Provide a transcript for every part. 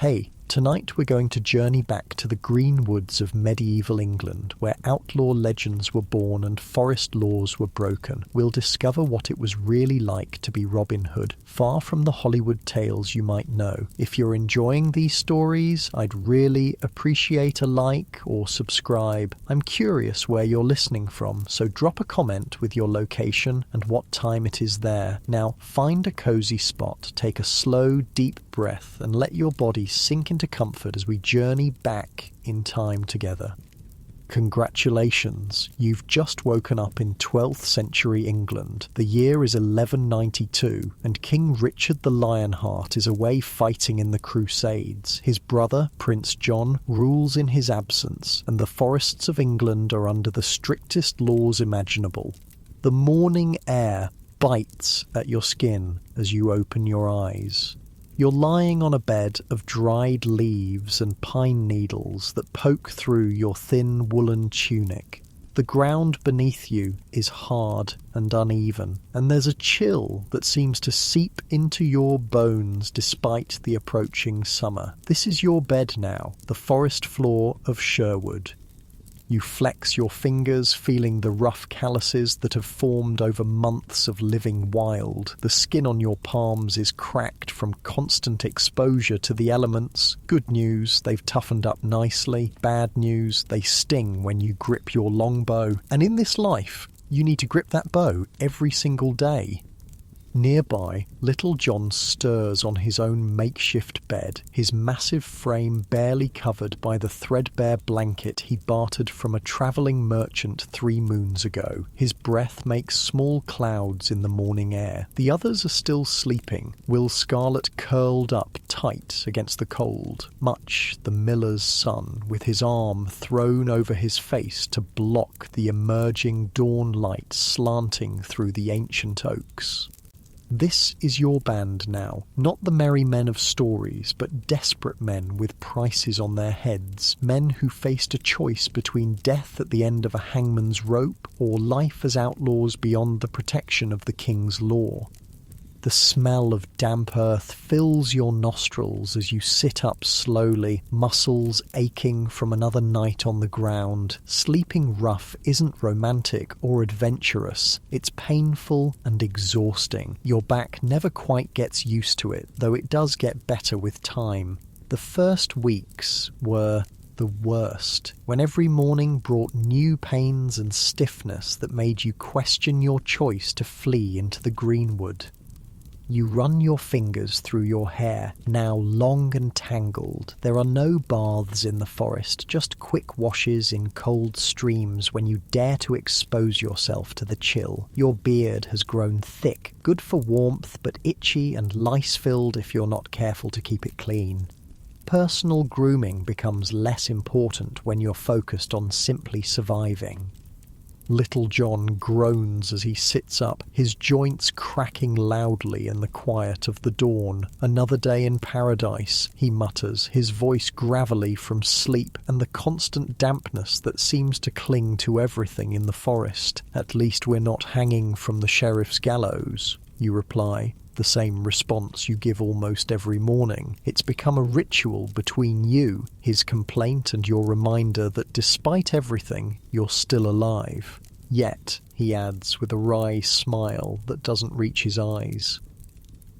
Hey, tonight we're going to journey back to the green woods of medieval England, where outlaw legends were born and forest laws were broken. We'll discover what it was really like to be Robin Hood, far from the Hollywood tales you might know. If you're enjoying these stories, I'd really appreciate a like or subscribe. I'm curious where you're listening from, so drop a comment with your location and what time it is there. Now, find a cozy spot, take a slow, deep breath, and let your body sink into comfort as we journey back in time together. Congratulations, you've just woken up in 12th century England. The year is 1192, and King Richard the Lionheart is away fighting in the Crusades. His brother, Prince John, rules in his absence, and the forests of England are under the strictest laws imaginable. The morning air bites at your skin as you open your eyes. You're lying on a bed of dried leaves and pine needles that poke through your thin woolen tunic. The ground beneath you is hard and uneven, and there's a chill that seems to seep into your bones despite the approaching summer. This is your bed now, the forest floor of Sherwood. You flex your fingers, feeling the rough calluses that have formed over months of living wild. The skin on your palms is cracked from constant exposure to the elements. Good news, they've toughened up nicely. Bad news, they sting when you grip your longbow. And in this life, you need to grip that bow every single day. Nearby, Little John stirs on his own makeshift bed, his massive frame barely covered by the threadbare blanket he bartered from a travelling merchant 3 moons ago. His breath makes small clouds in the morning air. The others are still sleeping, Will Scarlet curled up tight against the cold, Much the miller's son, with his arm thrown over his face to block the emerging dawn light slanting through the ancient oaks. This is your band now, not the merry men of stories, but desperate men with prices on their heads, men who faced a choice between death at the end of a hangman's rope or life as outlaws beyond the protection of the king's law. The smell of damp earth fills your nostrils as you sit up slowly, muscles aching from another night on the ground. Sleeping rough isn't romantic or adventurous. It's painful and exhausting. Your back never quite gets used to it, though it does get better with time. The first weeks were the worst, when every morning brought new pains and stiffness that made you question your choice to flee into the greenwood. You run your fingers through your hair, now long and tangled. There are no baths in the forest, just quick washes in cold streams when you dare to expose yourself to the chill. Your beard has grown thick, good for warmth, but itchy and lice-filled if you're not careful to keep it clean. Personal grooming becomes less important when you're focused on simply surviving. Little John groans as he sits up, his joints cracking loudly in the quiet of the dawn. Another day in paradise, he mutters, his voice gravelly from sleep and the constant dampness that seems to cling to everything in the forest. At least we're not hanging from the sheriff's gallows, you reply, the same response you give almost every morning. It's become a ritual between you, his complaint and your reminder that despite everything, you're still alive. Yet, he adds with a wry smile that doesn't reach his eyes,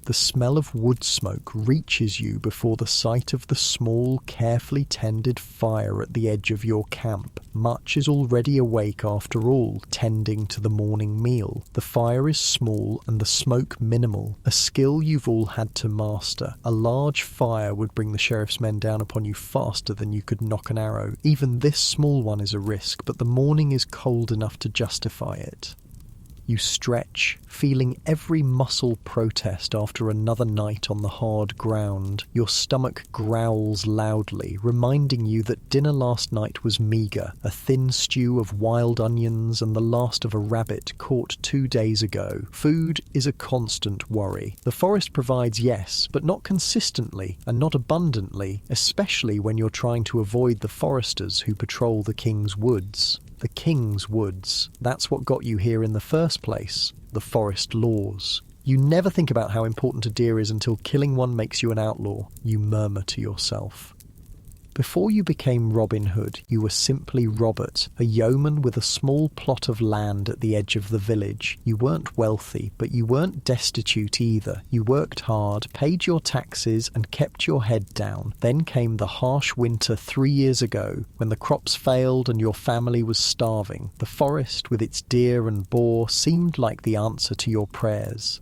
the smell of wood smoke reaches you before the sight of the small, carefully tended fire at the edge of your camp. Much is already awake after all, tending to the morning meal. The fire is small and the smoke minimal, a skill you've all had to master. A large fire would bring the sheriff's men down upon you faster than you could knock an arrow. Even this small one is a risk, but the morning is cold enough to justify it. You stretch, feeling every muscle protest after another night on the hard ground. Your stomach growls loudly, reminding you that dinner last night was meagre, a thin stew of wild onions and the last of a rabbit caught 2 days ago. Food is a constant worry. The forest provides, yes, but not consistently and not abundantly, especially when you're trying to avoid the foresters who patrol the King's Woods. The King's Woods. That's what got you here in the first place. The forest laws. You never think about how important a deer is until killing one makes you an outlaw, you murmur to yourself. Before you became Robin Hood, you were simply Robert, a yeoman with a small plot of land at the edge of the village. You weren't wealthy, but you weren't destitute either. You worked hard, paid your taxes, and kept your head down. Then came the harsh winter 3 years ago, when the crops failed and your family was starving. The forest, with its deer and boar, seemed like the answer to your prayers.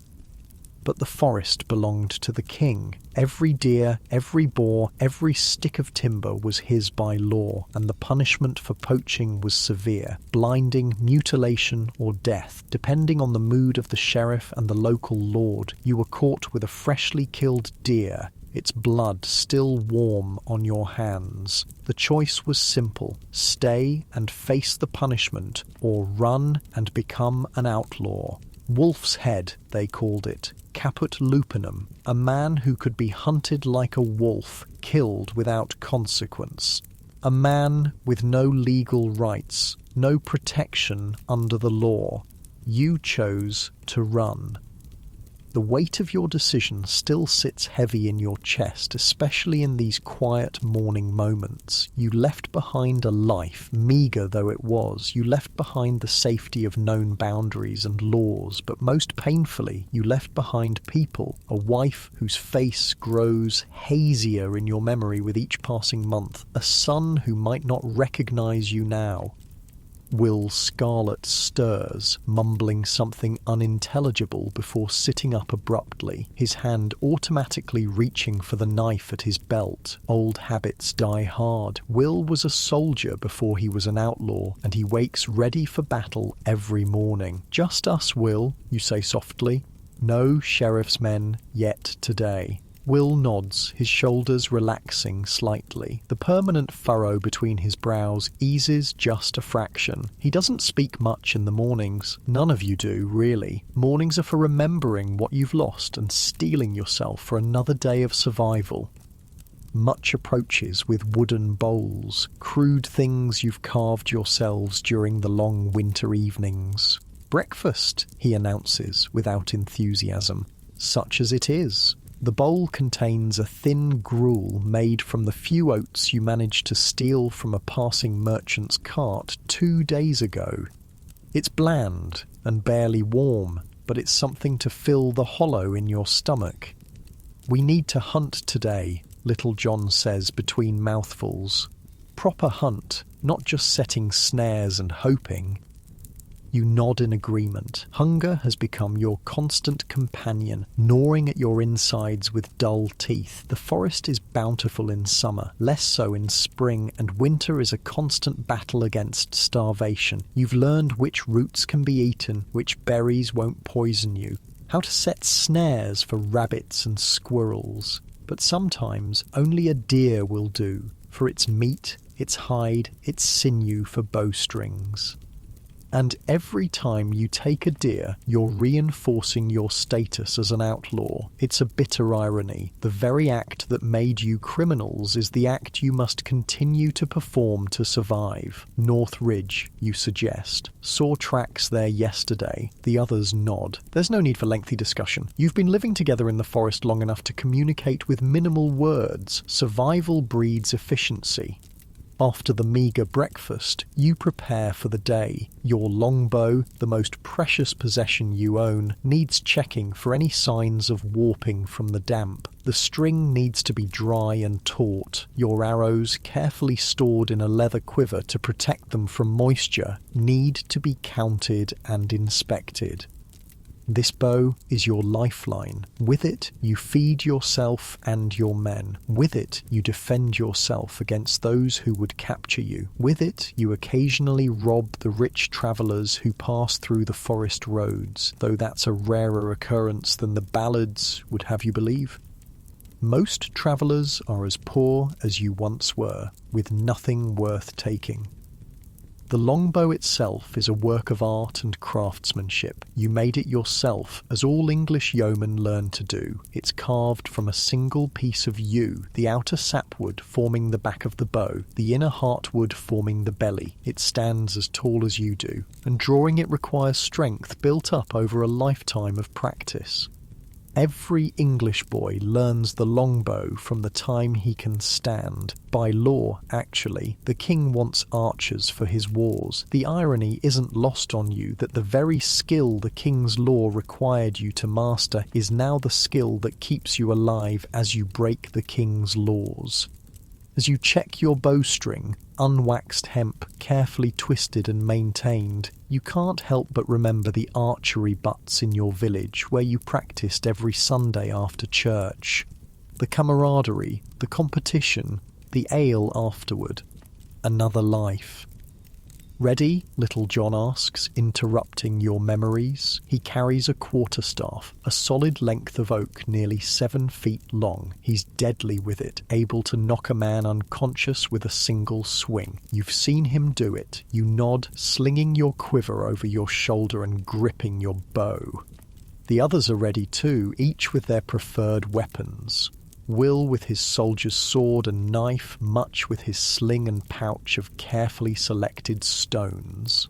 But the forest belonged to the king. Every deer, every boar, every stick of timber was his by law, and the punishment for poaching was severe: blinding, mutilation, or death, depending on the mood of the sheriff and the local lord. You were caught with a freshly killed deer, its blood still warm on your hands. The choice was simple: stay and face the punishment, or run and become an outlaw. Wolf's Head, they called it. Caput lupinum, a man who could be hunted like a wolf, killed without consequence. A man with no legal rights, no protection under the law. You chose to run. The weight of your decision still sits heavy in your chest, especially in these quiet morning moments. You left behind a life, meagre though it was. You left behind the safety of known boundaries and laws, but most painfully, you left behind people, a wife whose face grows hazier in your memory with each passing month, a son who might not recognize you now. Will Scarlet stirs, mumbling something unintelligible before sitting up abruptly, his hand automatically reaching for the knife at his belt. Old habits die hard. Will was a soldier before he was an outlaw, and he wakes ready for battle every morning. "Just us, Will," you say softly. "No sheriff's men yet today." Will nods, his shoulders relaxing slightly. The permanent furrow between his brows eases just a fraction. He doesn't speak much in the mornings. None of you do, really. Mornings are for remembering what you've lost and steeling yourself for another day of survival. Much approaches with wooden bowls, crude things you've carved yourselves during the long winter evenings. "Breakfast," he announces without enthusiasm. Such as it is. The bowl contains a thin gruel made from the few oats you managed to steal from a passing merchant's cart 2 days ago. It's bland and barely warm, but it's something to fill the hollow in your stomach. "We need to hunt today," Little John says between mouthfuls. "Proper hunt, not just setting snares and hoping." You nod in agreement. Hunger has become your constant companion, gnawing at your insides with dull teeth. The forest is bountiful in summer, less so in spring, and winter is a constant battle against starvation. You've learned which roots can be eaten, which berries won't poison you, how to set snares for rabbits and squirrels. But sometimes only a deer will do, for its meat, its hide, its sinew for bowstrings. And every time you take a deer, you're reinforcing your status as an outlaw. It's a bitter irony. The very act that made you criminals is the act you must continue to perform to survive. North Ridge, you suggest. Saw tracks there yesterday. The others nod. There's no need for lengthy discussion. You've been living together in the forest long enough to communicate with minimal words. Survival breeds efficiency. After the meagre breakfast, you prepare for the day. Your longbow, the most precious possession you own, needs checking for any signs of warping from the damp. The string needs to be dry and taut. Your arrows, carefully stored in a leather quiver to protect them from moisture, need to be counted and inspected. This bow is your lifeline. With it, you feed yourself and your men. With it, you defend yourself against those who would capture you. With it, you occasionally rob the rich travellers who pass through the forest roads, though that's a rarer occurrence than the ballads would have you believe. Most travellers are as poor as you once were, with nothing worth taking. The longbow itself is a work of art and craftsmanship. You made it yourself, as all English yeomen learn to do. It's carved from a single piece of yew, the outer sapwood forming the back of the bow, the inner heartwood forming the belly. It stands as tall as you do, and drawing it requires strength built up over a lifetime of practice. Every English boy learns the longbow from the time he can stand. By law, actually, the king wants archers for his wars. The irony isn't lost on you that the very skill the king's law required you to master is now the skill that keeps you alive as you break the king's laws. As you check your bowstring, unwaxed hemp, carefully twisted and maintained, you can't help but remember the archery butts in your village where you practiced every Sunday after church. The camaraderie, the competition, the ale afterward. Another life. Ready? Little John asks, interrupting your memories. He carries a quarterstaff, a solid length of oak nearly 7 feet long. He's deadly with it, able to knock a man unconscious with a single swing. You've seen him do it. You nod, slinging your quiver over your shoulder and gripping your bow. The others are ready too, each with their preferred weapons. Will with his soldier's sword and knife, Much with his sling and pouch of carefully selected stones.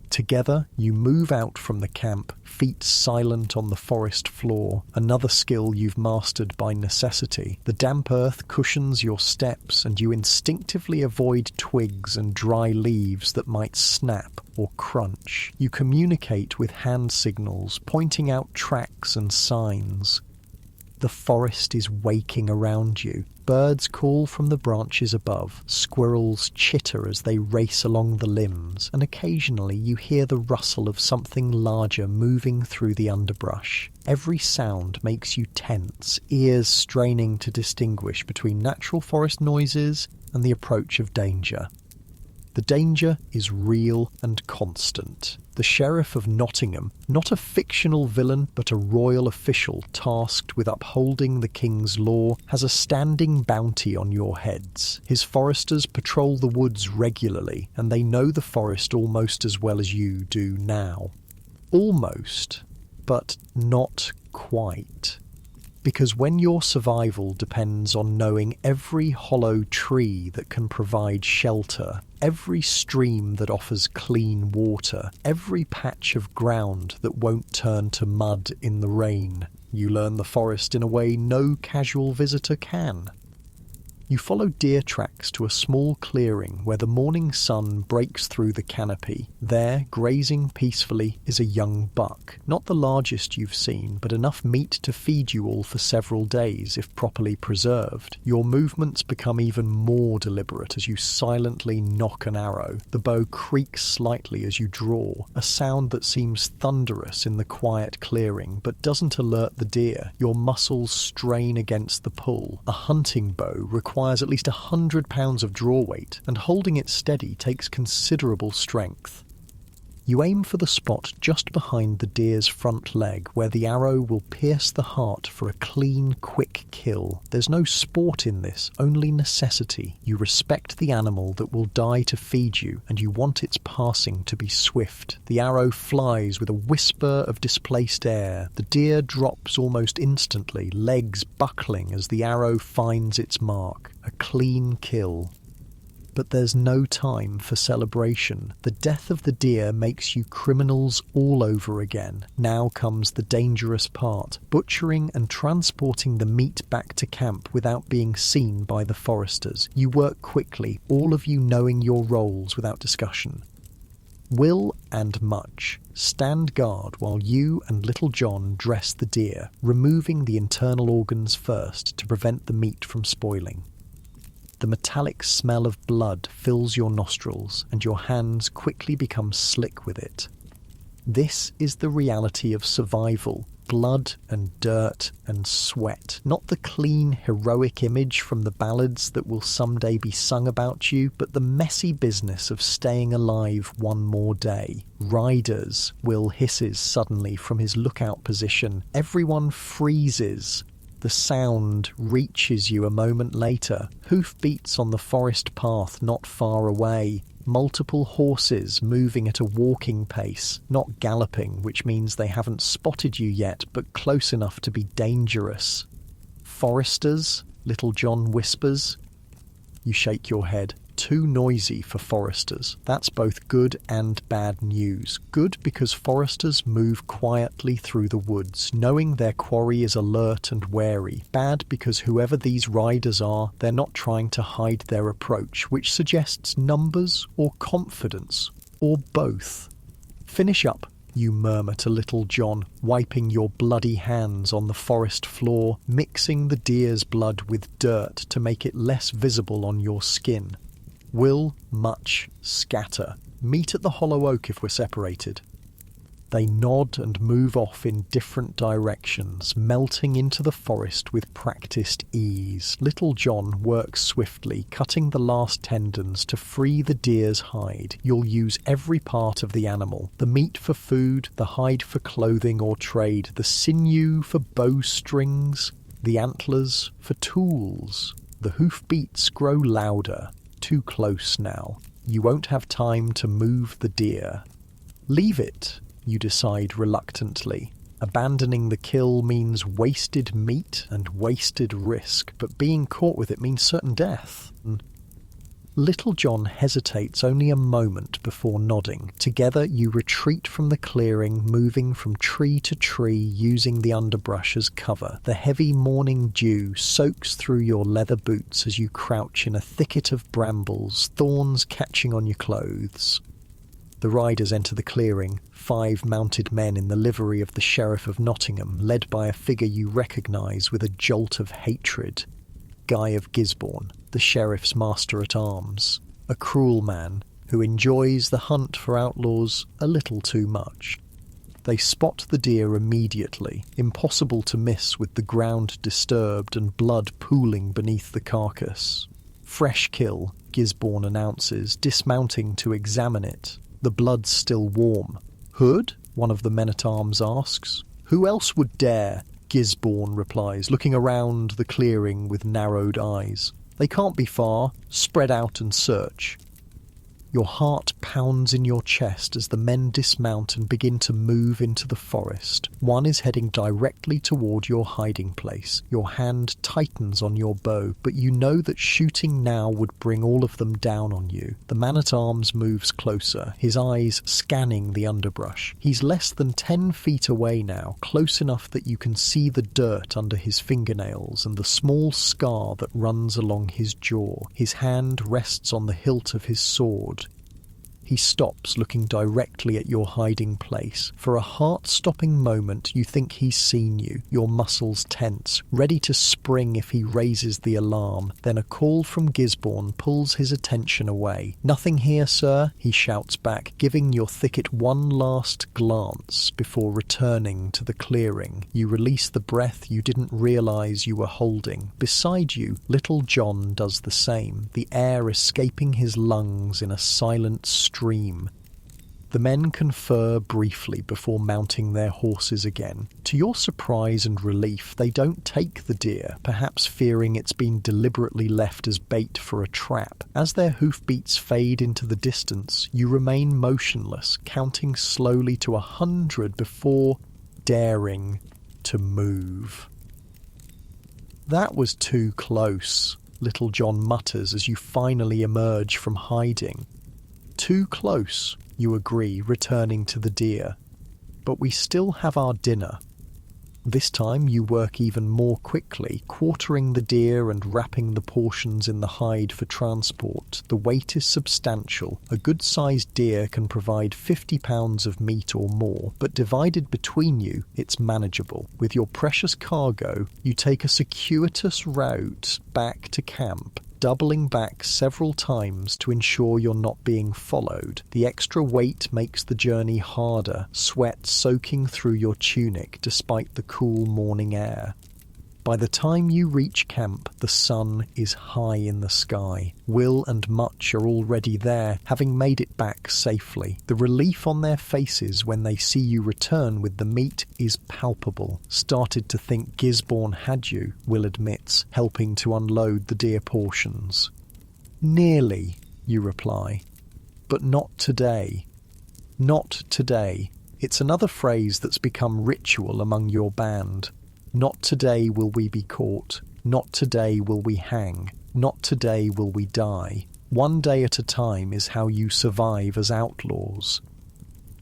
Together, you move out from the camp, feet silent on the forest floor, another skill you've mastered by necessity. The damp earth cushions your steps, and you instinctively avoid twigs and dry leaves that might snap or crunch. You communicate with hand signals, pointing out tracks and signs. The forest is waking around you. Birds call from the branches above. Squirrels chitter as they race along the limbs, and occasionally you hear the rustle of something larger moving through the underbrush. Every sound makes you tense, ears straining to distinguish between natural forest noises and the approach of danger. The danger is real and constant. The Sheriff of Nottingham, not a fictional villain but a royal official tasked with upholding the king's law, has a standing bounty on your heads. His foresters patrol the woods regularly, and they know the forest almost as well as you do now. Almost, but not quite. Because when your survival depends on knowing every hollow tree that can provide shelter, every stream that offers clean water, every patch of ground that won't turn to mud in the rain, you learn the forest in a way no casual visitor can. You follow deer tracks to a small clearing where the morning sun breaks through the canopy. There, grazing peacefully, is a young buck. Not the largest you've seen, but enough meat to feed you all for several days if properly preserved. Your movements become even more deliberate as you silently nock an arrow. The bow creaks slightly as you draw, a sound that seems thunderous in the quiet clearing but doesn't alert the deer. Your muscles strain against the pull. A hunting bow requires at least 100 pounds of draw weight, and holding it steady takes considerable strength. You aim for the spot just behind the deer's front leg, where the arrow will pierce the heart for a clean, quick kill. There's no sport in this, only necessity. You respect the animal that will die to feed you, and you want its passing to be swift. The arrow flies with a whisper of displaced air. The deer drops almost instantly, legs buckling as the arrow finds its mark. A clean kill. But there's no time for celebration. The death of the deer makes you criminals all over again. Now comes the dangerous part, butchering and transporting the meat back to camp without being seen by the foresters. You work quickly, all of you knowing your roles without discussion. Will and Much stand guard while you and Little John dress the deer, removing the internal organs first to prevent the meat from spoiling. The metallic smell of blood fills your nostrils, and your hands quickly become slick with it. This is the reality of survival. Blood and dirt and sweat. Not the clean, heroic image from the ballads that will someday be sung about you, but the messy business of staying alive one more day. Riders, Will hisses suddenly from his lookout position. Everyone freezes. The sound reaches you a moment later. Hoofbeats on the forest path not far away. Multiple horses moving at a walking pace, not galloping, which means they haven't spotted you yet, but close enough to be dangerous. Foresters? Little John whispers. You shake your head. Too noisy for foresters. That's both good and bad news. Good because foresters move quietly through the woods, knowing their quarry is alert and wary. Bad because whoever these riders are, they're not trying to hide their approach, which suggests numbers or confidence, or both. Finish up, you murmur to Little John, wiping your bloody hands on the forest floor, mixing the deer's blood with dirt to make it less visible on your skin. Will much scatter. Meet at the hollow oak if we're separated. They nod and move off in different directions, melting into the forest with practiced ease. Little John works swiftly, cutting the last tendons to free the deer's hide. You'll use every part of the animal. The meat for food, the hide for clothing or trade, the sinew for bowstrings, the antlers for tools. The hoofbeats grow louder. Too close now. You won't have time to move the deer. Leave it, you decide reluctantly. Abandoning the kill means wasted meat and wasted risk, but being caught with it means certain death. Little John hesitates only a moment before nodding. Together you retreat from the clearing, moving from tree to tree using the underbrush as cover. The heavy morning dew soaks through your leather boots as you crouch in a thicket of brambles, thorns catching on your clothes. The riders enter the clearing, 5 mounted men in the livery of the Sheriff of Nottingham, led by a figure you recognise with a jolt of hatred. Guy of Gisborne, the sheriff's master-at-arms, a cruel man who enjoys the hunt for outlaws a little too much. They spot the deer immediately, impossible to miss with the ground disturbed and blood pooling beneath the carcass. Fresh kill, Gisborne announces, dismounting to examine it. The blood's still warm. Hood? One of the men-at-arms asks. Who else would dare? Gisborne replies, looking around the clearing with narrowed eyes. They can't be far. Spread out and search. Your heart pounds in your chest as the men dismount and begin to move into the forest. One is heading directly toward your hiding place. Your hand tightens on your bow, but you know that shooting now would bring all of them down on you. The man-at-arms moves closer, his eyes scanning the underbrush. He's less than 10 feet away now, close enough that you can see the dirt under his fingernails and the small scar that runs along his jaw. His hand rests on the hilt of his sword. He stops, looking directly at your hiding place. For a heart-stopping moment, you think he's seen you. Your muscles tense, ready to spring if he raises the alarm. Then a call from Gisborne pulls his attention away. "Nothing here, sir," he shouts back, giving your thicket one last glance before returning to the clearing. You release the breath you didn't realise you were holding. Beside you, Little John does the same, the air escaping his lungs in a silent stream. The men confer briefly before mounting their horses again. To your surprise and relief, they don't take the deer, perhaps fearing it's been deliberately left as bait for a trap. As their hoofbeats fade into the distance, you remain motionless, counting slowly to 100 before daring to move. That was too close, Little John mutters as you finally emerge from hiding. Too close, you agree, returning to the deer. But we still have our dinner. This time you work even more quickly, quartering the deer and wrapping the portions in the hide for transport. The weight is substantial. A good-sized deer can provide 50 pounds of meat or more, but divided between you, it's manageable. With your precious cargo, you take a circuitous route back to camp, doubling back several times to ensure you're not being followed. The extra weight makes the journey harder, sweat soaking through your tunic despite the cool morning air. By the time you reach camp, the sun is high in the sky. Will and Much are already there, having made it back safely. The relief on their faces when they see you return with the meat is palpable. Started to think Gisborne had you, Will admits, helping to unload the deer portions. Nearly, you reply. But not today. Not today. It's another phrase that's become ritual among your band. Not today will we be caught. Not today will we hang. Not today will we die. One day at a time is how you survive as outlaws.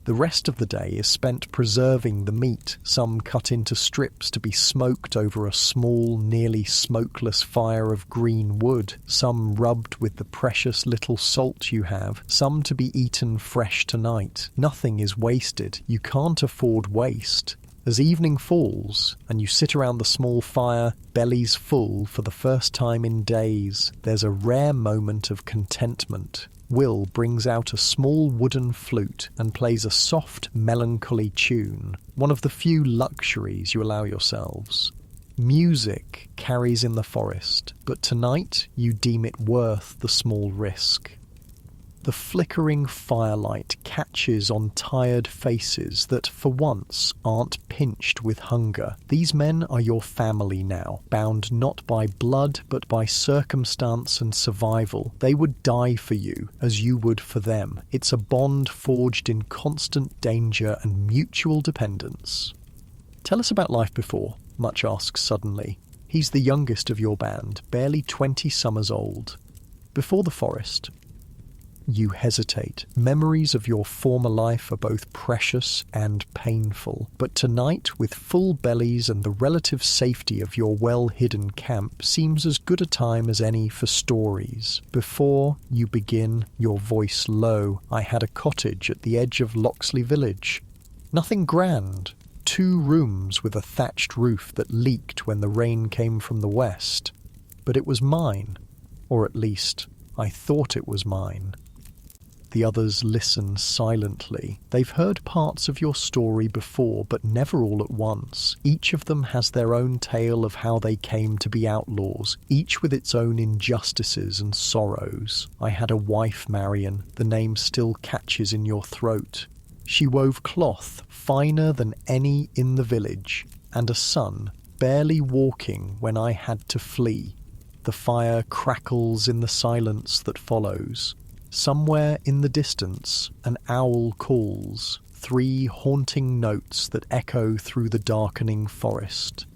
The rest of the day is spent preserving the meat, some cut into strips to be smoked over a small, nearly smokeless fire of green wood, some rubbed with the precious little salt you have, some to be eaten fresh tonight. Nothing is wasted. You can't afford waste. As evening falls, and you sit around the small fire, bellies full for the first time in days, there's a rare moment of contentment. Will brings out a small wooden flute and plays a soft, melancholy tune, one of the few luxuries you allow yourselves. Music carries in the forest, but tonight you deem it worth the small risk. The flickering firelight catches on tired faces that, for once, aren't pinched with hunger. These men are your family now, bound not by blood but by circumstance and survival. They would die for you, as you would for them. It's a bond forged in constant danger and mutual dependence. Tell us about life before, Much asks suddenly. He's the youngest of your band, barely 20 summers old. Before the forest. You hesitate. Memories of your former life are both precious and painful. But tonight, with full bellies and the relative safety of your well-hidden camp, seems as good a time as any for stories. Before you begin, your voice low. I had a cottage at the edge of Loxley village. Nothing grand. 2 rooms with a thatched roof that leaked when the rain came from the west. But it was mine. Or at least, I thought it was mine. The others listen silently. They've heard parts of your story before, but never all at once. Each of them has their own tale of how they came to be outlaws, each with its own injustices and sorrows. I had a wife, Marion. The name still catches in your throat. She wove cloth finer than any in the village, and a son, barely walking when I had to flee. The fire crackles in the silence that follows. Somewhere in the distance, an owl calls, 3 haunting notes that echo through the darkening forest.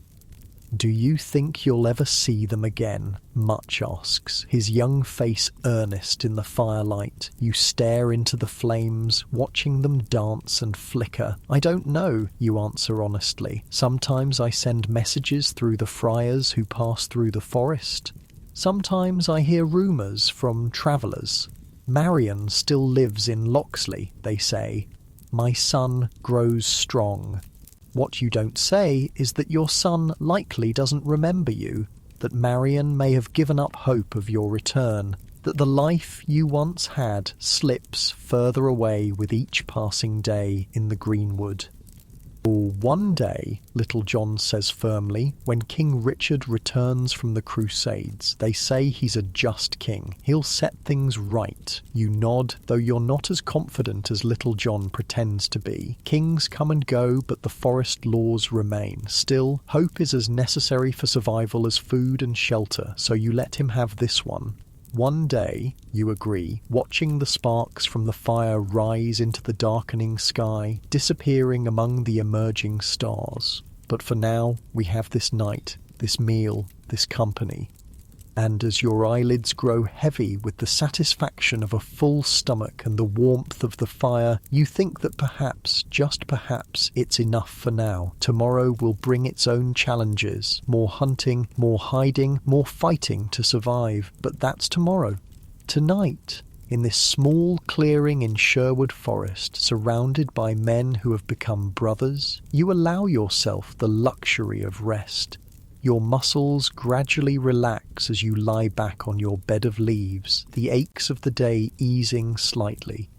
Do you think you'll ever see them again? Much asks, his young face earnest in the firelight. You stare into the flames, watching them dance and flicker. I don't know, you answer honestly. Sometimes I send messages through the friars who pass through the forest. Sometimes I hear rumours from travellers. Marion still lives in Loxley, they say. My son grows strong. What you don't say is that your son likely doesn't remember you, that Marion may have given up hope of your return, that the life you once had slips further away with each passing day in the greenwood. One day, Little John says firmly, when King Richard returns from the Crusades, they say he's a just king. He'll set things right. You nod, though you're not as confident as Little John pretends to be. Kings come and go, but the forest laws remain. Still, hope is as necessary for survival as food and shelter, so you let him have this one. One day, you agree, watching the sparks from the fire rise into the darkening sky, disappearing among the emerging stars. But for now, we have this night, this meal, this company. And as your eyelids grow heavy with the satisfaction of a full stomach and the warmth of the fire, you think that perhaps, just perhaps, it's enough for now. Tomorrow will bring its own challenges, more hunting, more hiding, more fighting to survive. But that's tomorrow. Tonight, in this small clearing in Sherwood Forest, surrounded by men who have become brothers, you allow yourself the luxury of rest. Your muscles gradually relax as you lie back on your bed of leaves, the aches of the day easing slightly.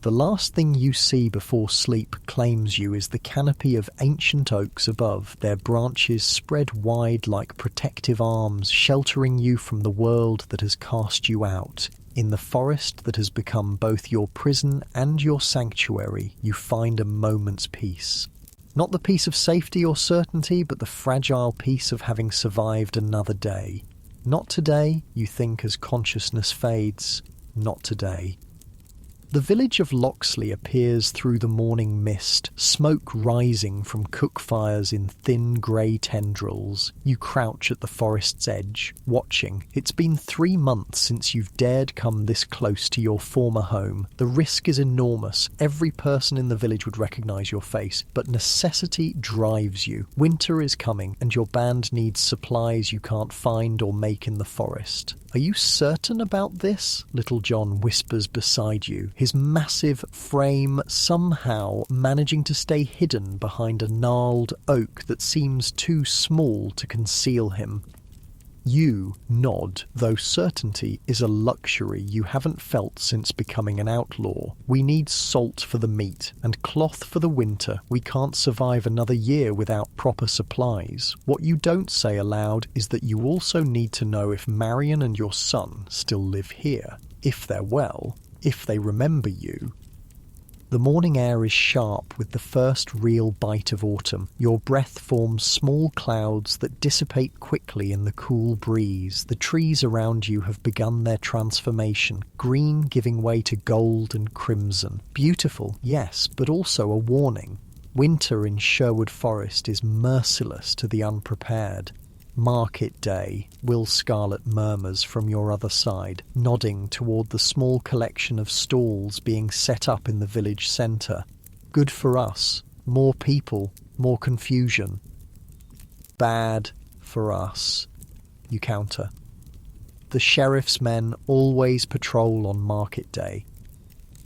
The last thing you see before sleep claims you is the canopy of ancient oaks above, their branches spread wide like protective arms, sheltering you from the world that has cast you out. In the forest that has become both your prison and your sanctuary, you find a moment's peace. Not the peace of safety or certainty, but the fragile peace of having survived another day. Not today, you think as consciousness fades. Not today. The village of Loxley appears through the morning mist, smoke rising from cook fires in thin grey tendrils. You crouch at the forest's edge, watching. It's been 3 months since you've dared come this close to your former home. The risk is enormous. Every person in the village would recognise your face, but necessity drives you. Winter is coming, and your band needs supplies you can't find or make in the forest. Are you certain about this? Little John whispers beside you, his massive frame somehow managing to stay hidden behind a gnarled oak that seems too small to conceal him. You nod, though certainty is a luxury you haven't felt since becoming an outlaw. We need salt for the meat and cloth for the winter. We can't survive another year without proper supplies. What you don't say aloud is that you also need to know if Marion and your son still live here, if they're well, if they remember you. The morning air is sharp with the first real bite of autumn. Your breath forms small clouds that dissipate quickly in the cool breeze. The trees around you have begun their transformation, green giving way to gold and crimson. Beautiful, yes, but also a warning. Winter in Sherwood Forest is merciless to the unprepared. Market day, Will Scarlet murmurs from your other side, nodding toward the small collection of stalls being set up in the village centre. Good for us. More people, more confusion. Bad for us, you counter. The sheriff's men always patrol on market day.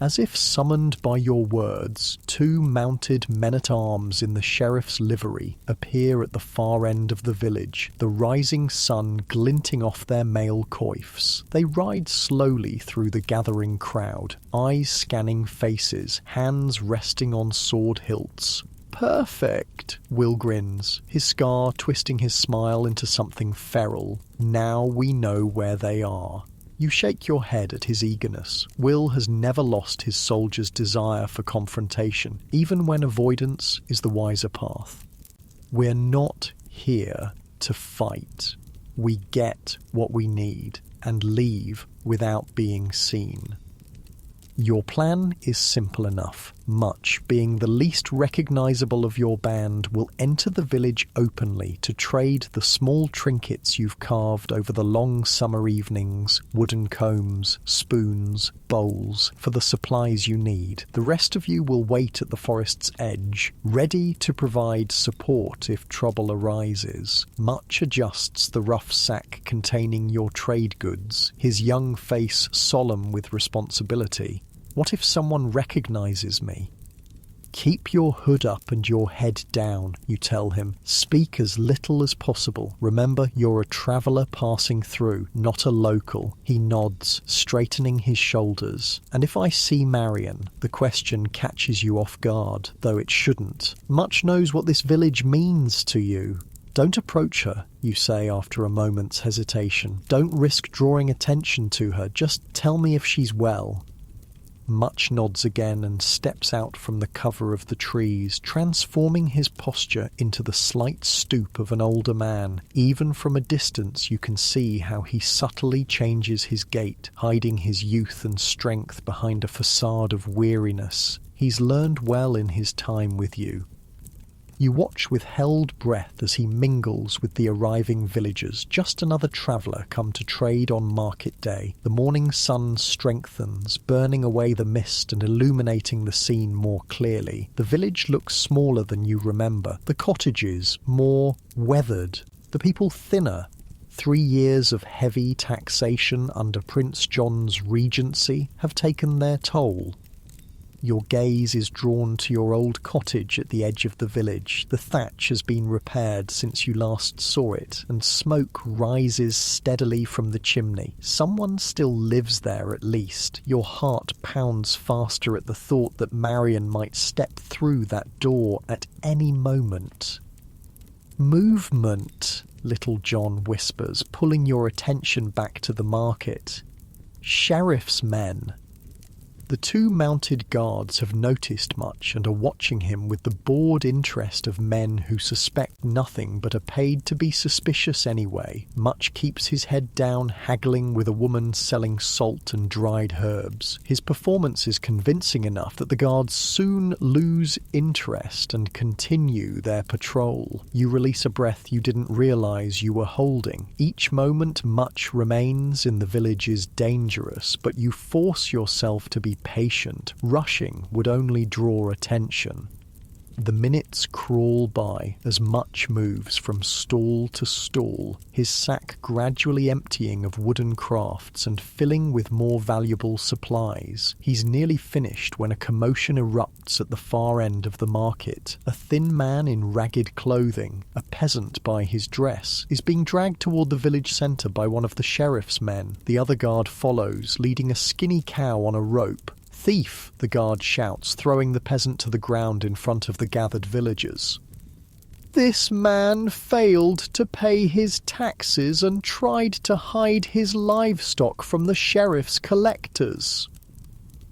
As if summoned by your words, 2 mounted men-at-arms in the sheriff's livery appear at the far end of the village, the rising sun glinting off their mail coifs. They ride slowly through the gathering crowd, eyes scanning faces, hands resting on sword hilts. Perfect, Will grins, his scar twisting his smile into something feral. Now we know where they are. You shake your head at his eagerness. Will has never lost his soldier's desire for confrontation, even when avoidance is the wiser path. We're not here to fight. We get what we need and leave without being seen. Your plan is simple enough. Much, being the least recognisable of your band, will enter the village openly to trade the small trinkets you've carved over the long summer evenings, wooden combs, spoons, bowls, for the supplies you need. The rest of you will wait at the forest's edge, ready to provide support if trouble arises. Much adjusts the rough sack containing your trade goods, his young face solemn with responsibility. What if someone recognises me? Keep your hood up and your head down, you tell him. Speak as little as possible. Remember, you're a traveller passing through, not a local. He nods, straightening his shoulders. And if I see Marion, the question catches you off guard, though it shouldn't. Much knows what this village means to you. Don't approach her, you say after a moment's hesitation. Don't risk drawing attention to her. Just tell me if she's well. Much nods again and steps out from the cover of the trees, transforming his posture into the slight stoop of an older man. Even from a distance you can see how he subtly changes his gait, hiding his youth and strength behind a facade of weariness. He's learned well in his time with you. You watch with held breath as he mingles with the arriving villagers, just another traveller come to trade on market day. The morning sun strengthens, burning away the mist and illuminating the scene more clearly. The village looks smaller than you remember, the cottages more weathered, the people thinner. 3 years of heavy taxation under Prince John's regency have taken their toll. Your gaze is drawn to your old cottage at the edge of the village. The thatch has been repaired since you last saw it, and smoke rises steadily from the chimney. Someone still lives there at least. Your heart pounds faster at the thought that Marion might step through that door at any moment. "Movement," Little John whispers, pulling your attention back to the market. "Sheriff's men." The two mounted guards have noticed much and are watching him with the bored interest of men who suspect nothing but are paid to be suspicious anyway. Much keeps his head down, haggling with a woman selling salt and dried herbs. His performance is convincing enough that the guards soon lose interest and continue their patrol. You release a breath you didn't realize you were holding. Each moment much remains in the village is dangerous, but you force yourself to be patient. Rushing would only draw attention. The minutes crawl by as Much moves from stall to stall, his sack gradually emptying of wooden crafts and filling with more valuable supplies. He's nearly finished when a commotion erupts at the far end of the market. A thin man in ragged clothing, a peasant by his dress, is being dragged toward the village centre by one of the sheriff's men. The other guard follows, leading a skinny cow on a rope. "Thief!" the guard shouts, throwing the peasant to the ground in front of the gathered villagers. "This man failed to pay his taxes and tried to hide his livestock from the sheriff's collectors."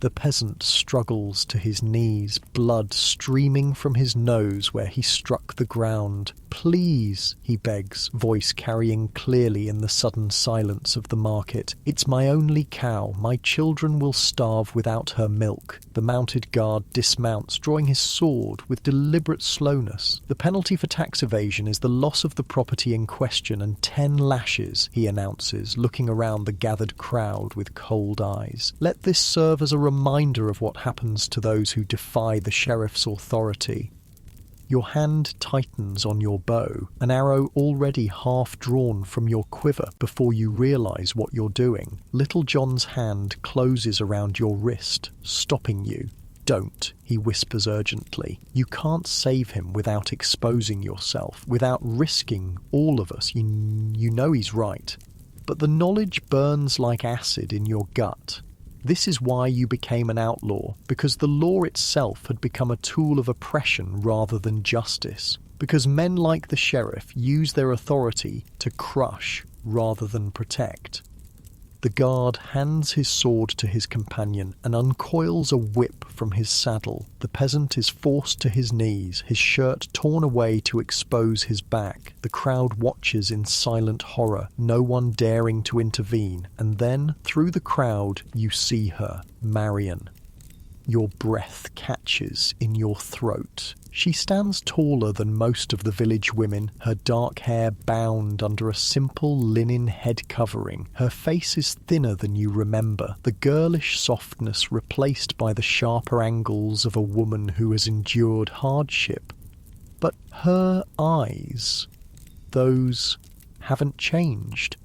The peasant struggles to his knees, blood streaming from his nose where he struck the ground. "Please," he begs, voice carrying clearly in the sudden silence of the market. "It's my only cow. My children will starve without her milk." The mounted guard dismounts, drawing his sword with deliberate slowness. "The penalty for tax evasion is the loss of the property in question and 10 lashes, he announces, looking around the gathered crowd with cold eyes. "Let this serve as a reminder of what happens to those who defy the sheriff's authority." Your hand tightens on your bow, an arrow already half drawn from your quiver before you realise what you're doing. Little John's hand closes around your wrist, stopping you. "Don't," he whispers urgently. "You can't save him without exposing yourself, without risking all of us. You know he's right. But the knowledge burns like acid in your gut. This is why you became an outlaw, because the law itself had become a tool of oppression rather than justice. Because men like the sheriff use their authority to crush rather than protect." The guard hands his sword to his companion and uncoils a whip from his saddle. The peasant is forced to his knees, his shirt torn away to expose his back. The crowd watches in silent horror, no one daring to intervene. And then, through the crowd, you see her, Marion. Your breath catches in your throat. She stands taller than most of the village women, her dark hair bound under a simple linen head covering. Her face is thinner than you remember, the girlish softness replaced by the sharper angles of a woman who has endured hardship. But her eyes, those haven't changed.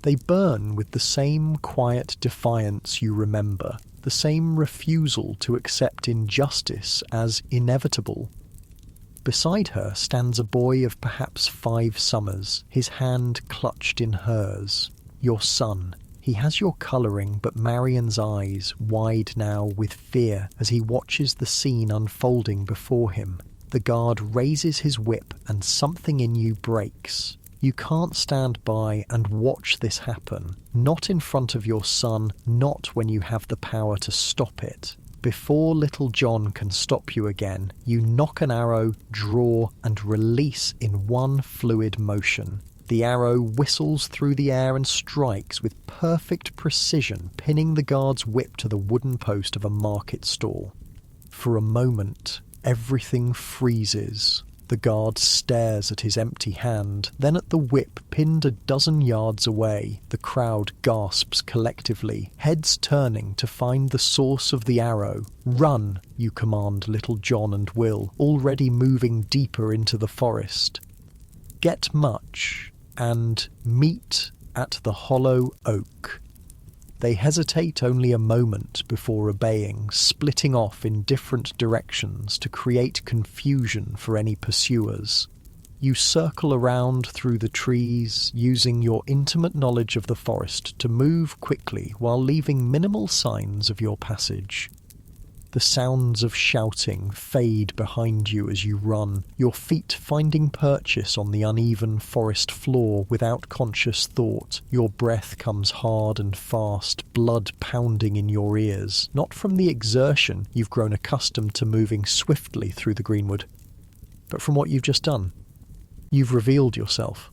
They burn with the same quiet defiance you remember, the same refusal to accept injustice as inevitable. Beside her stands a boy of perhaps 5 summers, his hand clutched in hers. Your son. He has your colouring, but Marion's eyes, wide now with fear, as he watches the scene unfolding before him. The guard raises his whip and something in you breaks. You can't stand by and watch this happen. Not in front of your son, not when you have the power to stop it. Before Little John can stop you again, you knock an arrow, draw, and release in one fluid motion. The arrow whistles through the air and strikes with perfect precision, pinning the guard's whip to the wooden post of a market stall. For a moment, everything freezes. The guard stares at his empty hand, then at the whip pinned a dozen yards away. The crowd gasps collectively, heads turning to find the source of the arrow. "Run," you command Little John and Will, already moving deeper into the forest. Get Much and meet at the hollow oak. They hesitate only a moment before obeying, splitting off in different directions to create confusion for any pursuers. You circle around through the trees, using your intimate knowledge of the forest to move quickly while leaving minimal signs of your passage. The sounds of shouting fade behind you as you run, your feet finding purchase on the uneven forest floor without conscious thought. Your breath comes hard and fast, blood pounding in your ears, not from the exertion you've grown accustomed to moving swiftly through the greenwood, but from what you've just done. You've revealed yourself.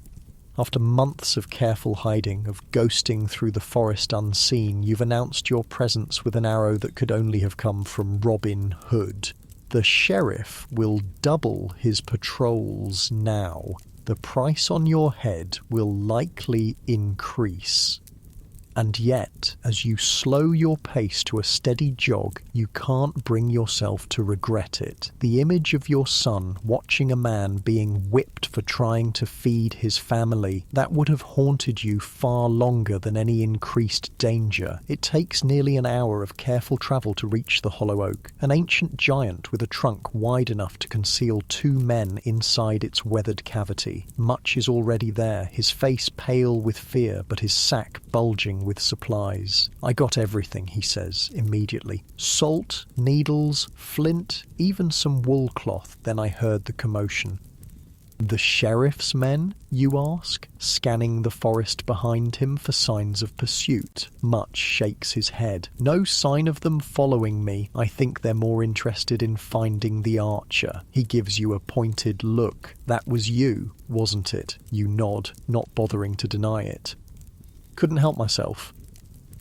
After months of careful hiding, of ghosting through the forest unseen, you've announced your presence with an arrow that could only have come from Robin Hood. The sheriff will double his patrols now. The price on your head will likely increase. And yet, as you slow your pace to a steady jog, you can't bring yourself to regret it. The image of your son watching a man being whipped for trying to feed his family, that would have haunted you far longer than any increased danger. It takes nearly an hour of careful travel to reach the hollow oak, an ancient giant with a trunk wide enough to conceal 2 men inside its weathered cavity. Much is already there, his face pale with fear, but his sack bulging with supplies. I got everything, he says, immediately. Salt, needles, flint, even some wool cloth. Then I heard the commotion. The sheriff's men, you ask, scanning the forest behind him for signs of pursuit. Much shakes his head. No sign of them following me. I think they're more interested in finding the archer. He gives you a pointed look. That was you, wasn't it? You nod, not bothering to deny it. Couldn't help myself.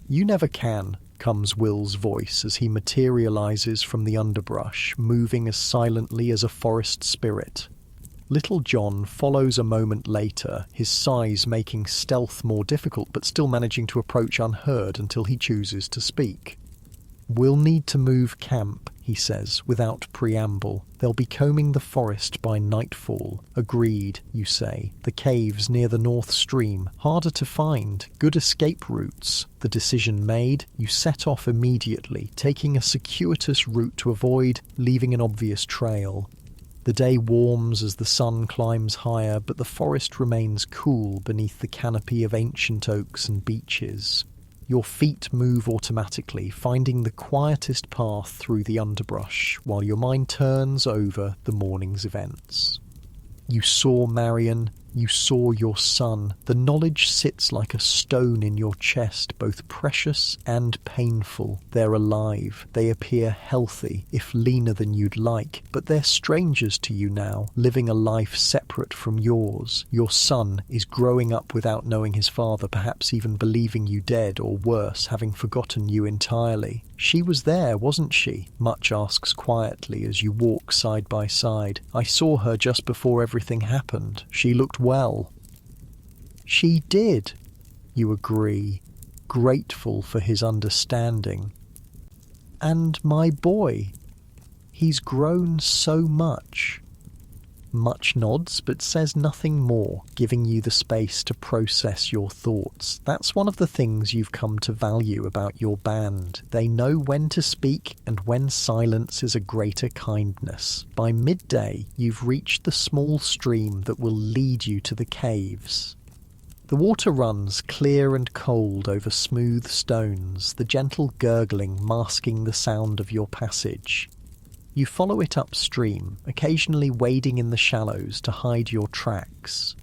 You never can, comes Will's voice as he materializes from the underbrush, moving as silently as a forest spirit. Little John follows a moment later, his size making stealth more difficult but still managing to approach unheard until he chooses to speak. We'll need to move camp, he says, without preamble. They'll be combing the forest by nightfall. Agreed, you say. The caves near the North Stream. Harder to find. Good escape routes. The decision made, you set off immediately, taking a circuitous route to avoid leaving an obvious trail. The day warms as the sun climbs higher, but the forest remains cool beneath the canopy of ancient oaks and beeches. Your feet move automatically, finding the quietest path through the underbrush, while your mind turns over the morning's events. You saw Marion, you saw your son. The knowledge sits like a stone in your chest, both precious and painful. They're alive. They appear healthy, if leaner than you'd like, but they're strangers to you now, living a life separate from yours. Your son is growing up without knowing his father, perhaps even believing you dead, or worse, having forgotten you entirely. She was there, wasn't she? Much asks quietly as you walk side by side. I saw her just before everything happened. She looked well. She did, you agree, grateful for his understanding. And my boy, he's grown so much. Much nods, but says nothing more, giving you the space to process your thoughts. That's one of the things you've come to value about your band. They know when to speak and when silence is a greater kindness. By midday, you've reached the small stream that will lead you to the caves. The water runs clear and cold over smooth stones, the gentle gurgling masking the sound of your passage. You follow it upstream, occasionally wading in the shallows to hide your tracks.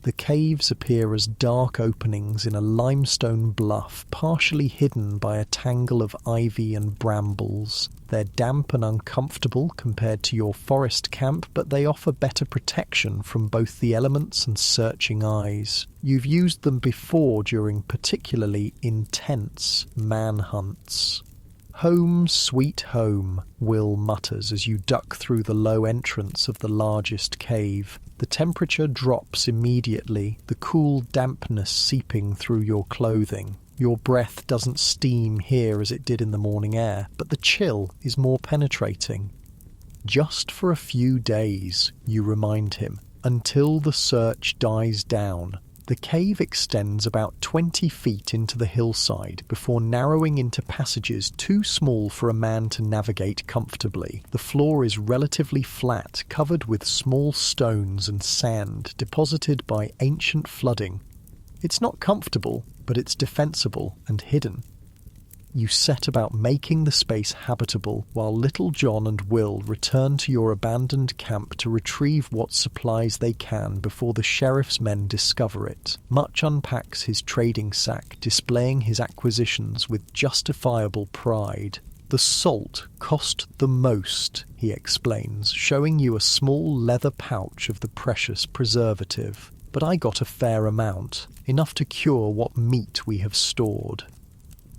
The caves appear as dark openings in a limestone bluff, partially hidden by a tangle of ivy and brambles. They're damp and uncomfortable compared to your forest camp, but they offer better protection from both the elements and searching eyes. You've used them before during particularly intense manhunts. Home, sweet home, Will mutters as you duck through the low entrance of the largest cave. The temperature drops immediately, the cool dampness seeping through your clothing. Your breath doesn't steam here as it did in the morning air, but the chill is more penetrating. Just for a few days, you remind him, until the search dies down. The cave extends about 20 feet into the hillside before narrowing into passages too small for a man to navigate comfortably. The floor is relatively flat, covered with small stones and sand deposited by ancient flooding. It's not comfortable, but it's defensible and hidden. You set about making the space habitable while Little John and Will return to your abandoned camp to retrieve what supplies they can before the sheriff's men discover it. Much unpacks his trading sack, displaying his acquisitions with justifiable pride. The salt cost the most, he explains, showing you a small leather pouch of the precious preservative. But I got a fair amount, enough to cure what meat we have stored.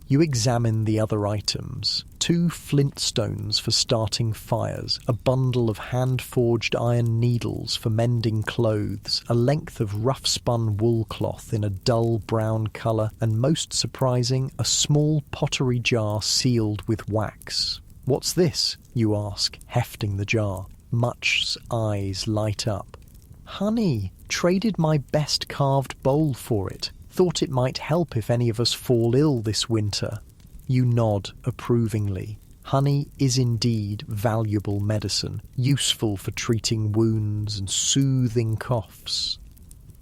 You examine the other items. 2 flintstones for starting fires, a bundle of hand-forged iron needles for mending clothes, a length of rough-spun wool cloth in a dull brown colour, and most surprising, a small pottery jar sealed with wax. "What's this?" you ask, hefting the jar. Much's eyes light up. "Honey, traded my best carved bowl for it. Thought it might help if any of us fall ill this winter." You nod approvingly. Honey is indeed valuable medicine, useful for treating wounds and soothing coughs.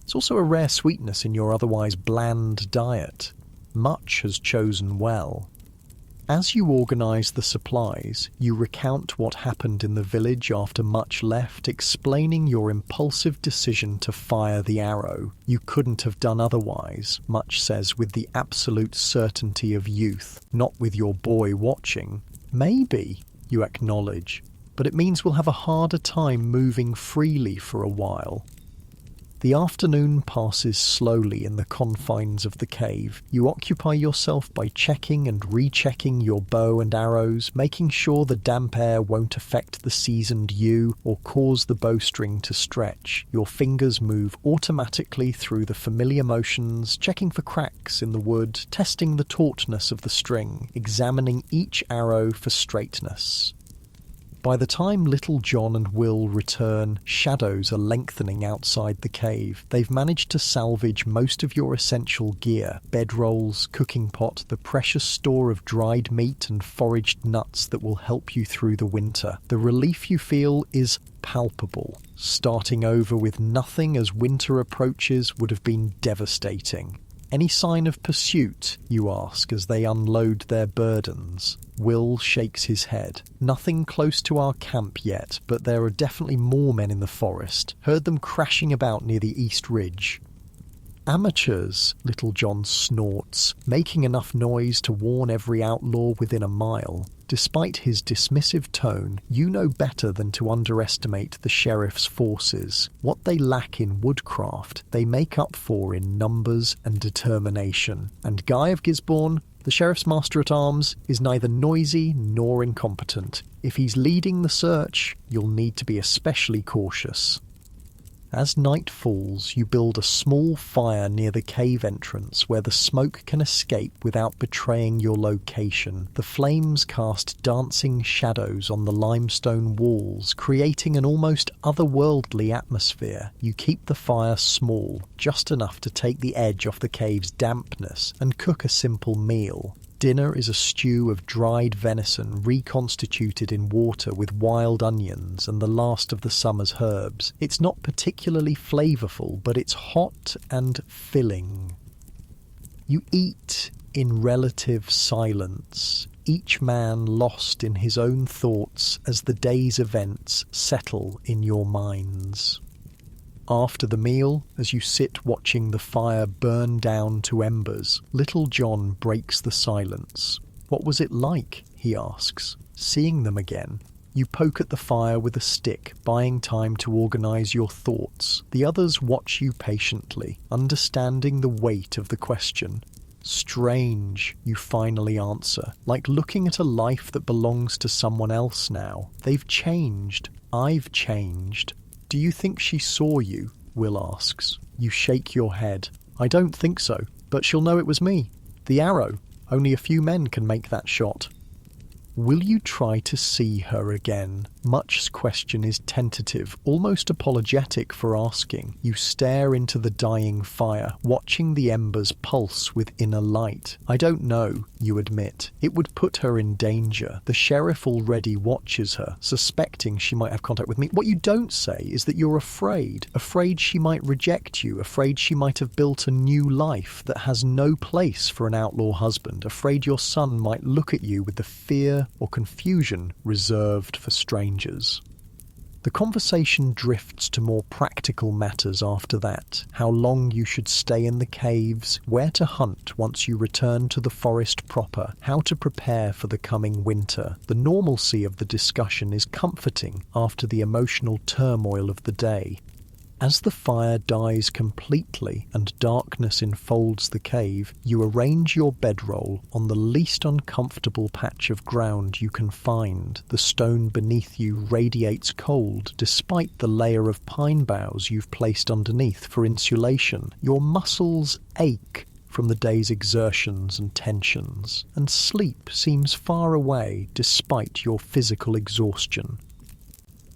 It's also a rare sweetness in your otherwise bland diet. Much has chosen well. As you organise the supplies, you recount what happened in the village after Much left, explaining your impulsive decision to fire the arrow. You couldn't have done otherwise, Much says with the absolute certainty of youth, not with your boy watching. "Maybe," you acknowledge, "but it means we'll have a harder time moving freely for a while." The afternoon passes slowly in the confines of the cave. You occupy yourself by checking and rechecking your bow and arrows, making sure the damp air won't affect the seasoned yew or cause the bowstring to stretch. Your fingers move automatically through the familiar motions, checking for cracks in the wood, testing the tautness of the string, examining each arrow for straightness. By the time Little John and Will return, shadows are lengthening outside the cave. They've managed to salvage most of your essential gear: bedrolls, cooking pot, the precious store of dried meat and foraged nuts that will help you through the winter. The relief you feel is palpable. Starting over with nothing as winter approaches would have been devastating. "Any sign of pursuit?" you ask as they unload their burdens. Will shakes his head. "Nothing close to our camp yet, but there are definitely more men in the forest. Heard them crashing about near the East Ridge." "Amateurs," Little John snorts, making enough noise to warn every outlaw within a mile. Despite his dismissive tone, you know better than to underestimate the sheriff's forces. What they lack in woodcraft, they make up for in numbers and determination. And Guy of Gisborne, the sheriff's master-at-arms, is neither noisy nor incompetent. If he's leading the search, you'll need to be especially cautious. As night falls, you build a small fire near the cave entrance where the smoke can escape without betraying your location. The flames cast dancing shadows on the limestone walls, creating an almost otherworldly atmosphere. You keep the fire small, just enough to take the edge off the cave's dampness, and cook a simple meal. Dinner is a stew of dried venison reconstituted in water with wild onions and the last of the summer's herbs. It's not particularly flavourful, but it's hot and filling. You eat in relative silence, each man lost in his own thoughts as the day's events settle in your minds. After the meal, as you sit watching the fire burn down to embers, Little John breaks the silence. "What was it like?" he asks, seeing them again. You poke at the fire with a stick, buying time to organise your thoughts. The others watch you patiently, understanding the weight of the question. "Strange," you finally answer, "like looking at a life that belongs to someone else now. They've changed. I've changed." "Do you think she saw you?" Will asks. You shake your head. "I don't think so, but she'll know it was me. The arrow. Only a few men can make that shot." Will you try to see her again? Much's question is tentative, almost apologetic for asking. You stare into the dying fire, watching the embers pulse with inner light. I don't know, you admit. It would put her in danger. The sheriff already watches her, suspecting she might have contact with me. What you don't say is that you're afraid. Afraid she might reject you. Afraid she might have built a new life that has no place for an outlaw husband. Afraid your son might look at you with the fear or confusion reserved for strangers. The conversation drifts to more practical matters after that. How long you should stay in the caves, where to hunt once you return to the forest proper, how to prepare for the coming winter. The normalcy of the discussion is comforting after the emotional turmoil of the day. As the fire dies completely and darkness enfolds the cave, you arrange your bedroll on the least uncomfortable patch of ground you can find. The stone beneath you radiates cold despite the layer of pine boughs you've placed underneath for insulation. Your muscles ache from the day's exertions and tensions, and sleep seems far away despite your physical exhaustion.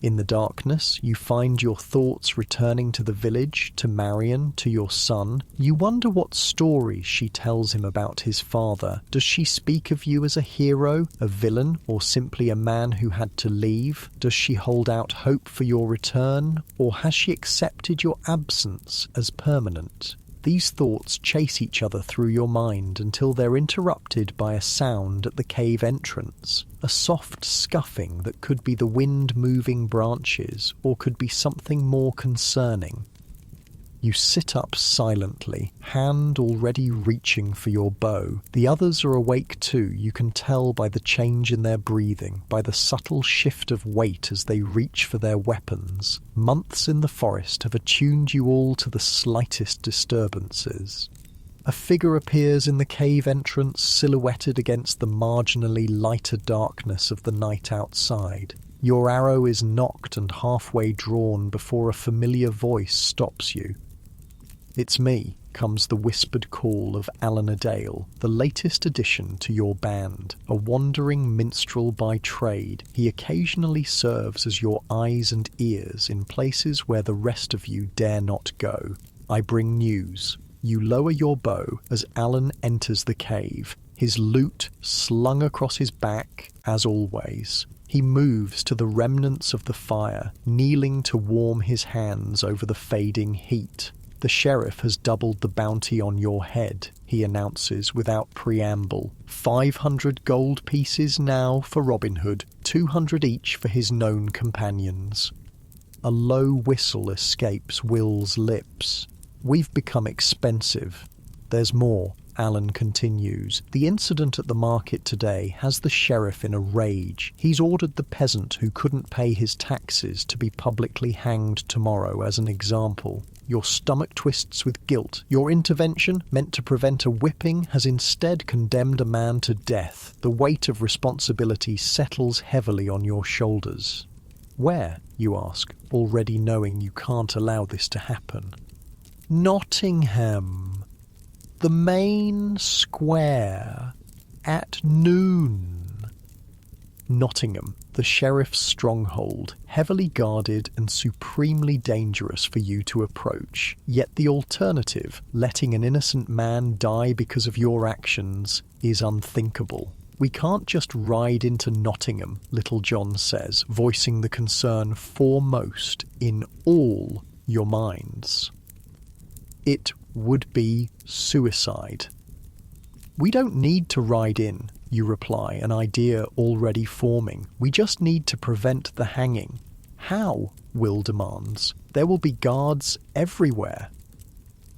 In the darkness, you find your thoughts returning to the village, to Marion, to your son. You wonder what stories she tells him about his father. Does she speak of you as a hero, a villain, or simply a man who had to leave? Does she hold out hope for your return, or has she accepted your absence as permanent? These thoughts chase each other through your mind until they're interrupted by a sound at the cave entrance. A soft scuffing that could be the wind moving branches or could be something more concerning. You sit up silently, hand already reaching for your bow. The others are awake too, you can tell by the change in their breathing, by the subtle shift of weight as they reach for their weapons. Months in the forest have attuned you all to the slightest disturbances. A figure appears in the cave entrance, silhouetted against the marginally lighter darkness of the night outside. Your arrow is nocked and halfway drawn before a familiar voice stops you. "It's me," comes the whispered call of Alan Adale, the latest addition to your band. A wandering minstrel by trade, he occasionally serves as your eyes and ears in places where the rest of you dare not go. "I bring news." You lower your bow as Alan enters the cave, his lute slung across his back, as always. He moves to the remnants of the fire, kneeling to warm his hands over the fading heat. "The sheriff has doubled the bounty on your head," he announces without preamble. 500 gold pieces now for Robin Hood, 200 each for his known companions. A low whistle escapes Will's lips. "We've become expensive. There's more," Alan continues. "The incident at the market today has the sheriff in a rage. He's ordered the peasant who couldn't pay his taxes to be publicly hanged tomorrow as an example. Your stomach twists with guilt. Your intervention, meant to prevent a whipping, has instead condemned a man to death. The weight of responsibility settles heavily on your shoulders." "Where?" you ask, already knowing you can't allow this to happen. "Nottingham. The main square. At noon." Nottingham, the sheriff's stronghold, heavily guarded and supremely dangerous for you to approach. Yet the alternative, letting an innocent man die because of your actions, is unthinkable. "We can't just ride into Nottingham," Little John says, voicing the concern foremost in all your minds. "It would be suicide." "We don't need to ride in," you reply, an idea already forming. "We just need to prevent the hanging." "How?" Will demands. "There will be guards everywhere."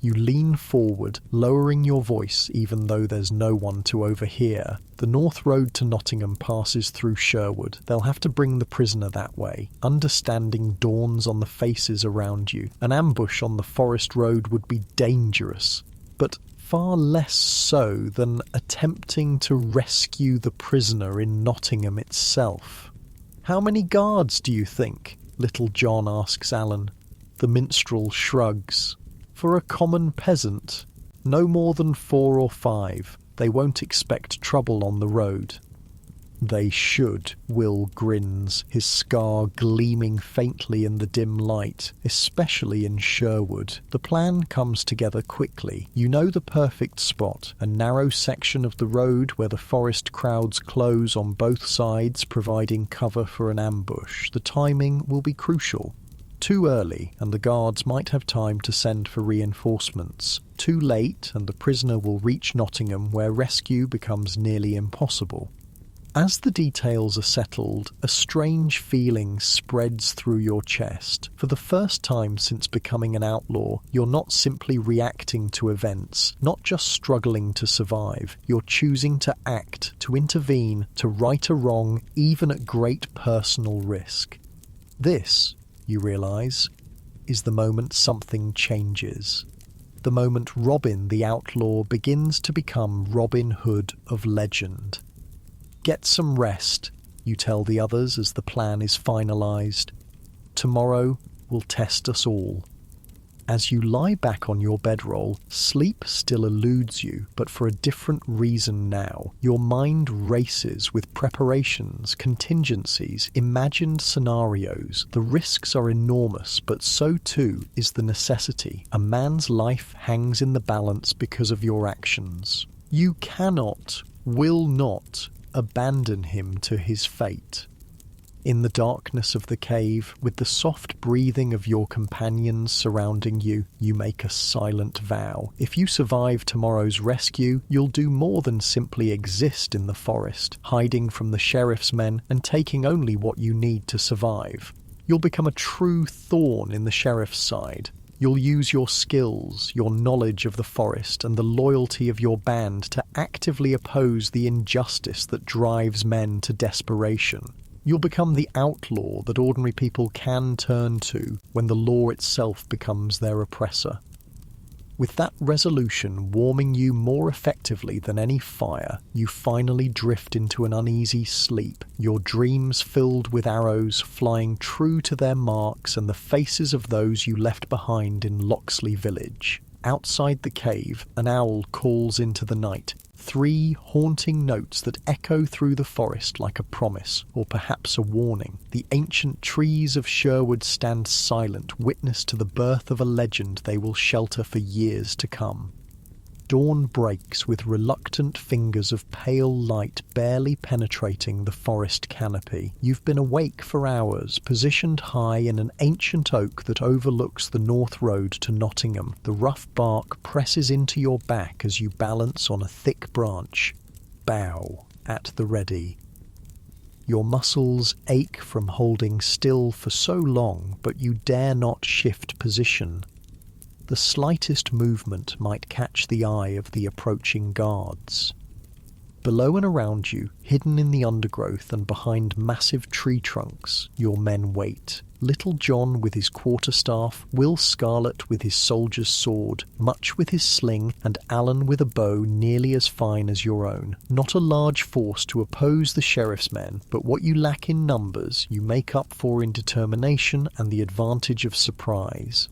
You lean forward, lowering your voice even though there's no one to overhear. "The north road to Nottingham passes through Sherwood. They'll have to bring the prisoner that way." Understanding dawns on the faces around you. An ambush on the forest road would be dangerous, but far less so than attempting to rescue the prisoner in Nottingham itself. "How many guards do you think?" Little John asks Alan. The minstrel shrugs. "For a common peasant, no more than 4 or 5. They won't expect trouble on the road." They should, Will grins, his scar gleaming faintly in the dim light, especially in Sherwood. The plan comes together quickly. You know the perfect spot, a narrow section of the road where the forest crowds close on both sides, providing cover for an ambush. The timing will be crucial. Too early, and the guards might have time to send for reinforcements. Too late, and the prisoner will reach Nottingham, where rescue becomes nearly impossible. As the details are settled, a strange feeling spreads through your chest. For the first time since becoming an outlaw, you're not simply reacting to events, not just struggling to survive. You're choosing to act, to intervene, to right a wrong, even at great personal risk. This, you realise, is the moment something changes. The moment Robin the outlaw begins to become Robin Hood of legend. Get some rest, you tell the others as the plan is finalised. Tomorrow will test us all. As you lie back on your bedroll, sleep still eludes you, but for a different reason now. Your mind races with preparations, contingencies, imagined scenarios. The risks are enormous, but so too is the necessity. A man's life hangs in the balance because of your actions. You cannot, will not, abandon him to his fate. In the darkness of the cave, with the soft breathing of your companions surrounding you, you make a silent vow. If you survive tomorrow's rescue, you'll do more than simply exist in the forest, hiding from the sheriff's men and taking only what you need to survive. You'll become a true thorn in the sheriff's side. You'll use your skills, your knowledge of the forest, and the loyalty of your band to actively oppose the injustice that drives men to desperation. You'll become the outlaw that ordinary people can turn to when the law itself becomes their oppressor. With that resolution warming you more effectively than any fire, you finally drift into an uneasy sleep, your dreams filled with arrows flying true to their marks and the faces of those you left behind in Loxley village. Outside the cave, an owl calls into the night, 3 haunting notes that echo through the forest like a promise, or perhaps a warning. The ancient trees of Sherwood stand silent, witness to the birth of a legend they will shelter for years to come. Dawn breaks with reluctant fingers of pale light barely penetrating the forest canopy. You've been awake for hours, positioned high in an ancient oak that overlooks the north road to Nottingham. The rough bark presses into your back as you balance on a thick branch. Bow at the ready. Your muscles ache from holding still for so long, but you dare not shift position. The slightest movement might catch the eye of the approaching guards. Below and around you, hidden in the undergrowth and behind massive tree trunks, your men wait. Little John with his quarterstaff, Will Scarlet with his soldier's sword, Much with his sling, and Alan with a bow nearly as fine as your own. Not a large force to oppose the sheriff's men, but what you lack in numbers you make up for in determination and the advantage of surprise.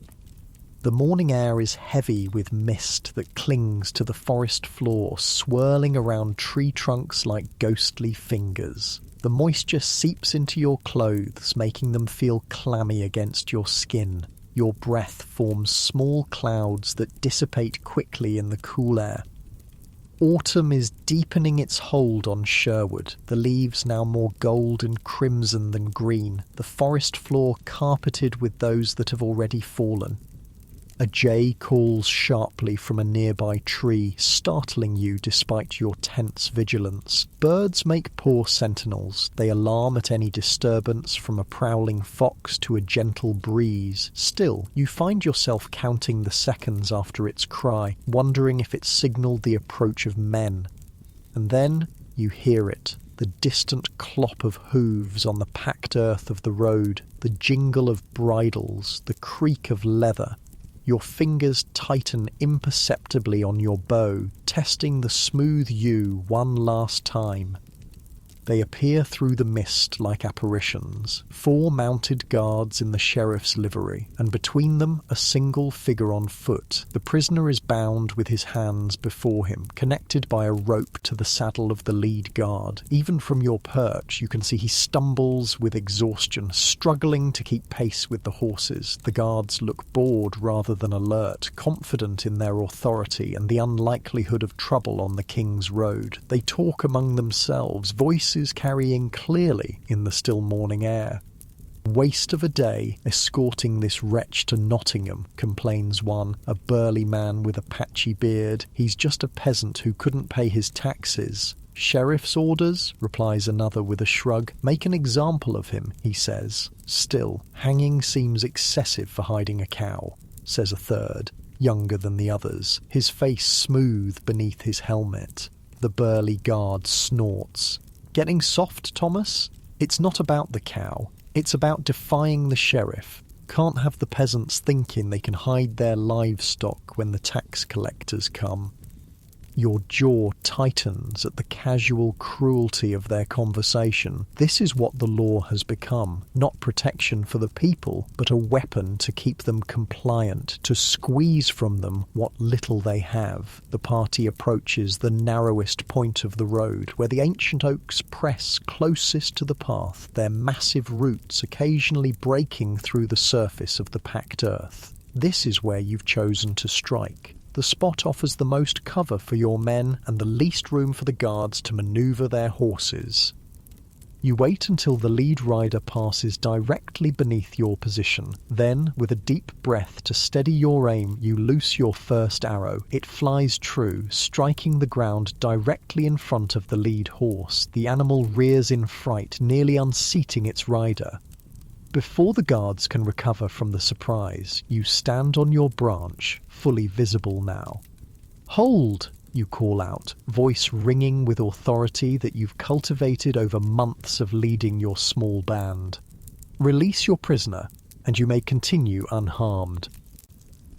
The morning air is heavy with mist that clings to the forest floor, swirling around tree trunks like ghostly fingers. The moisture seeps into your clothes, making them feel clammy against your skin. Your breath forms small clouds that dissipate quickly in the cool air. Autumn is deepening its hold on Sherwood, the leaves now more gold and crimson than green, the forest floor carpeted with those that have already fallen. A jay calls sharply from a nearby tree, startling you despite your tense vigilance. Birds make poor sentinels. They alarm at any disturbance, from a prowling fox to a gentle breeze. Still, you find yourself counting the seconds after its cry, wondering if it signalled the approach of men. And then you hear it. The distant clop of hooves on the packed earth of the road, the jingle of bridles, the creak of leather. Your fingers tighten imperceptibly on your bow, testing the smooth yew one last time. They appear through the mist like apparitions, 4 mounted guards in the sheriff's livery, and between them a single figure on foot. The prisoner is bound with his hands before him, connected by a rope to the saddle of the lead guard. Even from your perch, you can see he stumbles with exhaustion, struggling to keep pace with the horses. The guards look bored rather than alert, confident in their authority and the unlikelihood of trouble on the king's road. They talk among themselves, voices carrying clearly in the still morning air. "Waste of a day escorting this wretch to Nottingham," complains one, a burly man with a patchy beard. "He's just a peasant who couldn't pay his taxes." "Sheriff's orders," replies another with a shrug. "Make an example of him," he says. "Still, hanging seems excessive for hiding a cow," says a third, younger than the others, his face smooth beneath his helmet. The burly guard snorts. "Getting soft, Thomas? It's not about the cow. It's about defying the sheriff. Can't have the peasants thinking they can hide their livestock when the tax collectors come." Your jaw tightens at the casual cruelty of their conversation. This is what the law has become. Not protection for the people, but a weapon to keep them compliant, to squeeze from them what little they have. The party approaches the narrowest point of the road, where the ancient oaks press closest to the path, their massive roots occasionally breaking through the surface of the packed earth. This is where you've chosen to strike. The spot offers the most cover for your men and the least room for the guards to manoeuvre their horses. You wait until the lead rider passes directly beneath your position. Then, with a deep breath to steady your aim, you loose your first arrow. It flies true, striking the ground directly in front of the lead horse. The animal rears in fright, nearly unseating its rider. Before the guards can recover from the surprise, you stand on your branch, fully visible now. "Hold!" you call out, voice ringing with authority that you've cultivated over months of leading your small band. "Release your prisoner, and you may continue unharmed."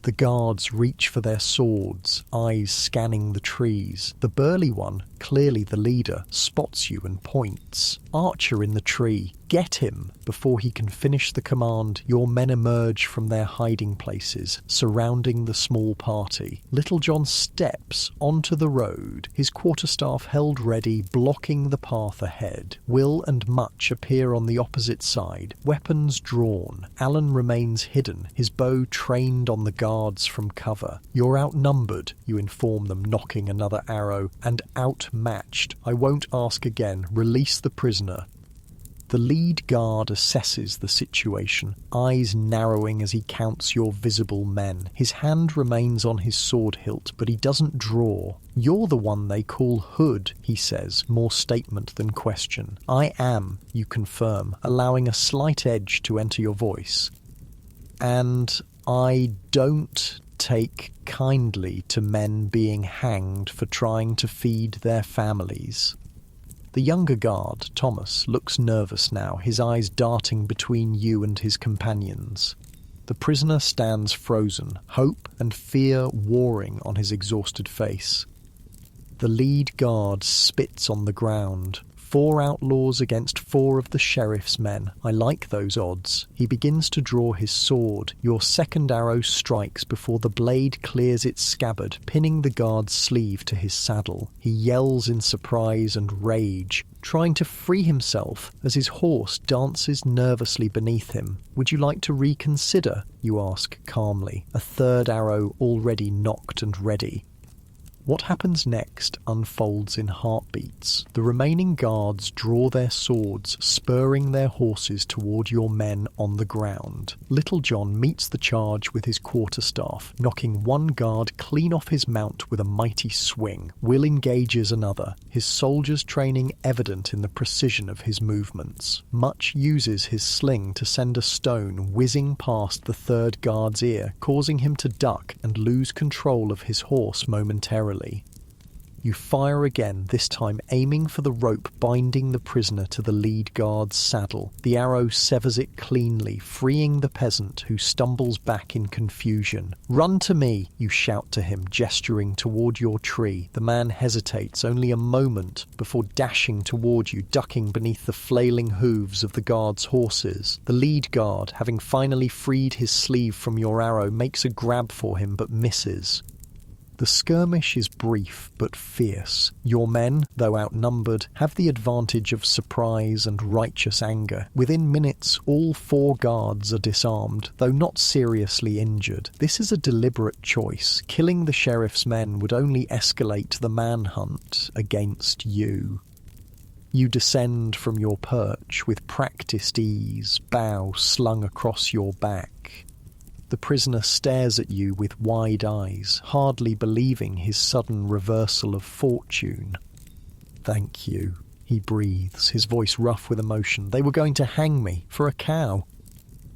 The guards reach for their swords, eyes scanning the trees. The burly one, clearly the leader, spots you and points. "Archer in the tree, get him!" Before he can finish the command, your men emerge from their hiding places, surrounding the small party. Little John steps onto the road, his quarterstaff held ready, blocking the path ahead. Will and Much appear on the opposite side, weapons drawn. Alan remains hidden, his bow trained on the guards from cover. "You're outnumbered," you inform them, knocking another arrow, "and outmatched. I won't ask again. Release the prisoner." The lead guard assesses the situation, eyes narrowing as he counts your visible men. His hand remains on his sword hilt, but he doesn't draw. "You're the one they call Hood," he says, more statement than question. "I am," you confirm, allowing a slight edge to enter your voice. "And I don't take kindly to men being hanged for trying to feed their families." The younger guard, Thomas, looks nervous now, his eyes darting between you and his companions. The prisoner stands frozen, hope and fear warring on his exhausted face. The lead guard spits on the ground. 4 outlaws against 4 of the sheriff's men. I like those odds. He begins to draw his sword. Your second arrow strikes before the blade clears its scabbard, pinning the guard's sleeve to his saddle. He yells in surprise and rage, trying to free himself as his horse dances nervously beneath him. "Would you like to reconsider?" you ask calmly, a third arrow already nocked and ready. What happens next unfolds in heartbeats. The remaining guards draw their swords, spurring their horses toward your men on the ground. Little John meets the charge with his quarterstaff, knocking one guard clean off his mount with a mighty swing. Will engages another, his soldier's training evident in the precision of his movements. Much uses his sling to send a stone whizzing past the third guard's ear, causing him to duck and lose control of his horse momentarily. You fire again, this time aiming for the rope binding the prisoner to the lead guard's saddle. The arrow severs it cleanly, freeing the peasant, who stumbles back in confusion. "Run to me," you shout to him, gesturing toward your tree. The man hesitates only a moment before dashing toward you, ducking beneath the flailing hooves of the guard's horses. The lead guard, having finally freed his sleeve from your arrow, makes a grab for him but misses. The skirmish is brief but fierce. Your men, though outnumbered, have the advantage of surprise and righteous anger. Within minutes, all 4 guards are disarmed, though not seriously injured. This is a deliberate choice. Killing the sheriff's men would only escalate the manhunt against you. You descend from your perch with practiced ease, bow slung across your back. The prisoner stares at you with wide eyes, hardly believing his sudden reversal of fortune. "Thank you," he breathes, his voice rough with emotion. "They were going to hang me for a cow."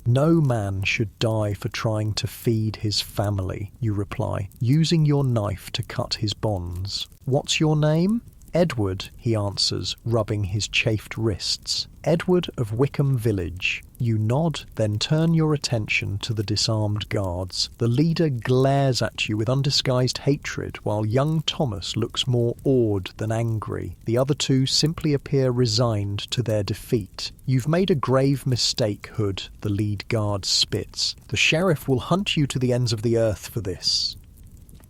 "No man should die for trying to feed his family," you reply, using your knife to cut his bonds. "What's your name?" "Edward," he answers, rubbing his chafed wrists. "Edward of Wickham Village." You nod, then turn your attention to the disarmed guards. The leader glares at you with undisguised hatred, while young Thomas looks more awed than angry. The other 2 simply appear resigned to their defeat. "You've made a grave mistake, Hood," the lead guard spits. "The sheriff will hunt you to the ends of the earth for this."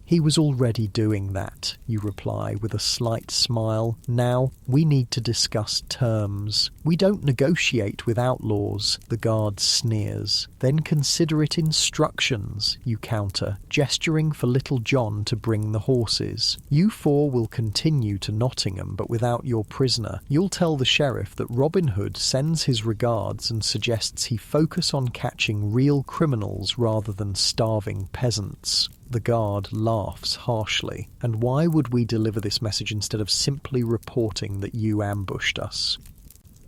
"He was already doing that," you reply with a slight smile. "Now, we need to discuss terms." "We don't negotiate with outlaws," the guard sneers. "Then consider it instructions," you counter, gesturing for Little John to bring the horses. "You 4 will continue to Nottingham, but without your prisoner. You'll tell the sheriff that Robin Hood sends his regards and suggests he focus on catching real criminals rather than starving peasants." The guard laughs harshly. "And why would we deliver this message instead of simply reporting that you ambushed us?"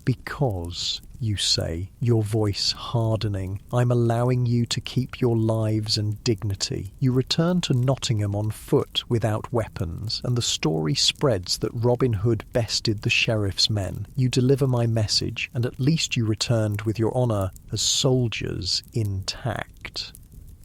"Because," you say, your voice hardening, "I'm allowing you to keep your lives and dignity." You return to Nottingham on foot without weapons, and the story spreads that Robin Hood bested the sheriff's men. You deliver my message, and at least you returned with your honour as soldiers intact.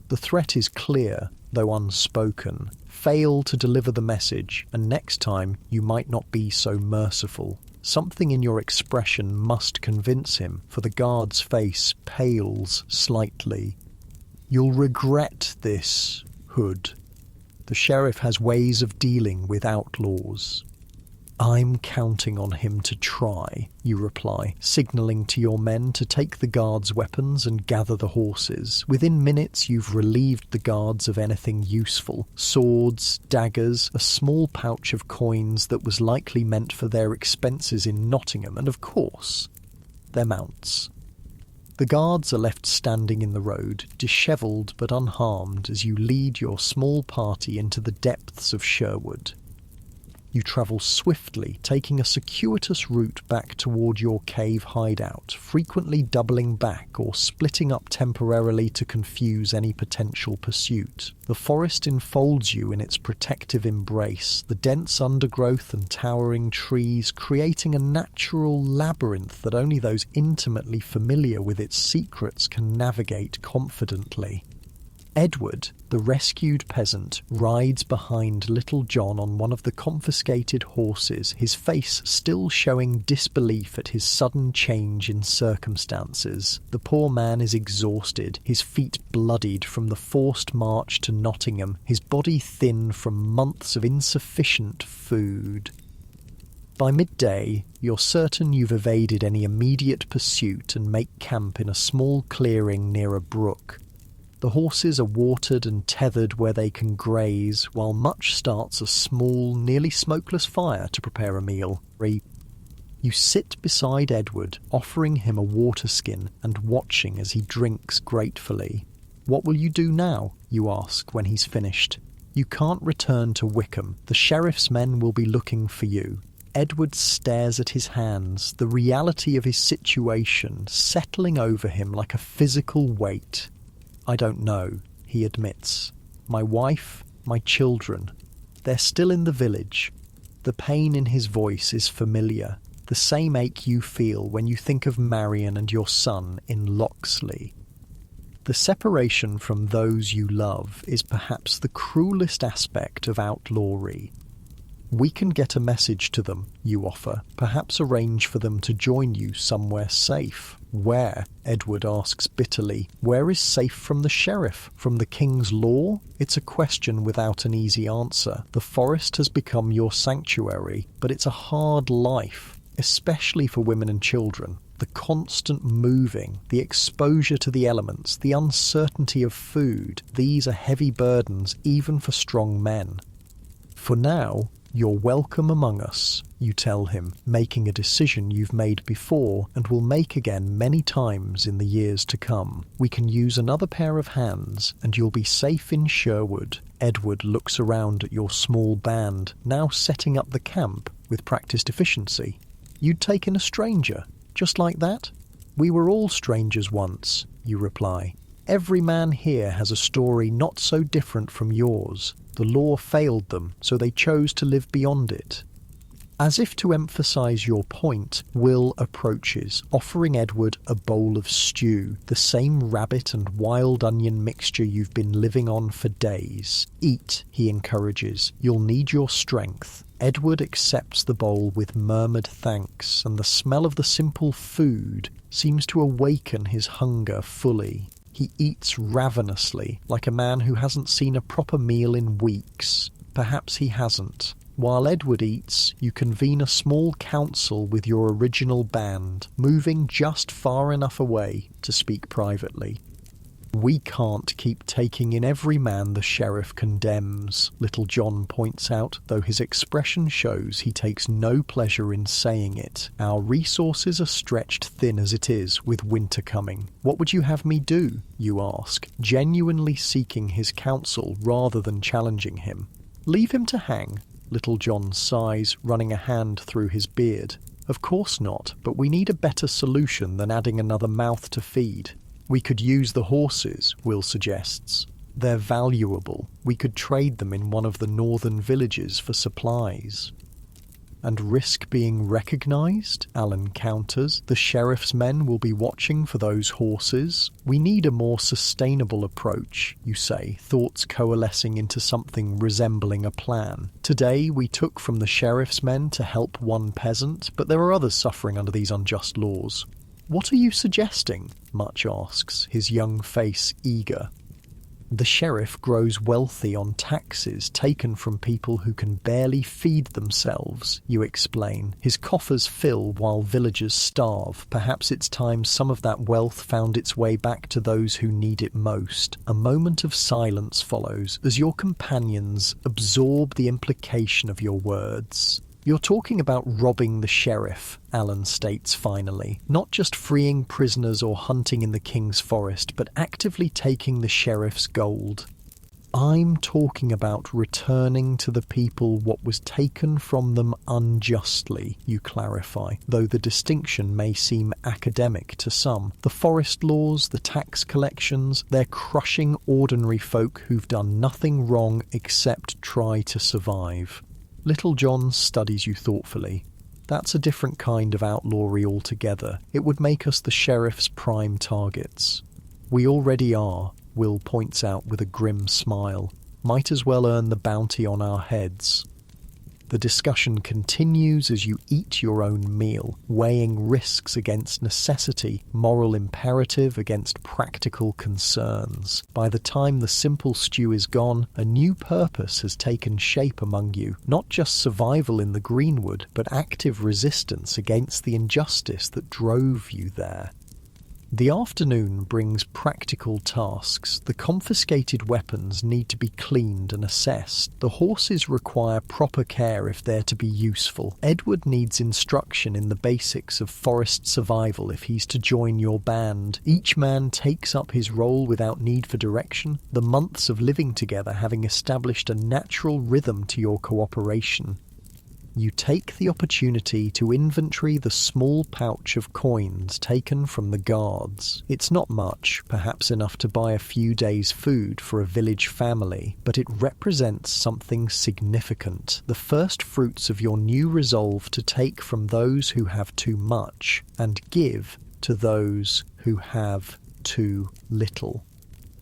The threat is clear, though unspoken. Fail to deliver the message, and next time you might not be so merciful. Something in your expression must convince him, for the guard's face pales slightly. "You'll regret this, Hood. The sheriff has ways of dealing with outlaws." "I'm counting on him to try," you reply, signalling to your men to take the guards' weapons and gather the horses. Within minutes you've relieved the guards of anything useful. Swords, daggers, a small pouch of coins that was likely meant for their expenses in Nottingham, and of course, their mounts. The guards are left standing in the road, dishevelled but unharmed, as you lead your small party into the depths of Sherwood. You travel swiftly, taking a circuitous route back toward your cave hideout, frequently doubling back or splitting up temporarily to confuse any potential pursuit. The forest enfolds you in its protective embrace, the dense undergrowth and towering trees creating a natural labyrinth that only those intimately familiar with its secrets can navigate confidently. Edward, the rescued peasant, rides behind Little John on one of the confiscated horses, his face still showing disbelief at his sudden change in circumstances. The poor man is exhausted, his feet bloodied from the forced march to Nottingham, his body thin from months of insufficient food. By midday, you're certain you've evaded any immediate pursuit and make camp in a small clearing near a brook. The horses are watered and tethered where they can graze, while Much starts a small, nearly smokeless fire to prepare a meal. You sit beside Edward, offering him a water skin and watching as he drinks gratefully. "What will you do now?" you ask when he's finished. "You can't return to Wickham. The sheriff's men will be looking for you." Edward stares at his hands, the reality of his situation settling over him like a physical weight. "I don't know," he admits. "My wife, my children, they're still in the village. The pain in his voice is familiar, the same ache you feel when you think of Marion and your son in Locksley. The separation from those you love is perhaps the cruelest aspect of outlawry. We can get a message to them, you offer, perhaps arrange for them to join you somewhere safe. Where? Edward asks bitterly. Where is safe from the sheriff? From the king's law? It's a question without an easy answer. The forest has become your sanctuary, but it's a hard life, especially for women and children. The constant moving, the exposure to the elements, the uncertainty of food, these are heavy burdens even for strong men. For now, you're welcome among us, you tell him, making a decision you've made before and will make again many times in the years to come. We can use another pair of hands and you'll be safe in Sherwood. Edward looks around at your small band, now setting up the camp with practiced efficiency. You'd taken a stranger, just like that? We were all strangers once, you reply. Every man here has a story not so different from yours. The law failed them, so they chose to live beyond it. As if to emphasise your point, Will approaches, offering Edward a bowl of stew, the same rabbit and wild onion mixture you've been living on for days. Eat, he encourages. You'll need your strength. Edward accepts the bowl with murmured thanks, and the smell of the simple food seems to awaken his hunger fully. He eats ravenously, like a man who hasn't seen a proper meal in weeks. Perhaps he hasn't. While Edward eats, you convene a small council with your original band, moving just far enough away to speak privately. We can't keep taking in every man the sheriff condemns, Little John points out, though his expression shows he takes no pleasure in saying it. Our resources are stretched thin as it is, with winter coming. What would you have me do, you ask, genuinely seeking his counsel rather than challenging him. Leave him to hang, Little John sighs, running a hand through his beard. Of course not, but we need a better solution than adding another mouth to feed. We could use the horses, Will suggests. They're valuable. We could trade them in one of the northern villages for supplies. And risk being recognised? Alan counters. The sheriff's men will be watching for those horses. We need a more sustainable approach, you say, thoughts coalescing into something resembling a plan. Today we took from the sheriff's men to help one peasant, but there are others suffering under these unjust laws. What are you suggesting? Much asks, his young face eager. The sheriff grows wealthy on taxes taken from people who can barely feed themselves, you explain. His coffers fill while villagers starve. Perhaps it's time some of that wealth found its way back to those who need it most. A moment of silence follows as your companions absorb the implication of your words. You're talking about robbing the sheriff, Alan states finally. Not just freeing prisoners or hunting in the king's forest, but actively taking the sheriff's gold. I'm talking about returning to the people what was taken from them unjustly, you clarify, though the distinction may seem academic to some. The forest laws, the tax collections, they're crushing ordinary folk who've done nothing wrong except try to survive. Little John studies you thoughtfully. That's a different kind of outlawry altogether. It would make us the sheriff's prime targets. We already are, Will points out with a grim smile. Might as well earn the bounty on our heads. The discussion continues as you eat your own meal, weighing risks against necessity, moral imperative against practical concerns. By the time the simple stew is gone, a new purpose has taken shape among you, not just survival in the greenwood, but active resistance against the injustice that drove you there. The afternoon brings practical tasks. The confiscated weapons need to be cleaned and assessed. The horses require proper care if they're to be useful. Edward needs instruction in the basics of forest survival if he's to join your band. Each man takes up his role without need for direction, the months of living together having established a natural rhythm to your cooperation. You take the opportunity to inventory the small pouch of coins taken from the guards. It's not much, perhaps enough to buy a few days' food for a village family, but it represents something significant, the first fruits of your new resolve to take from those who have too much and give to those who have too little.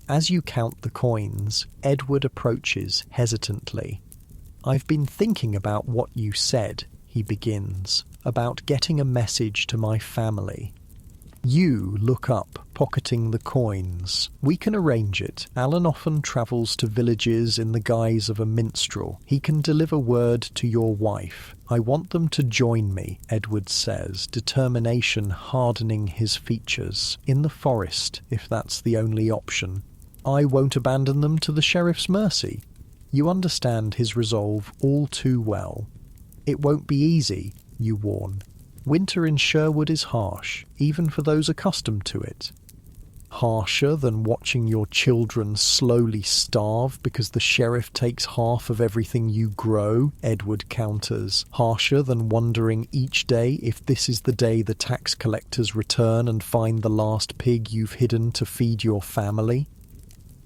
As you count the coins, Edward approaches hesitantly. "I've been thinking about what you said," he begins, "about getting a message to my family." You look up, pocketing the coins. "We can arrange it. Alan often travels to villages in the guise of a minstrel. He can deliver word to your wife. I want them to join me," Edward says, determination hardening his features. "In the forest, if that's the only option. I won't abandon them to the sheriff's mercy." You understand his resolve all too well. "It won't be easy," you warn. "Winter in Sherwood is harsh, even for those accustomed to it." "Harsher than watching your children slowly starve because the sheriff takes half of everything you grow," Edward counters. "Harsher than wondering each day if this is the day the tax collectors return and find the last pig you've hidden to feed your family."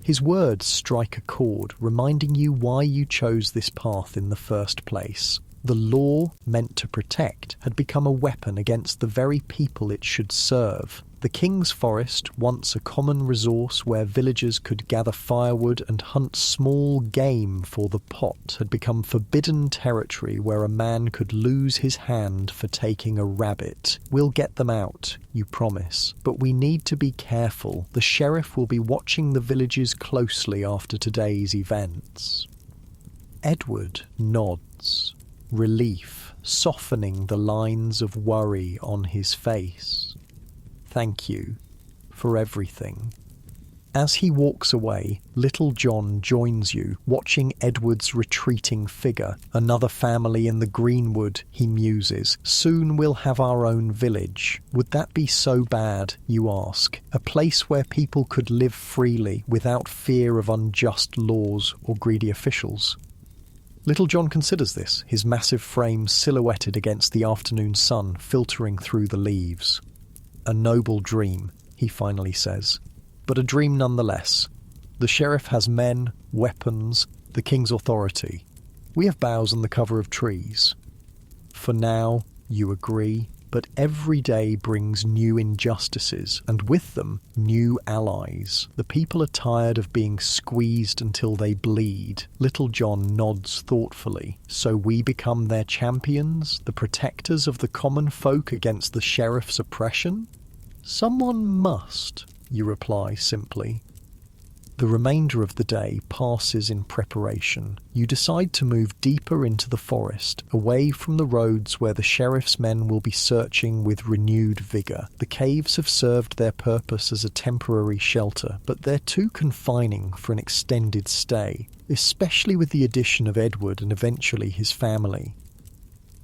His words strike a chord, reminding you why you chose this path in the first place. The law, meant to protect, had become a weapon against the very people it should serve. The King's Forest, once a common resource where villagers could gather firewood and hunt small game for the pot, had become forbidden territory where a man could lose his hand for taking a rabbit. "We'll get them out," you promise, "but we need to be careful. The sheriff will be watching the villages closely after today's events." Edward nods, relief softening the lines of worry on his face. "Thank you for everything." As he walks away, Little John joins you, watching Edward's retreating figure. "Another family in the greenwood," he muses. "Soon we'll have our own village. Would that be so bad, you ask? A place where people could live freely without fear of unjust laws or greedy officials?" Little John considers this, his massive frame silhouetted against the afternoon sun filtering through the leaves. "A noble dream," he finally says, "but a dream nonetheless. The sheriff has men, weapons, the king's authority. We have boughs and the cover of trees. For now, you agree, but every day brings new injustices, and with them, new allies. The people are tired of being squeezed until they bleed." Little John nods thoughtfully. "So we become their champions, the protectors of the common folk against the sheriff's oppression?" "Someone must," you reply simply. The remainder of the day passes in preparation. You decide to move deeper into the forest, away from the roads where the sheriff's men will be searching with renewed vigour. The caves have served their purpose as a temporary shelter, but they're too confining for an extended stay, especially with the addition of Edward and eventually his family.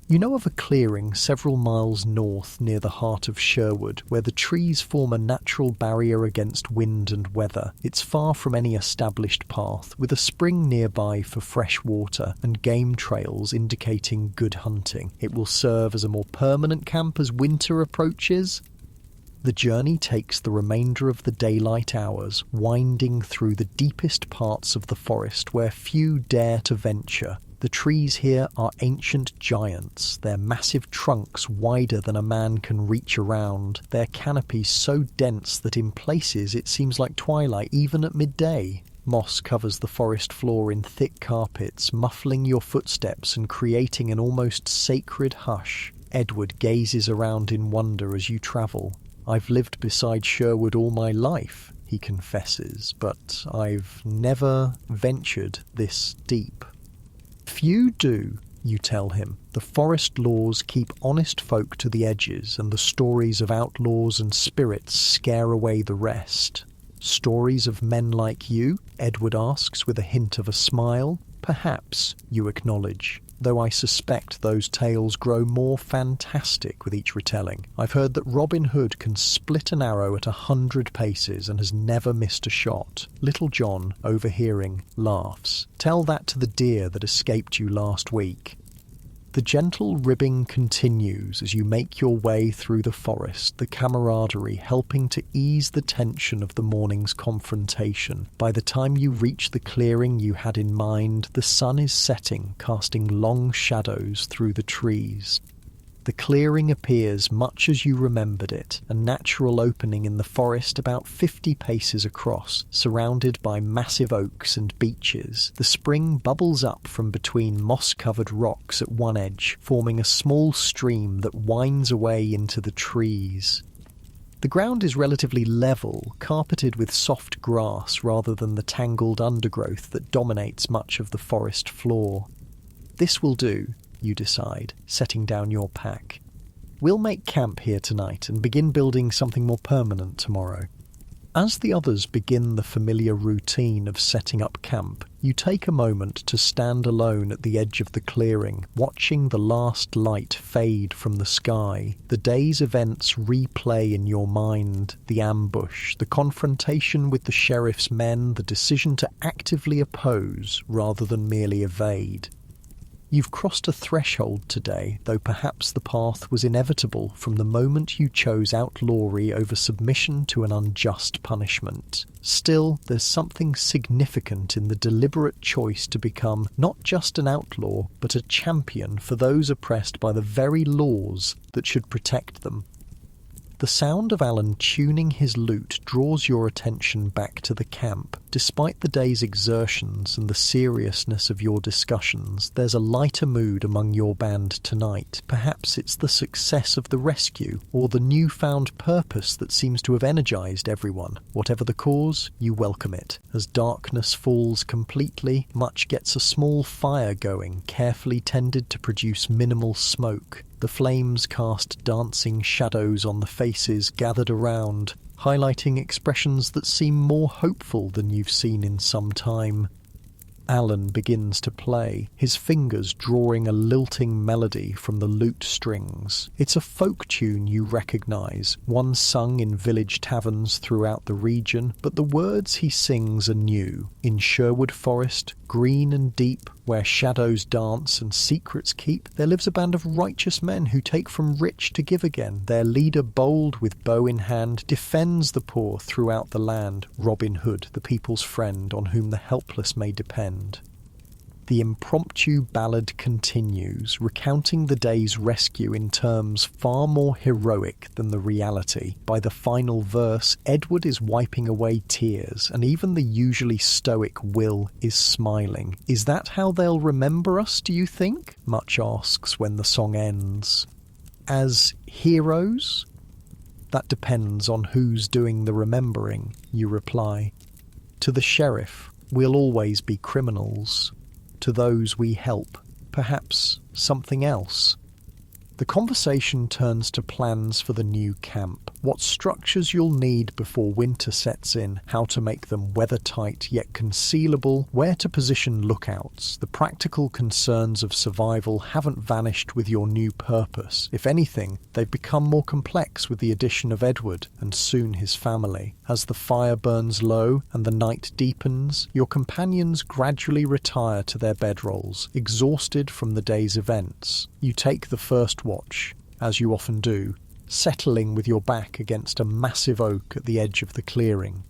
You know of a clearing several miles north near the heart of Sherwood, where the trees form a natural barrier against wind and weather. It's far from any established path, with a spring nearby for fresh water and game trails indicating good hunting. It will serve as a more permanent camp as winter approaches. The journey takes the remainder of the daylight hours, winding through the deepest parts of the forest where few dare to venture. The trees here are ancient giants, their massive trunks wider than a man can reach around, their canopies so dense that in places it seems like twilight even at midday. Moss covers the forest floor in thick carpets, muffling your footsteps and creating an almost sacred hush. Edward gazes around in wonder as you travel. "I've lived beside Sherwood all my life," he confesses, "but I've never ventured this deep." "Few do," you tell him. "The forest laws keep honest folk to the edges, and the stories of outlaws and spirits scare away the rest." "Stories of men like you?" Edward asks with a hint of a smile. "Perhaps," you acknowledge, "though I suspect those tales grow more fantastic with each retelling. I've heard that Robin Hood can split an arrow at 100 paces and has never missed a shot." Little John, overhearing, laughs. "Tell that to the deer that escaped you last week." The gentle ribbing continues as you make your way through the forest, the camaraderie helping to ease the tension of the morning's confrontation. By the time you reach the clearing you had in mind, the sun is setting, casting long shadows through the trees. The clearing appears much as you remembered it, a natural opening in the forest about 50 paces across, surrounded by massive oaks and beeches. The spring bubbles up from between moss-covered rocks at one edge, forming a small stream that winds away into the trees. The ground is relatively level, carpeted with soft grass rather than the tangled undergrowth that dominates much of the forest floor. This will do, you decide, setting down your pack. We'll make camp here tonight and begin building something more permanent tomorrow. As the others begin the familiar routine of setting up camp, you take a moment to stand alone at the edge of the clearing, watching the last light fade from the sky. The day's events replay in your mind: the ambush, the confrontation with the sheriff's men, the decision to actively oppose rather than merely evade. You've crossed a threshold today, though perhaps the path was inevitable from the moment you chose outlawry over submission to an unjust punishment. Still, there's something significant in the deliberate choice to become not just an outlaw, but a champion for those oppressed by the very laws that should protect them. The sound of Alan tuning his lute draws your attention back to the camp. Despite the day's exertions and the seriousness of your discussions, there's a lighter mood among your band tonight. Perhaps it's the success of the rescue, or the newfound purpose that seems to have energized everyone. Whatever the cause, you welcome it. As darkness falls completely, Much gets a small fire going, carefully tended to produce minimal smoke. The flames cast dancing shadows on the faces gathered around, highlighting expressions that seem more hopeful than you've seen in some time. Alan begins to play, his fingers drawing a lilting melody from the lute strings. It's a folk tune you recognise, one sung in village taverns throughout the region, but the words he sings are new. In Sherwood Forest, green and deep, where shadows dance and secrets keep, there lives a band of righteous men who take from rich to give again. Their leader, bold with bow in hand, defends the poor throughout the land. Robin Hood, the people's friend, on whom the helpless may depend. The impromptu ballad continues, recounting the day's rescue in terms far more heroic than the reality. By the final verse, Edward is wiping away tears, and even the usually stoic Will is smiling. Is that how they'll remember us, do you think? Much asks when the song ends. As heroes? That depends on who's doing the remembering, you reply. To the sheriff, we'll always be criminals. To those we help, perhaps something else. The conversation turns to plans for the new camp, what structures you'll need before winter sets in, how to make them weather-tight yet concealable, where to position lookouts. The practical concerns of survival haven't vanished with your new purpose. If anything, they've become more complex with the addition of Edward and soon his family. As the fire burns low and the night deepens, your companions gradually retire to their bedrolls, exhausted from the day's events. You take the first watch, as you often do, settling with your back against a massive oak at the edge of the clearing.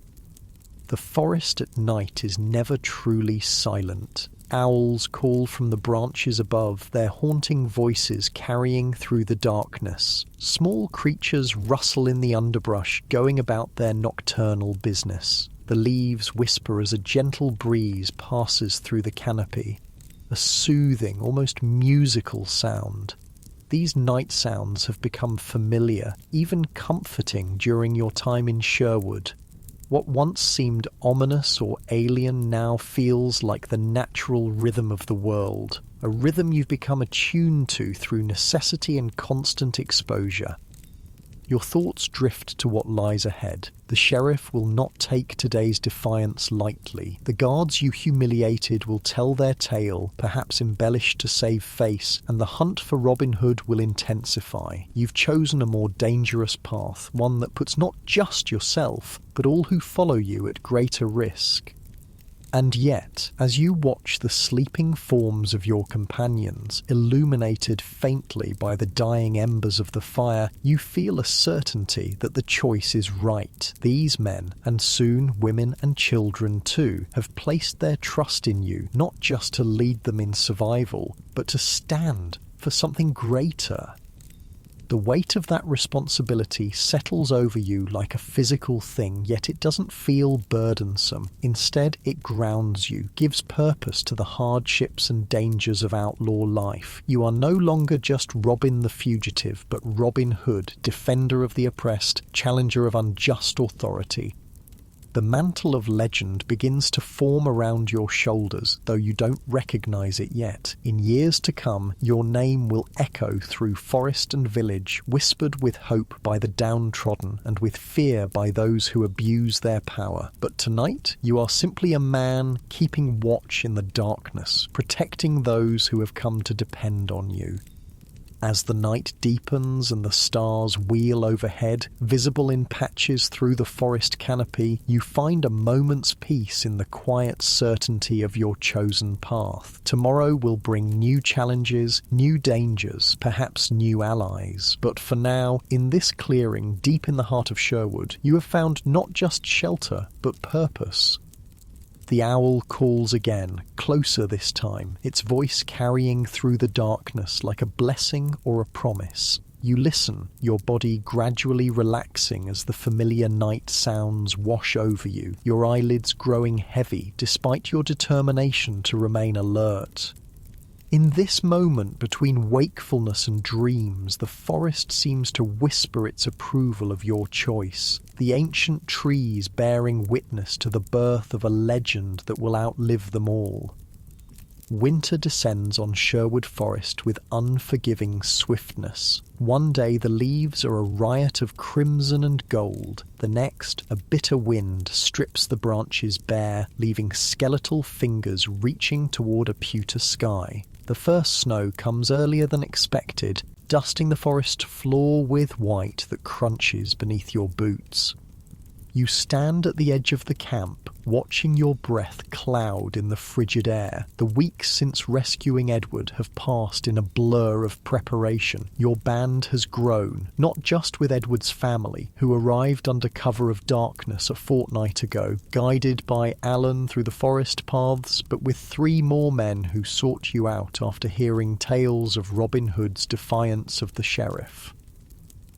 The forest at night is never truly silent. Owls call from the branches above, their haunting voices carrying through the darkness. Small creatures rustle in the underbrush, going about their nocturnal business. The leaves whisper as a gentle breeze passes through the canopy. A soothing, almost musical sound. These night sounds have become familiar, even comforting during your time in Sherwood. What once seemed ominous or alien now feels like the natural rhythm of the world, a rhythm you've become attuned to through necessity and constant exposure. Your thoughts drift to what lies ahead. The sheriff will not take today's defiance lightly. The guards you humiliated will tell their tale, perhaps embellished to save face, and the hunt for Robin Hood will intensify. You've chosen a more dangerous path, one that puts not just yourself, but all who follow you at greater risk. And yet, as you watch the sleeping forms of your companions, illuminated faintly by the dying embers of the fire, you feel a certainty that the choice is right. These men, and soon women and children too, have placed their trust in you, not just to lead them in survival, but to stand for something greater. The weight of that responsibility settles over you like a physical thing, yet it doesn't feel burdensome. Instead, it grounds you, gives purpose to the hardships and dangers of outlaw life. You are no longer just Robin the fugitive, but Robin Hood, defender of the oppressed, challenger of unjust authority. The mantle of legend begins to form around your shoulders, though you don't recognize it yet. In years to come, your name will echo through forest and village, whispered with hope by the downtrodden and with fear by those who abuse their power. But tonight, you are simply a man keeping watch in the darkness, protecting those who have come to depend on you. As the night deepens and the stars wheel overhead, visible in patches through the forest canopy, you find a moment's peace in the quiet certainty of your chosen path. Tomorrow will bring new challenges, new dangers, perhaps new allies. But for now, in this clearing deep in the heart of Sherwood, you have found not just shelter, but purpose. The owl calls again, closer this time, its voice carrying through the darkness like a blessing or a promise. You listen, your body gradually relaxing as the familiar night sounds wash over you, your eyelids growing heavy despite your determination to remain alert. In this moment between wakefulness and dreams, the forest seems to whisper its approval of your choice, the ancient trees bearing witness to the birth of a legend that will outlive them all. Winter descends on Sherwood Forest with unforgiving swiftness. One day the leaves are a riot of crimson and gold. The next, a bitter wind strips the branches bare, leaving skeletal fingers reaching toward a pewter sky. The first snow comes earlier than expected, dusting the forest floor with white that crunches beneath your boots. You stand at the edge of the camp, watching your breath cloud in the frigid air. The weeks since rescuing Edward have passed in a blur of preparation. Your band has grown, not just with Edward's family, who arrived under cover of darkness a fortnight ago, guided by Alan through the forest paths, but with 3 more men who sought you out after hearing tales of Robin Hood's defiance of the sheriff.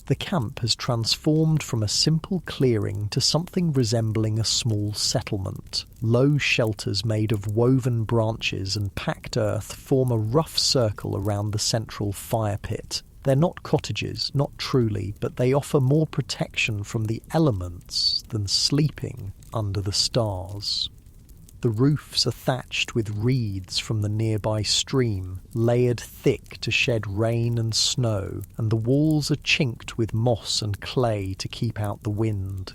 The camp has transformed from a simple clearing to something resembling a small settlement. Low shelters made of woven branches and packed earth form a rough circle around the central fire pit. They're not cottages, not truly, but they offer more protection from the elements than sleeping under the stars. The roofs are thatched with reeds from the nearby stream, layered thick to shed rain and snow, and the walls are chinked with moss and clay to keep out the wind.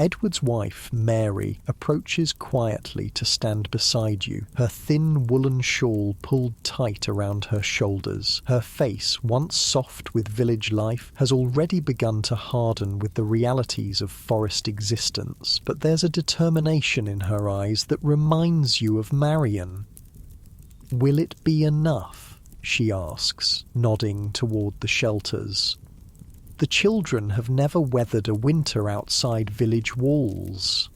Edward's wife, Mary, approaches quietly to stand beside you, her thin woolen shawl pulled tight around her shoulders. Her face, once soft with village life, has already begun to harden with the realities of forest existence, but there's a determination in her eyes that reminds you of Marion. "Will it be enough?" she asks, nodding toward the shelters. The children have never weathered a winter outside village walls.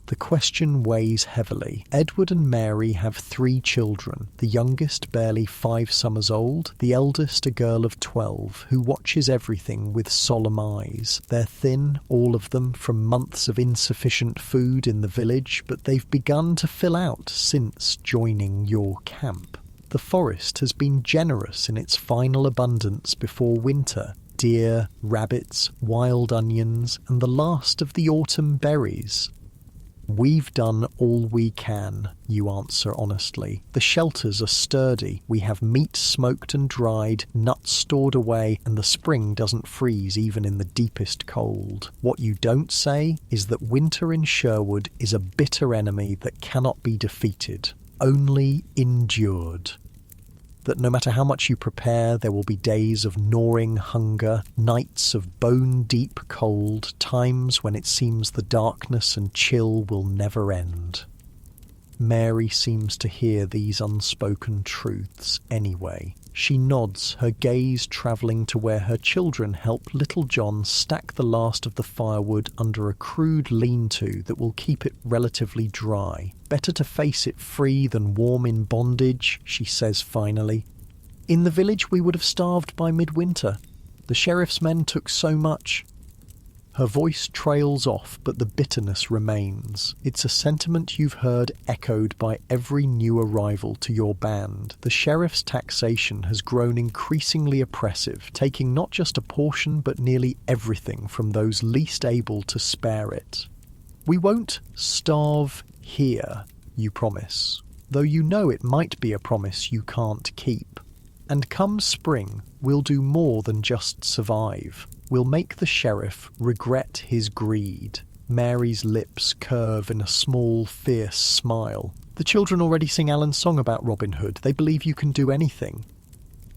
The question weighs heavily. Edward and Mary have 3 children, the youngest barely 5 summers old, the eldest a girl of 12, who watches everything with solemn eyes. They're thin, all of them, from months of insufficient food in the village, but they've begun to fill out since joining your camp. The forest has been generous in its final abundance before winter. Deer, rabbits, wild onions, and the last of the autumn berries. "We've done all we can," you answer honestly. "The shelters are sturdy. We have meat smoked and dried, nuts stored away, and the spring doesn't freeze even in the deepest cold. What you don't say is that winter in Sherwood is a bitter enemy that cannot be defeated, only endured. That no matter how much you prepare, there will be days of gnawing hunger, nights of bone-deep cold, times when it seems the darkness and chill will never end." Mary seems to hear these unspoken truths anyway. She nods, her gaze travelling to where her children help little John stack the last of the firewood under a crude lean-to that will keep it relatively dry. Better to face it free than warm in bondage, she says finally. In the village we would have starved by midwinter. The sheriff's men took so much. Her voice trails off, but the bitterness remains. It's a sentiment you've heard echoed by every new arrival to your band. The sheriff's taxation has grown increasingly oppressive, taking not just a portion but nearly everything from those least able to spare it. We won't starve here, you promise, though you know it might be a promise you can't keep. And come spring, we'll do more than just survive. We'll make the sheriff regret his greed. Mary's lips curve in a small, fierce smile. The children already sing Alan's song about Robin Hood. They believe you can do anything.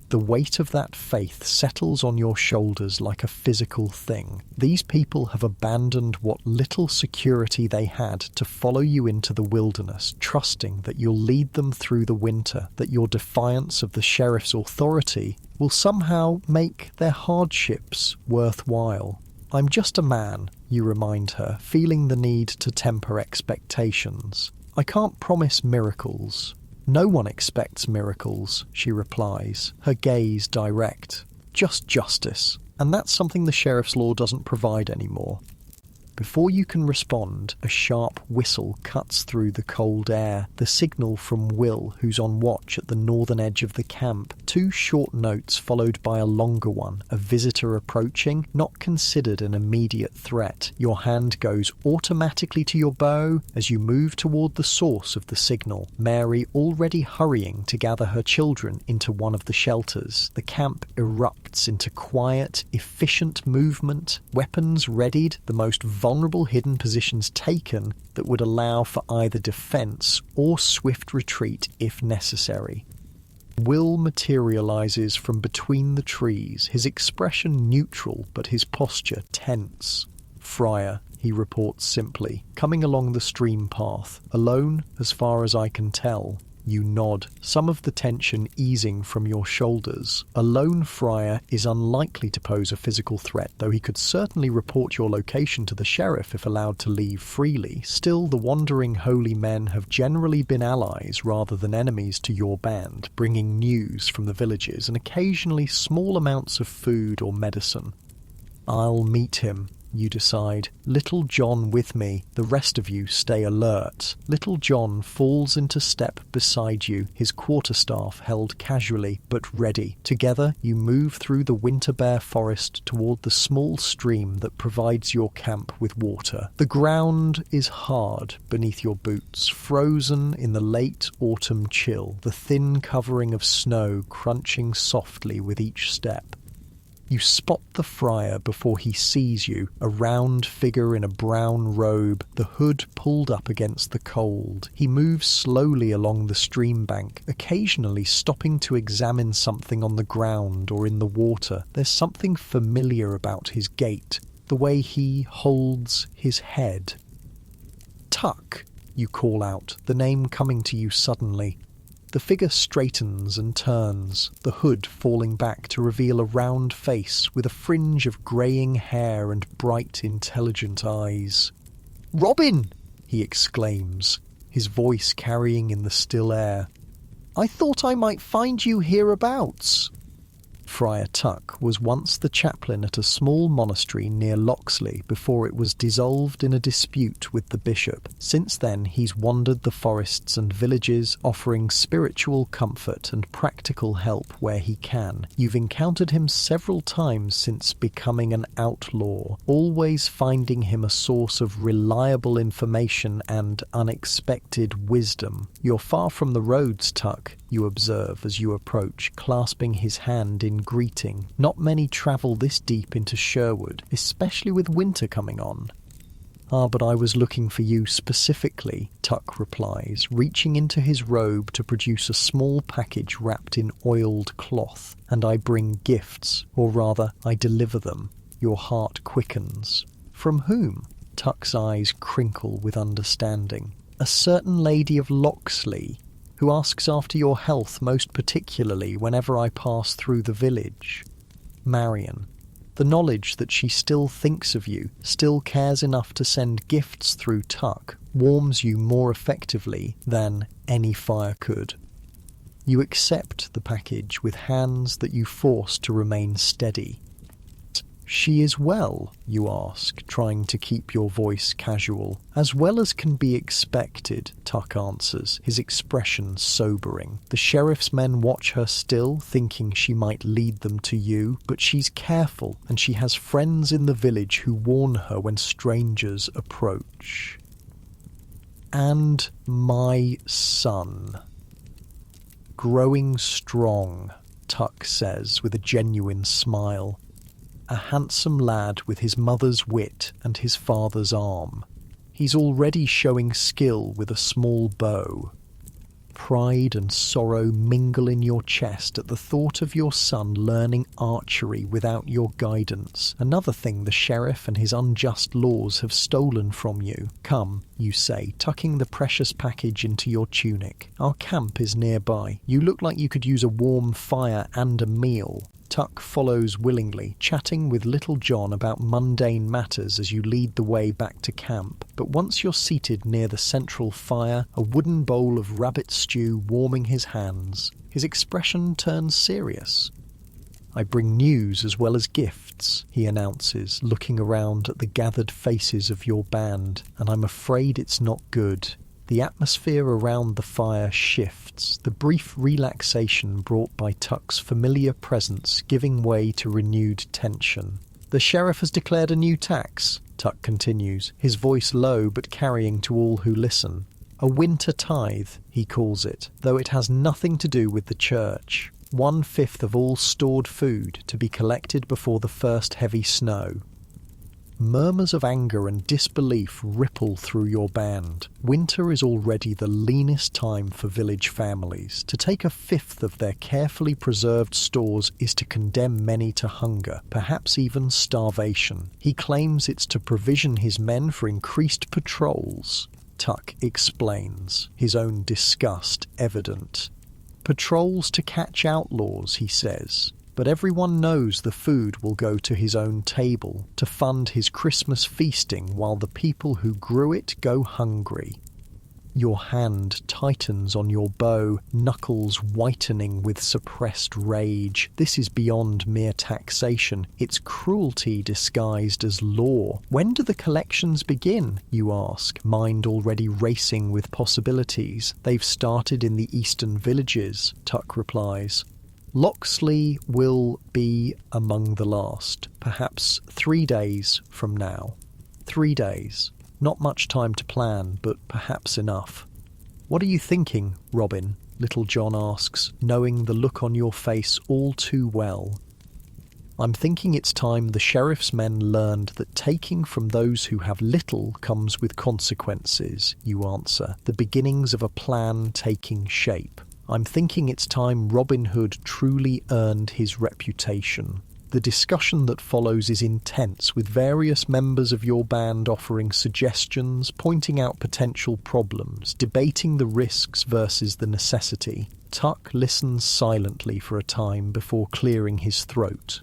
The weight of that faith settles on your shoulders like a physical thing. These people have abandoned what little security they had to follow you into the wilderness, trusting that you'll lead them through the winter, that your defiance of the sheriff's authority will somehow make their hardships worthwhile. I'm just a man, you remind her, feeling the need to temper expectations. I can't promise miracles. No one expects miracles, she replies, her gaze direct. Just justice, and that's something the sheriff's law doesn't provide anymore. Before you can respond, a sharp whistle cuts through the cold air, the signal from Will, who's on watch at the northern edge of the camp. 2 short notes followed by a longer one, a visitor approaching, not considered an immediate threat. Your hand goes automatically to your bow as you move toward the source of the signal, Mary already hurrying to gather her children into one of the shelters. The camp erupts into quiet, efficient movement, weapons readied, the most vulnerable hidden positions taken that would allow for either defense or swift retreat if necessary. Will materializes from between the trees, his expression neutral but his posture tense. Friar, he reports simply, coming along the stream path, alone as far as I can tell. You nod, some of the tension easing from your shoulders. A lone friar is unlikely to pose a physical threat, though he could certainly report your location to the sheriff if allowed to leave freely. Still, the wandering holy men have generally been allies rather than enemies to your band, bringing news from the villages and occasionally small amounts of food or medicine. I'll meet him, you decide. Little John with me, the rest of you stay alert. Little John falls into step beside you, his quarterstaff held casually but ready. Together you move through the winter bare forest toward the small stream that provides your camp with water. The ground is hard beneath your boots, frozen in the late autumn chill, the thin covering of snow crunching softly with each step. You spot the friar before he sees you, a round figure in a brown robe, the hood pulled up against the cold. He moves slowly along the stream bank, occasionally stopping to examine something on the ground or in the water. There's something familiar about his gait, the way he holds his head. Tuck, you call out, the name coming to you suddenly. The figure straightens and turns, the hood falling back to reveal a round face with a fringe of greying hair and bright, intelligent eyes. "Robin!" he exclaims, his voice carrying in the still air. "I thought I might find you hereabouts." Friar Tuck was once the chaplain at a small monastery near Loxley before it was dissolved in a dispute with the bishop. Since then he's wandered the forests and villages, offering spiritual comfort and practical help where he can. You've encountered him several times since becoming an outlaw, always finding him a source of reliable information and unexpected wisdom. "You're far from the roads, Tuck," you observe as you approach, clasping his hand in greeting. "Not many travel this deep into Sherwood, especially with winter coming on." "Ah, but I was looking for you specifically," Tuck replies, reaching into his robe to produce a small package wrapped in oiled cloth. "And I bring gifts, or rather, I deliver them." Your heart quickens. "From whom?" Tuck's eyes crinkle with understanding. "A certain lady of Locksley, who asks after your health most particularly whenever I pass through the village." Marion. The knowledge that she still thinks of you, still cares enough to send gifts through Tuck, warms you more effectively than any fire could. You accept the package with hands that you force to remain steady. "She is well?" you ask, trying to keep your voice casual. "As well as can be expected," Tuck answers, his expression sobering. "The sheriff's men watch her still, thinking she might lead them to you, but she's careful, and she has friends in the village who warn her when strangers approach." "And my son. Growing strong," Tuck says with a genuine smile. "A handsome lad with his mother's wit and his father's arm. He's already showing skill with a small bow." Pride and sorrow mingle in your chest at the thought of your son learning archery without your guidance, another thing the sheriff and his unjust laws have stolen from you. "Come," you say, tucking the precious package into your tunic. "Our camp is nearby. You look like you could use a warm fire and a meal." Tuck follows willingly, chatting with Little John about mundane matters as you lead the way back to camp. But once you're seated near the central fire, a wooden bowl of rabbit stew warming his hands, his expression turns serious. "I bring news as well as gifts," he announces, looking around at the gathered faces of your band, "and I'm afraid it's not good." The atmosphere around the fire shifts, the brief relaxation brought by Tuck's familiar presence giving way to renewed tension. "The sheriff has declared a new tax," Tuck continues, his voice low but carrying to all who listen. "A winter tithe," he calls it, though it has nothing to do with the church. 1/5 of all stored food to be collected before the first heavy snow. Murmurs of anger and disbelief ripple through your band. Winter is already the leanest time for village families. To take 1/5 of their carefully preserved stores is to condemn many to hunger, perhaps even starvation. He claims it's to provision his men for increased patrols. Tuck explains, his own disgust evident. "Patrols to catch outlaws," he says. "But everyone knows the food will go to his own table, to fund his Christmas feasting while the people who grew it go hungry." Your hand tightens on your bow, knuckles whitening with suppressed rage. This is beyond mere taxation. It's cruelty disguised as law. "When do the collections begin?" you ask, mind already racing with possibilities. "They've started in the eastern villages," Tuck replies. "Locksley will be among the last, perhaps 3 days from now." 3 days. Not much time to plan, but perhaps enough. "What are you thinking, Robin?" Little John asks, knowing the look on your face all too well. "I'm thinking it's time the sheriff's men learned that taking from those who have little comes with consequences," you answer, the beginnings of a plan taking shape. "I'm thinking it's time Robin Hood truly earned his reputation." The discussion that follows is intense, with various members of your band offering suggestions, pointing out potential problems, debating the risks versus the necessity. Tuck listens silently for a time before clearing his throat.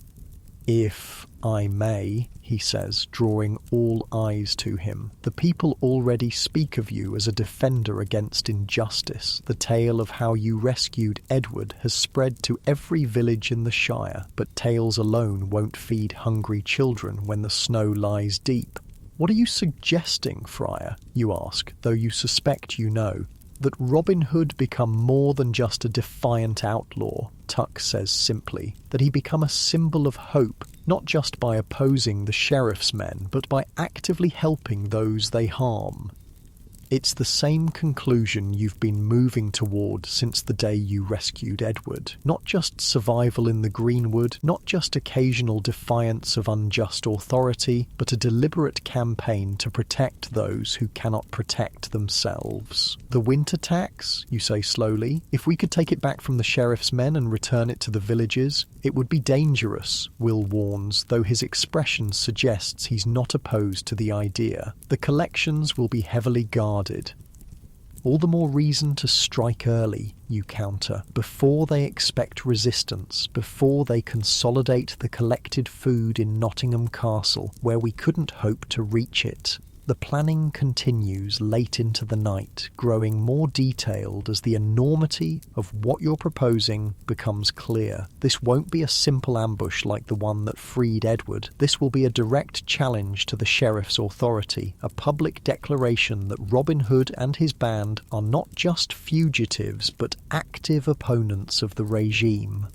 "If I may," he says, drawing all eyes to him, "the people already speak of you as a defender against injustice. The tale of how you rescued Edward has spread to every village in the Shire, but tales alone won't feed hungry children when the snow lies deep." "What are you suggesting, Friar?" you ask, though you suspect you know. "That Robin Hood become more than just a defiant outlaw," Tuck says simply. "That he become a symbol of hope, not just by opposing the sheriff's men, but by actively helping those they harm." It's the same conclusion you've been moving toward since the day you rescued Edward. Not just survival in the Greenwood, not just occasional defiance of unjust authority, but a deliberate campaign to protect those who cannot protect themselves. "The winter tax," you say slowly. "If we could take it back from the sheriff's men and return it to the villages, it would be dangerous," Will warns, though his expression suggests he's not opposed to the idea. "The collections will be heavily guarded." All the more reason to strike early, you counter, before they expect resistance, before they consolidate the collected food in Nottingham Castle, where we couldn't hope to reach it. The planning continues late into the night, growing more detailed as the enormity of what you're proposing becomes clear. This won't be a simple ambush like the one that freed Edward. This will be a direct challenge to the sheriff's authority, a public declaration that Robin Hood and his band are not just fugitives but active opponents of the regime.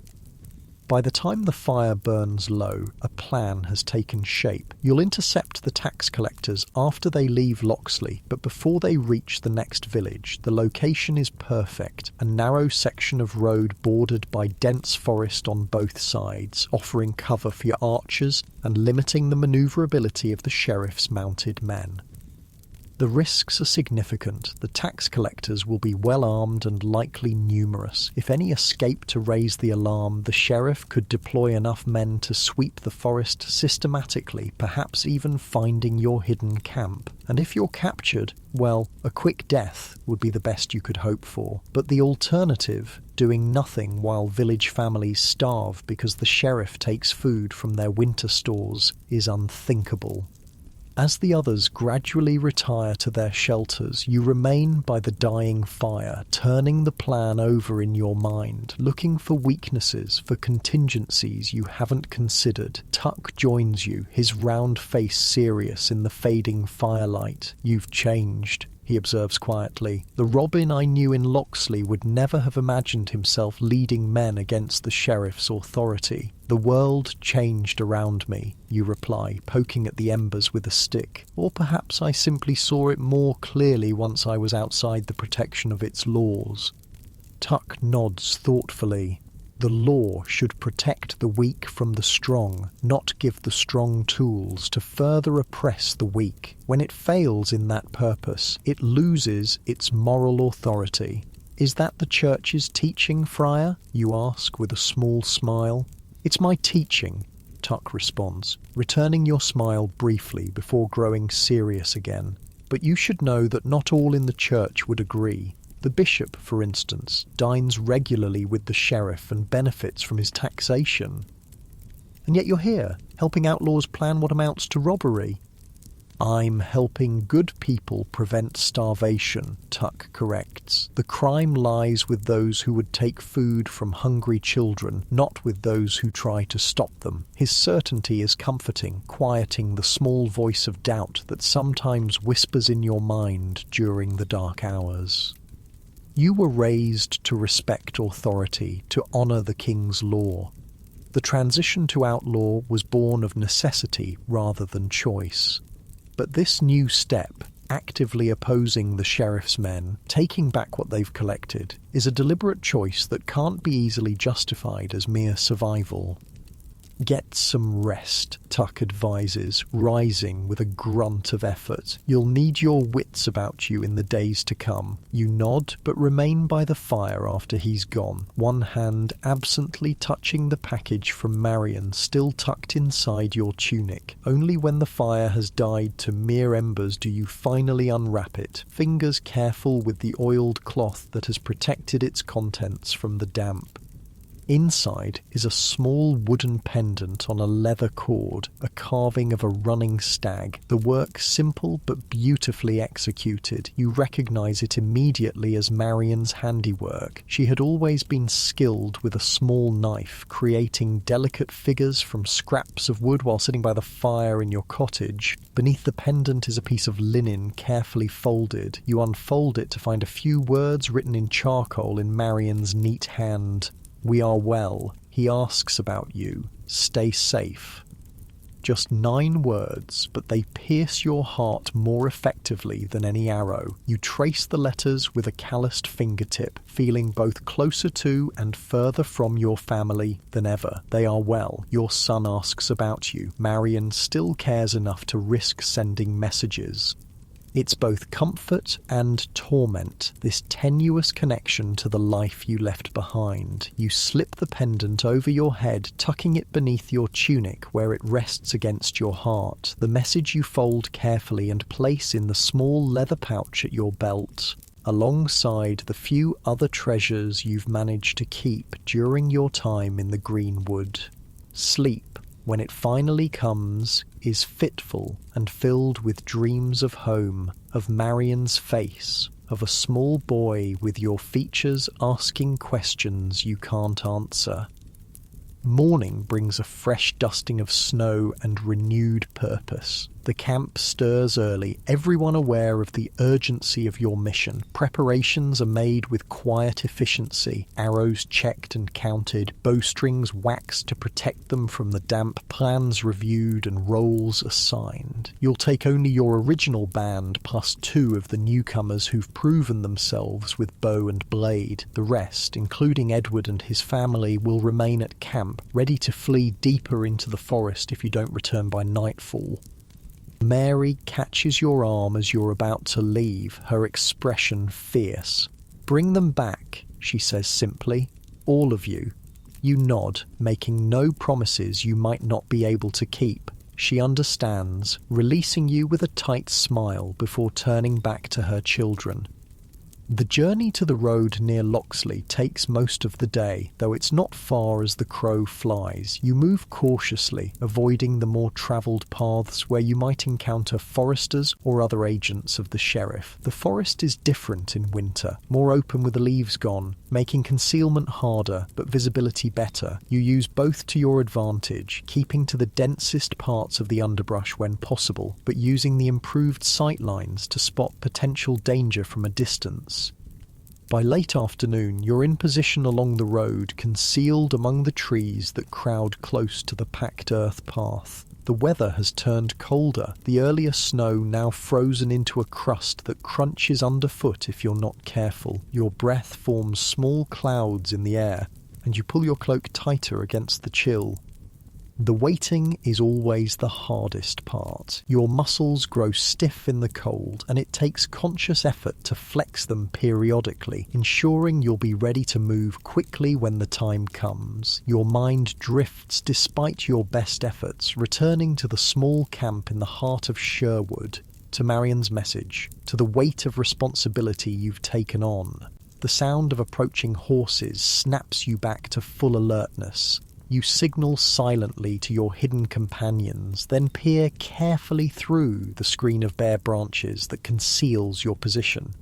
By the time the fire burns low, a plan has taken shape. You'll intercept the tax collectors after they leave Locksley, but before they reach the next village. The location is perfect, a narrow section of road bordered by dense forest on both sides, offering cover for your archers and limiting the manoeuvrability of the sheriff's mounted men. The risks are significant. The tax collectors will be well armed and likely numerous. If any escape to raise the alarm, the sheriff could deploy enough men to sweep the forest systematically, perhaps even finding your hidden camp. And if you're captured, well, a quick death would be the best you could hope for. But the alternative, doing nothing while village families starve because the sheriff takes food from their winter stores, is unthinkable. As the others gradually retire to their shelters, you remain by the dying fire, turning the plan over in your mind, looking for weaknesses, for contingencies you haven't considered. Tuck joins you, his round face serious in the fading firelight. "You've changed," he observes quietly. "The Robin I knew in Locksley would never have imagined himself leading men against the sheriff's authority." "The world changed around me," you reply, poking at the embers with a stick. "Or perhaps I simply saw it more clearly once I was outside the protection of its laws." Tuck nods thoughtfully. The law should protect the weak from the strong, not give the strong tools to further oppress the weak. When it fails in that purpose, it loses its moral authority. "Is that the Church's teaching, Friar?" you ask with a small smile. "It's my teaching," Tuck responds, returning your smile briefly before growing serious again. "But you should know that not all in the Church would agree. The bishop, for instance, dines regularly with the sheriff and benefits from his taxation. And yet you're here, helping outlaws plan what amounts to robbery." "I'm helping good people prevent starvation," Tuck corrects. "The crime lies with those who would take food from hungry children, not with those who try to stop them." His certainty is comforting, quieting the small voice of doubt that sometimes whispers in your mind during the dark hours. You were raised to respect authority, to honour the king's law. The transition to outlaw was born of necessity rather than choice. But this new step, actively opposing the sheriff's men, taking back what they've collected, is a deliberate choice that can't be easily justified as mere survival. "Get some rest," Tuck advises, rising with a grunt of effort. "You'll need your wits about you in the days to come." You nod, but remain by the fire after he's gone, one hand absently touching the package from Marion still tucked inside your tunic. Only when the fire has died to mere embers do you finally unwrap it, fingers careful with the oiled cloth that has protected its contents from the damp. Inside is a small wooden pendant on a leather cord, a carving of a running stag. The work simple but beautifully executed. You recognise it immediately as Marion's handiwork. She had always been skilled with a small knife, creating delicate figures from scraps of wood while sitting by the fire in your cottage. Beneath the pendant is a piece of linen carefully folded. You unfold it to find a few words written in charcoal in Marion's neat hand. "We are well. He asks about you. Stay safe." Just 9 words, but they pierce your heart more effectively than any arrow. You trace the letters with a calloused fingertip, feeling both closer to and further from your family than ever. They are well. Your son asks about you. Marion still cares enough to risk sending messages. It's both comfort and torment, this tenuous connection to the life you left behind. You slip the pendant over your head, tucking it beneath your tunic where it rests against your heart. The message you fold carefully and place in the small leather pouch at your belt. alongside the few other treasures you've managed to keep during your time in the Greenwood. Sleep, when it finally comes, is fitful and filled with dreams of home, of Marian's face, of a small boy with your features asking questions you can't answer. Morning brings a fresh dusting of snow and renewed purpose. The camp stirs early, everyone aware of the urgency of your mission. Preparations are made with quiet efficiency, arrows checked and counted, bowstrings waxed to protect them from the damp, plans reviewed and roles assigned. You'll take only your original band plus 2 of the newcomers who've proven themselves with bow and blade. The rest, including Edward and his family, will remain at camp, ready to flee deeper into the forest if you don't return by nightfall. Mary catches your arm as you're about to leave, her expression fierce. "Bring them back," she says simply. "All of you." You nod, making no promises you might not be able to keep. She understands, releasing you with a tight smile before turning back to her children. The journey to the road near Loxley takes most of the day, though it's not far as the crow flies. You move cautiously, avoiding the more travelled paths where you might encounter foresters or other agents of the sheriff. The forest is different in winter, more open with the leaves gone, making concealment harder but visibility better. You use both to your advantage, keeping to the densest parts of the underbrush when possible, but using the improved sight lines to spot potential danger from a distance. By late afternoon, you're in position along the road, concealed among the trees that crowd close to the packed earth path. The weather has turned colder, the earlier snow now frozen into a crust that crunches underfoot if you're not careful. Your breath forms small clouds in the air, and you pull your cloak tighter against the chill. The waiting is always the hardest part. Your muscles grow stiff in the cold, and it takes conscious effort to flex them periodically, ensuring you'll be ready to move quickly when the time comes. Your mind drifts despite your best efforts, returning to the small camp in the heart of Sherwood, to Marian's message, to the weight of responsibility you've taken on. The sound of approaching horses snaps you back to full alertness. You signal silently to your hidden companions, then peer carefully through the screen of bare branches that conceals your position.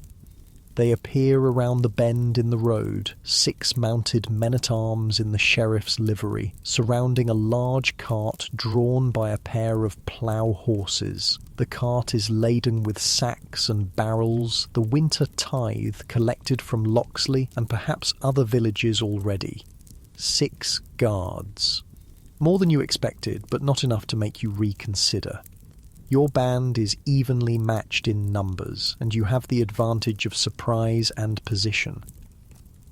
They appear around the bend in the road, 6 mounted men-at-arms in the sheriff's livery, surrounding a large cart drawn by a pair of plough horses. The cart is laden with sacks and barrels, the winter tithe collected from Loxley and perhaps other villages already. 6 guards. More than you expected, but not enough to make you reconsider. Your band is evenly matched in numbers, and you have the advantage of surprise and position.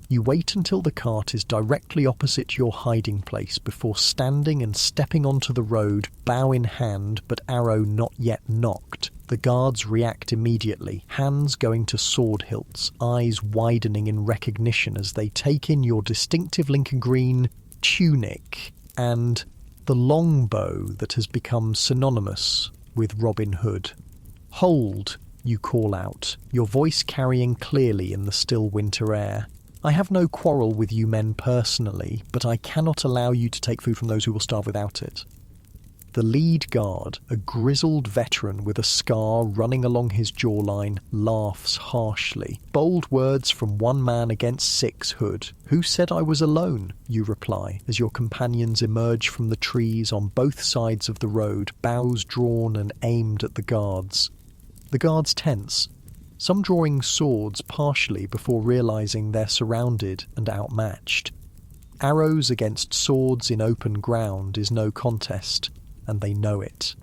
You wait until the cart is directly opposite your hiding place before standing and stepping onto the road, bow in hand but arrow not yet nocked. The guards react immediately, hands going to sword hilts, eyes widening in recognition as they take in your distinctive Lincoln green tunic and the longbow that has become synonymous with Robin Hood. "Hold," you call out, your voice carrying clearly in the still winter air. "I have no quarrel with you men personally, but I cannot allow you to take food from those who will starve without it." The lead guard, a grizzled veteran with a scar running along his jawline, laughs harshly. "Bold words from one man against 6, Hood. Who said I was alone?" you reply, as your companions emerge from the trees on both sides of the road, bows drawn and aimed at the guards. The guards tense, some drawing swords partially before realizing they're surrounded and outmatched. Arrows against swords in open ground is no contest, and they know it.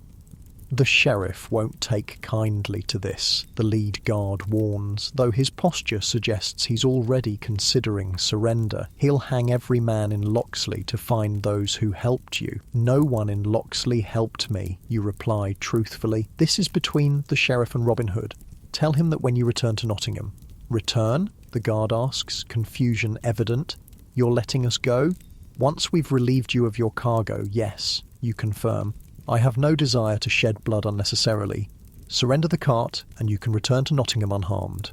The sheriff won't take kindly to this, the lead guard warns, though his posture suggests he's already considering surrender. He'll hang every man in Loxley to find those who helped you. "No one in Loxley helped me," you reply truthfully. "This is between the sheriff and Robin Hood. Tell him that when you return to Nottingham." "Return?" the guard asks, confusion evident. "You're letting us go?" "Once we've relieved you of your cargo, yes," you confirm. "I have no desire to shed blood unnecessarily. Surrender the cart, and you can return to Nottingham unharmed."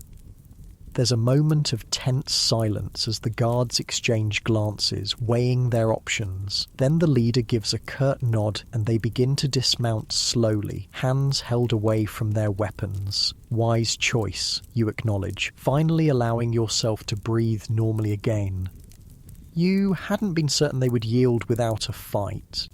There's a moment of tense silence as the guards exchange glances, weighing their options. Then the leader gives a curt nod and they begin to dismount slowly, hands held away from their weapons. Wise choice, you acknowledge, finally allowing yourself to breathe normally again. You hadn't been certain they would yield without a fight.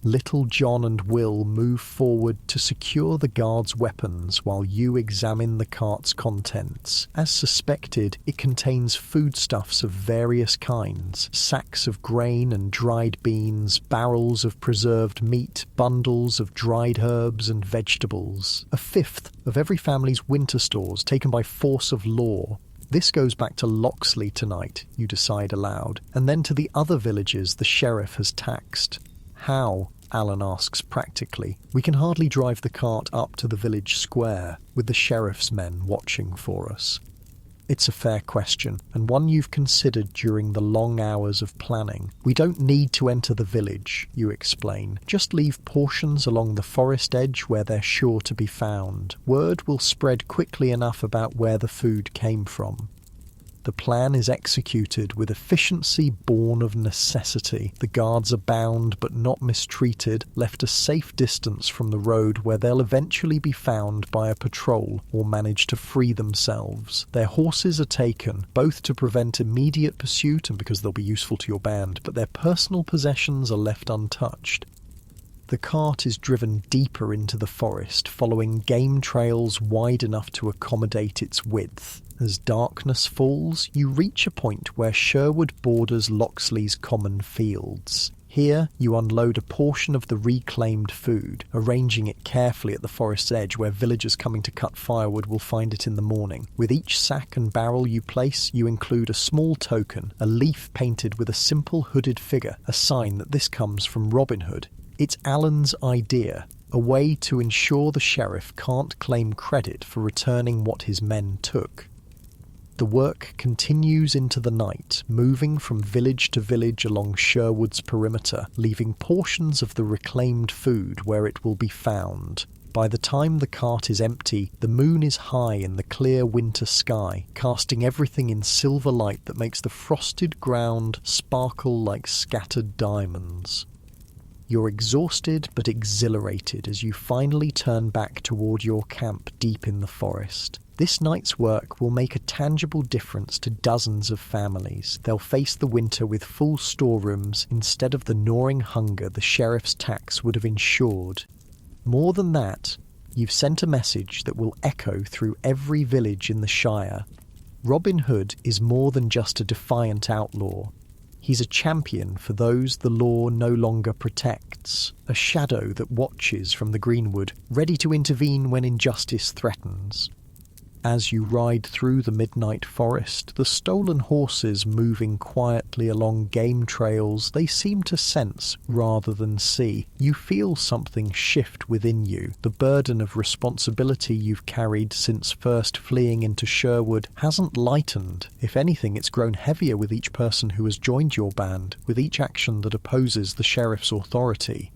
Little John and Will move forward to secure the guards' weapons while you examine the cart's contents. As suspected, it contains foodstuffs of various kinds, sacks of grain and dried beans, barrels of preserved meat, bundles of dried herbs and vegetables. A fifth of every family's winter stores taken by force of law. This goes back to Loxley tonight, you decide aloud, and then to the other villages the sheriff has taxed. How? Alan asks practically. We can hardly drive the cart up to the village square, with the sheriff's men watching for us. It's a fair question, and one you've considered during the long hours of planning. We don't need to enter the village, you explain. Just leave portions along the forest edge where they're sure to be found. Word will spread quickly enough about where the food came from. The plan is executed with efficiency born of necessity. The guards are bound but not mistreated, left a safe distance from the road where they'll eventually be found by a patrol or manage to free themselves. Their horses are taken, both to prevent immediate pursuit and because they'll be useful to your band, but their personal possessions are left untouched. The cart is driven deeper into the forest, following game trails wide enough to accommodate its width. As darkness falls, you reach a point where Sherwood borders Loxley's common fields. Here, you unload a portion of the reclaimed food, arranging it carefully at the forest's edge where villagers coming to cut firewood will find it in the morning. With each sack and barrel you place, you include a small token, a leaf painted with a simple hooded figure, a sign that this comes from Robin Hood. It's Alan's idea, a way to ensure the sheriff can't claim credit for returning what his men took. The work continues into the night, moving from village to village along Sherwood's perimeter, leaving portions of the reclaimed food where it will be found. By the time the cart is empty, the moon is high in the clear winter sky, casting everything in silver light that makes the frosted ground sparkle like scattered diamonds. You're exhausted but exhilarated as you finally turn back toward your camp deep in the forest. This night's work will make a tangible difference to dozens of families. They'll face the winter with full storerooms instead of the gnawing hunger the sheriff's tax would have ensured. More than that, you've sent a message that will echo through every village in the Shire. Robin Hood is more than just a defiant outlaw. He's a champion for those the law no longer protects, a shadow that watches from the greenwood, ready to intervene when injustice threatens. As you ride through the midnight forest, the stolen horses moving quietly along game trails they seem to sense rather than see. You feel something shift within you. The burden of responsibility you've carried since first fleeing into Sherwood hasn't lightened. If anything, it's grown heavier with each person who has joined your band, with each action that opposes the sheriff's authority.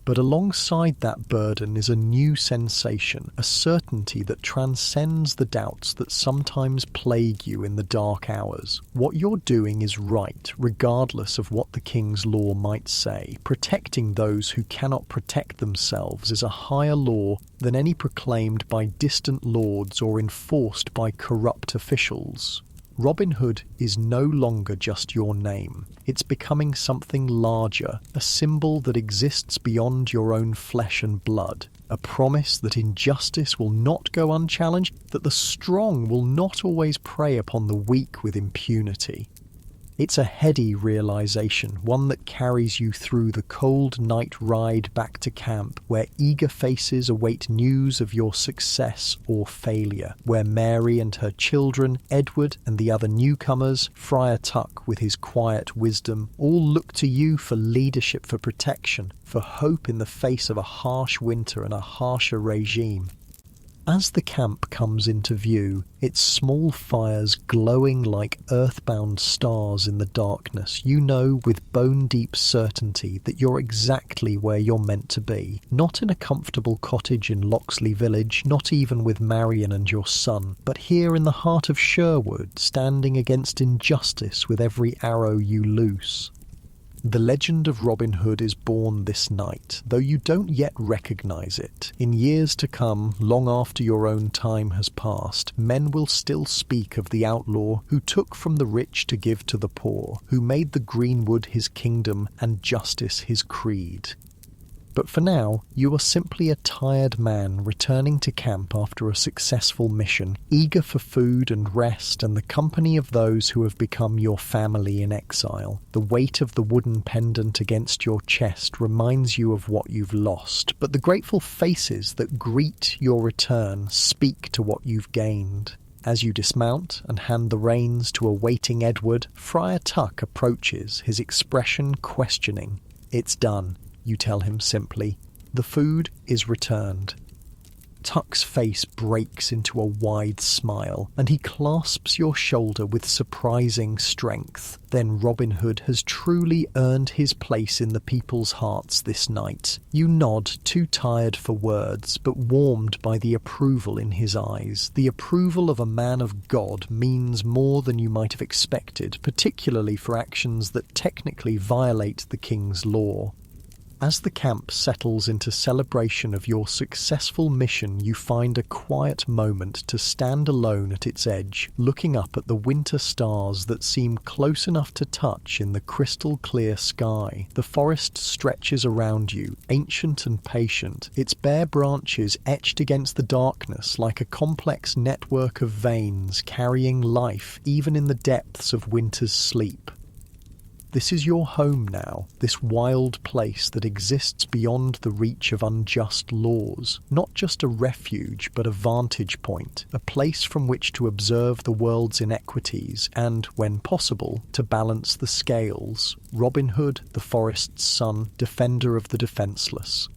But alongside that burden is a new sensation, a certainty that transcends the doubts that sometimes plague you in the dark hours. What you're doing is right, regardless of what the king's law might say. Protecting those who cannot protect themselves is a higher law than any proclaimed by distant lords or enforced by corrupt officials. Robin Hood is no longer just your name. It's becoming something larger, a symbol that exists beyond your own flesh and blood, a promise that injustice will not go unchallenged, that the strong will not always prey upon the weak with impunity. It's a heady realization, one that carries you through the cold night ride back to camp, where eager faces await news of your success or failure, where Mary and her children, Edward and the other newcomers, Friar Tuck with his quiet wisdom, all look to you for leadership, for protection, for hope in the face of a harsh winter and a harsher regime. As the camp comes into view, its small fires glowing like earthbound stars in the darkness, you know with bone-deep certainty that you're exactly where you're meant to be. Not in a comfortable cottage in Loxley Village, not even with Marion and your son, but here in the heart of Sherwood, standing against injustice with every arrow you loose. The legend of Robin Hood is born this night, though you don't yet recognise it. In years to come, long after your own time has passed, men will still speak of the outlaw who took from the rich to give to the poor, who made the greenwood his kingdom and justice his creed. But for now, you are simply a tired man returning to camp after a successful mission, eager for food and rest and the company of those who have become your family in exile. The weight of the wooden pendant against your chest reminds you of what you've lost, but the grateful faces that greet your return speak to what you've gained. As you dismount and hand the reins to a waiting Edward, Friar Tuck approaches, his expression questioning. "It's done," you tell him simply. "The food is returned." Tuck's face breaks into a wide smile, and he clasps your shoulder with surprising strength. Then Robin Hood has truly earned his place in the people's hearts this night. You nod, too tired for words, but warmed by the approval in his eyes. The approval of a man of God means more than you might have expected, particularly for actions that technically violate the king's law. As the camp settles into celebration of your successful mission, you find a quiet moment to stand alone at its edge, looking up at the winter stars that seem close enough to touch in the crystal-clear sky. The forest stretches around you, ancient and patient, its bare branches etched against the darkness like a complex network of veins carrying life even in the depths of winter's sleep. This is your home now, this wild place that exists beyond the reach of unjust laws. Not just a refuge, but a vantage point, a place from which to observe the world's inequities and, when possible, to balance the scales. Robin Hood, the forest's son, defender of the defenceless.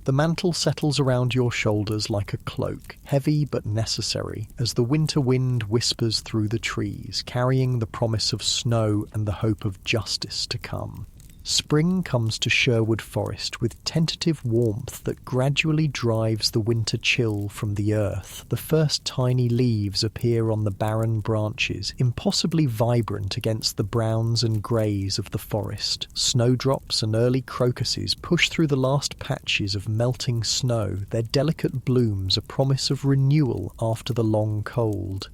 The mantle settles around your shoulders like a cloak, heavy but necessary, as the winter wind whispers through the trees, carrying the promise of snow and the hope of justice to come. Spring comes to Sherwood Forest with tentative warmth that gradually drives the winter chill from the earth. The first tiny leaves appear on the barren branches, impossibly vibrant against the browns and greys of the forest. Snowdrops and early crocuses push through the last patches of melting snow, their delicate blooms a promise of renewal after the long cold.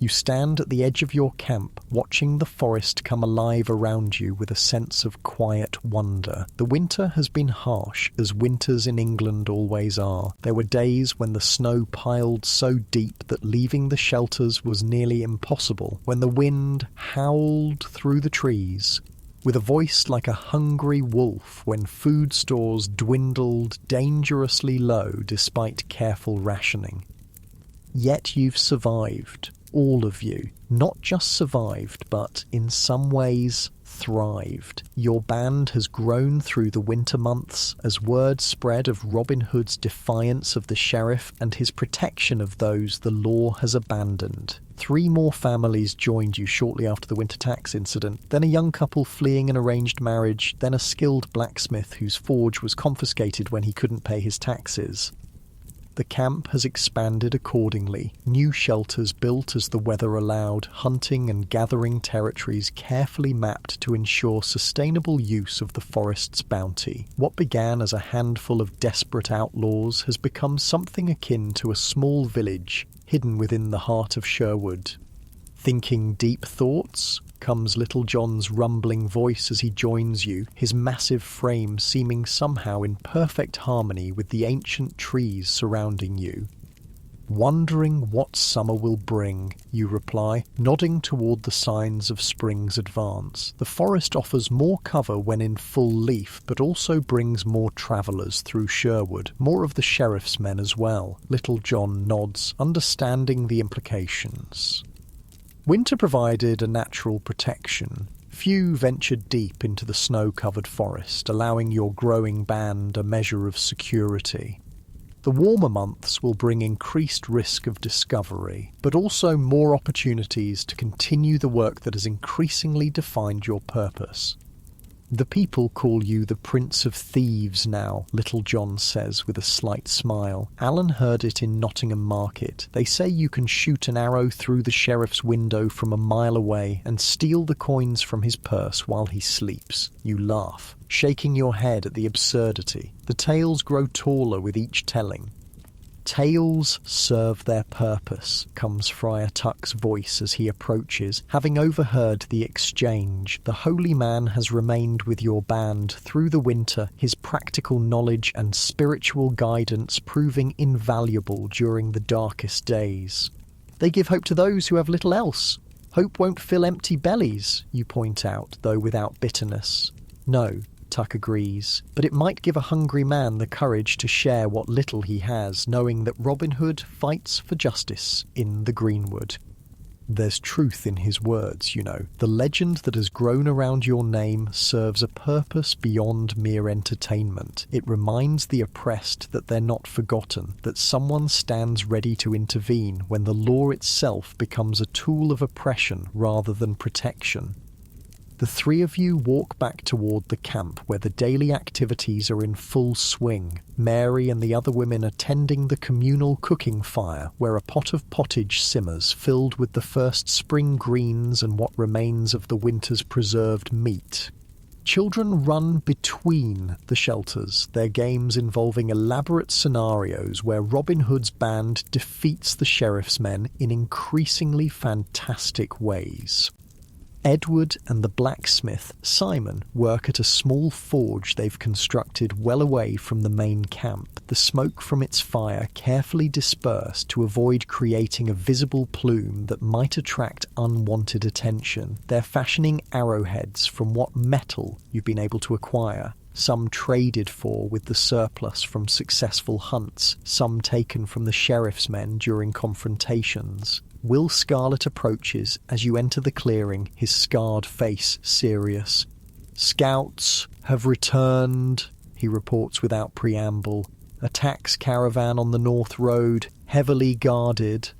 You stand at the edge of your camp, watching the forest come alive around you with a sense of quiet wonder. The winter has been harsh, as winters in England always are. There were days when the snow piled so deep that leaving the shelters was nearly impossible, when the wind howled through the trees, with a voice like a hungry wolf, when food stores dwindled dangerously low despite careful rationing. Yet you've survived. All of you, not just survived, but in some ways thrived. Your band has grown through the winter months as word spread of Robin Hood's defiance of the sheriff and his protection of those the law has abandoned. 3 more families joined you shortly after the winter tax incident, then a young couple fleeing an arranged marriage, then a skilled blacksmith whose forge was confiscated when he couldn't pay his taxes. The camp has expanded accordingly, new shelters built as the weather allowed, hunting and gathering territories carefully mapped to ensure sustainable use of the forest's bounty. What began as a handful of desperate outlaws has become something akin to a small village, hidden within the heart of Sherwood. Thinking deep thoughts, comes Little John's rumbling voice as he joins you, his massive frame seeming somehow in perfect harmony with the ancient trees surrounding you. Wondering what summer will bring, you reply, nodding toward the signs of spring's advance. The forest offers more cover when in full leaf, but also brings more travellers through Sherwood, more of the sheriff's men as well. Little John nods, understanding the implications. Winter provided a natural protection. Few ventured deep into the snow-covered forest, allowing your growing band a measure of security. The warmer months will bring increased risk of discovery, but also more opportunities to continue the work that has increasingly defined your purpose. The people call you the Prince of Thieves now, Little John says with a slight smile. Alan heard it in Nottingham Market. They say you can shoot an arrow through the sheriff's window from a mile away and steal the coins from his purse while he sleeps. You laugh, shaking your head at the absurdity. The tales grow taller with each telling. Tales serve their purpose, comes Friar Tuck's voice as he approaches. Having overheard the exchange, the holy man has remained with your band through the winter, his practical knowledge and spiritual guidance proving invaluable during the darkest days. They give hope to those who have little else. Hope won't fill empty bellies, you point out, though without bitterness. No, Tuck agrees, but it might give a hungry man the courage to share what little he has, knowing that Robin Hood fights for justice in the greenwood. There's truth in his words, you know. The legend that has grown around your name serves a purpose beyond mere entertainment. It reminds the oppressed that they're not forgotten, that someone stands ready to intervene when the law itself becomes a tool of oppression rather than protection. The three of you walk back toward the camp where the daily activities are in full swing. Mary and the other women are tending the communal cooking fire where a pot of pottage simmers filled with the first spring greens and what remains of the winter's preserved meat. Children run between the shelters, their games involving elaborate scenarios where Robin Hood's band defeats the sheriff's men in increasingly fantastic ways. Edward and the blacksmith, Simon, work at a small forge they've constructed well away from the main camp, the smoke from its fire carefully dispersed to avoid creating a visible plume that might attract unwanted attention. They're fashioning arrowheads from what metal you've been able to acquire. Some traded for with the surplus from successful hunts, some taken from the sheriff's men during confrontations. Will Scarlet approaches as you enter the clearing, his scarred face serious. "Scouts have returned," he reports without preamble. "Attacks caravan on the North Road, heavily guarded."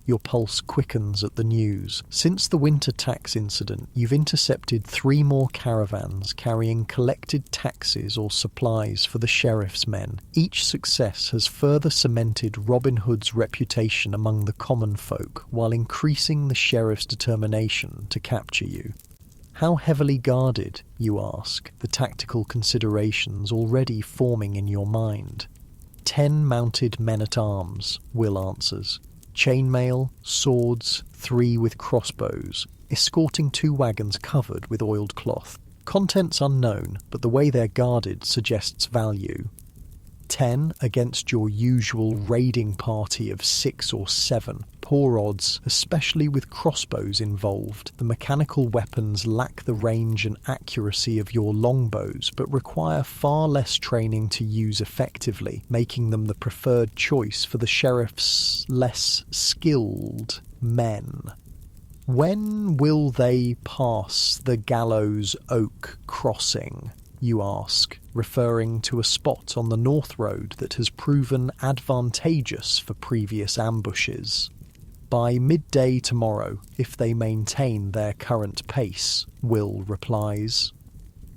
Your pulse quickens at the news. Since the winter tax incident, you've intercepted 3 more caravans carrying collected taxes or supplies for the sheriff's men. Each success has further cemented Robin Hood's reputation among the common folk, while increasing the sheriff's determination to capture you. How heavily guarded, you ask, the tactical considerations already forming in your mind. 10 mounted men-at-arms, Will answers. Chainmail, swords, 3 with crossbows, escorting 2 wagons covered with oiled cloth. Contents unknown, but the way they're guarded suggests value. 10 against your usual raiding party of 6 or 7. Poor odds, especially with crossbows involved. The mechanical weapons lack the range and accuracy of your longbows, but require far less training to use effectively, making them the preferred choice for the sheriff's less skilled men. When will they pass the Gallows Oak crossing? You ask, referring to a spot on the North Road that has proven advantageous for previous ambushes. By midday tomorrow, if they maintain their current pace, Will replies.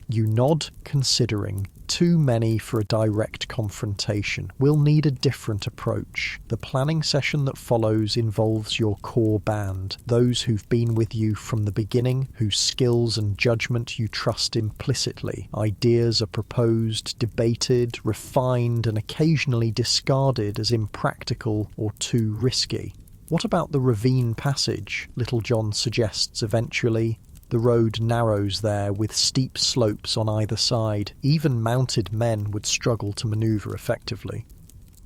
You nod, considering. Too many for a direct confrontation. We'll need a different approach. The planning session that follows involves your core band, those who've been with you from the beginning, whose skills and judgment you trust implicitly. Ideas are proposed, debated, refined, and occasionally discarded as impractical or too risky. What about the ravine passage? Little John suggests eventually. The road narrows there with steep slopes on either side. Even mounted men would struggle to manoeuvre effectively.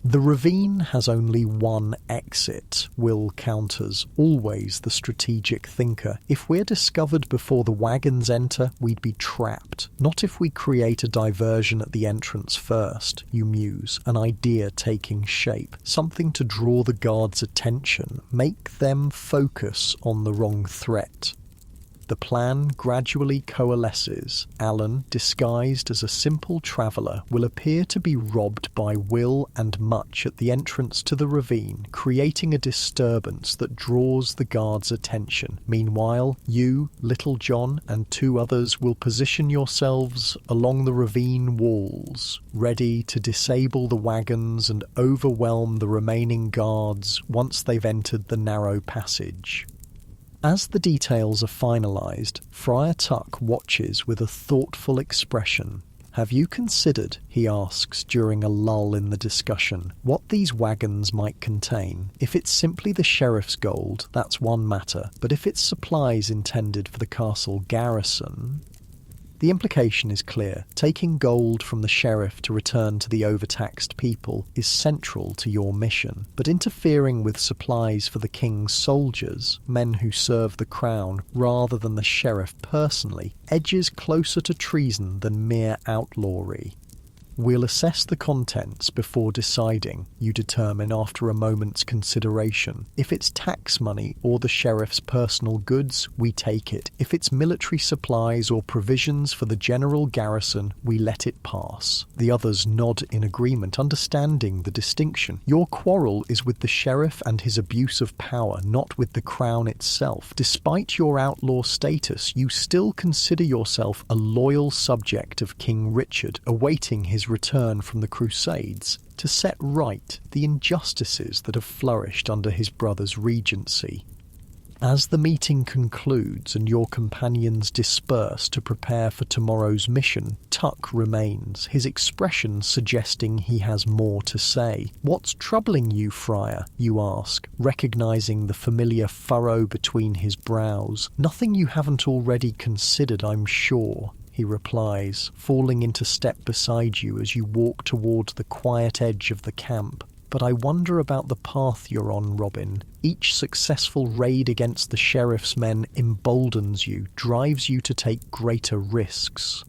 The ravine has only one exit, Will counters, always the strategic thinker. If we're discovered before the wagons enter, we'd be trapped. Not if we create a diversion at the entrance first, you muse, an idea taking shape. Something to draw the guards' attention, make them focus on the wrong threat. The plan gradually coalesces. Alan, disguised as a simple traveller, will appear to be robbed by Will and Much at the entrance to the ravine, creating a disturbance that draws the guards' attention. Meanwhile, you, Little John, and two others will position yourselves along the ravine walls, ready to disable the wagons and overwhelm the remaining guards once they've entered the narrow passage. As the details are finalised, Friar Tuck watches with a thoughtful expression. "Have you considered," he asks during a lull in the discussion, "what these wagons might contain? If it's simply the sheriff's gold, that's one matter, but if it's supplies intended for the castle garrison..." The implication is clear. Taking gold from the sheriff to return to the overtaxed people is central to your mission, but interfering with supplies for the king's soldiers, men who serve the crown, rather than the sheriff personally, edges closer to treason than mere outlawry. "We'll assess the contents before deciding," you determine after a moment's consideration. "If it's tax money or the sheriff's personal goods, we take it. If it's military supplies or provisions for the general garrison, we let it pass." The others nod in agreement, understanding the distinction. Your quarrel is with the sheriff and his abuse of power, not with the crown itself. Despite your outlaw status, you still consider yourself a loyal subject of King Richard, awaiting his return from the Crusades to set right the injustices that have flourished under his brother's regency. As the meeting concludes and your companions disperse to prepare for tomorrow's mission, Tuck remains, his expression suggesting he has more to say. "What's troubling you, Friar?" you ask, recognising the familiar furrow between his brows. "Nothing you haven't already considered, I'm sure," he replies, falling into step beside you as you walk toward the quiet edge of the camp. "But I wonder about the path you're on, Robin. Each successful raid against the sheriff's men emboldens you, drives you to take greater risks."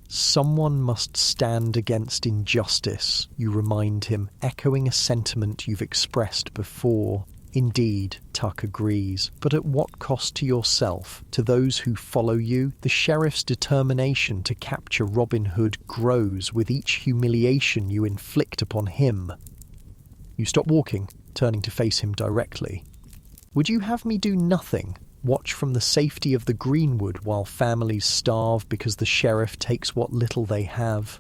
"Someone must stand against injustice," you remind him, echoing a sentiment you've expressed before. "Indeed," Tuck agrees, "but at what cost to yourself? To those who follow you? The sheriff's determination to capture Robin Hood grows with each humiliation you inflict upon him." You stop walking, turning to face him directly. "Would you have me do nothing? Watch from the safety of the greenwood while families starve because the sheriff takes what little they have?"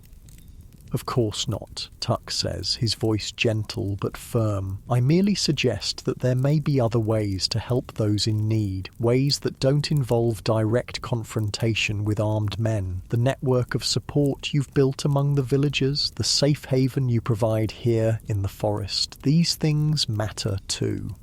"Of course not," Tuck says, his voice gentle but firm. "I merely suggest that there may be other ways to help those in need, ways that don't involve direct confrontation with armed men. The network of support you've built among the villagers, the safe haven you provide here in the forest, these things matter too."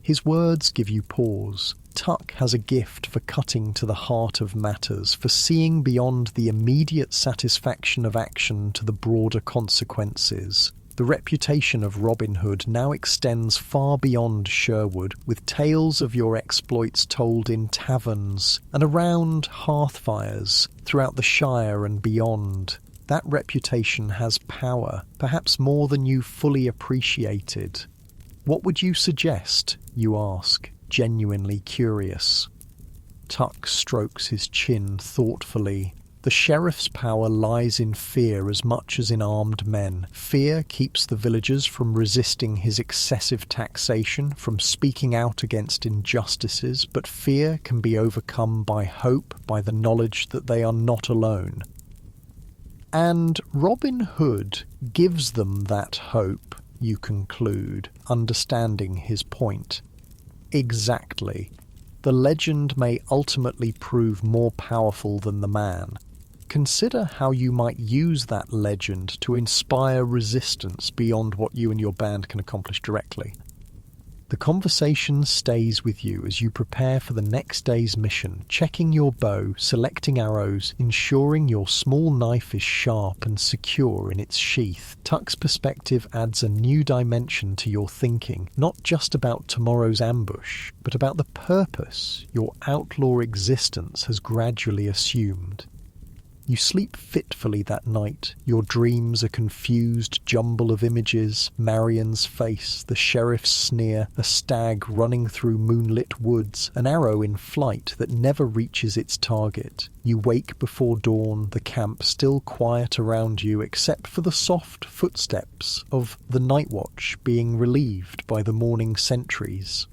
His words give you pause. Tuck has a gift for cutting to the heart of matters, for seeing beyond the immediate satisfaction of action to the broader consequences. The reputation of Robin Hood now extends far beyond Sherwood, with tales of your exploits told in taverns and around hearthfires throughout the Shire and beyond. That reputation has power, perhaps more than you fully appreciated. "What would you suggest?" you ask, genuinely curious. Tuck strokes his chin thoughtfully. "The sheriff's power lies in fear as much as in armed men. Fear keeps the villagers from resisting his excessive taxation, from speaking out against injustices, but fear can be overcome by hope, by the knowledge that they are not alone. And Robin Hood gives them that hope," you conclude, understanding his point. "Exactly. The legend may ultimately prove more powerful than the man. Consider how you might use that legend to inspire resistance beyond what you and your band can accomplish directly." The conversation stays with you as you prepare for the next day's mission, checking your bow, selecting arrows, ensuring your small knife is sharp and secure in its sheath. Tuck's perspective adds a new dimension to your thinking, not just about tomorrow's ambush, but about the purpose your outlaw existence has gradually assumed. You sleep fitfully that night. Your dreams a confused jumble of images: Marion's face, the sheriff's sneer, a stag running through moonlit woods, an arrow in flight that never reaches its target. You wake before dawn, the camp still quiet around you except for the soft footsteps of the night watch being relieved by the morning sentries.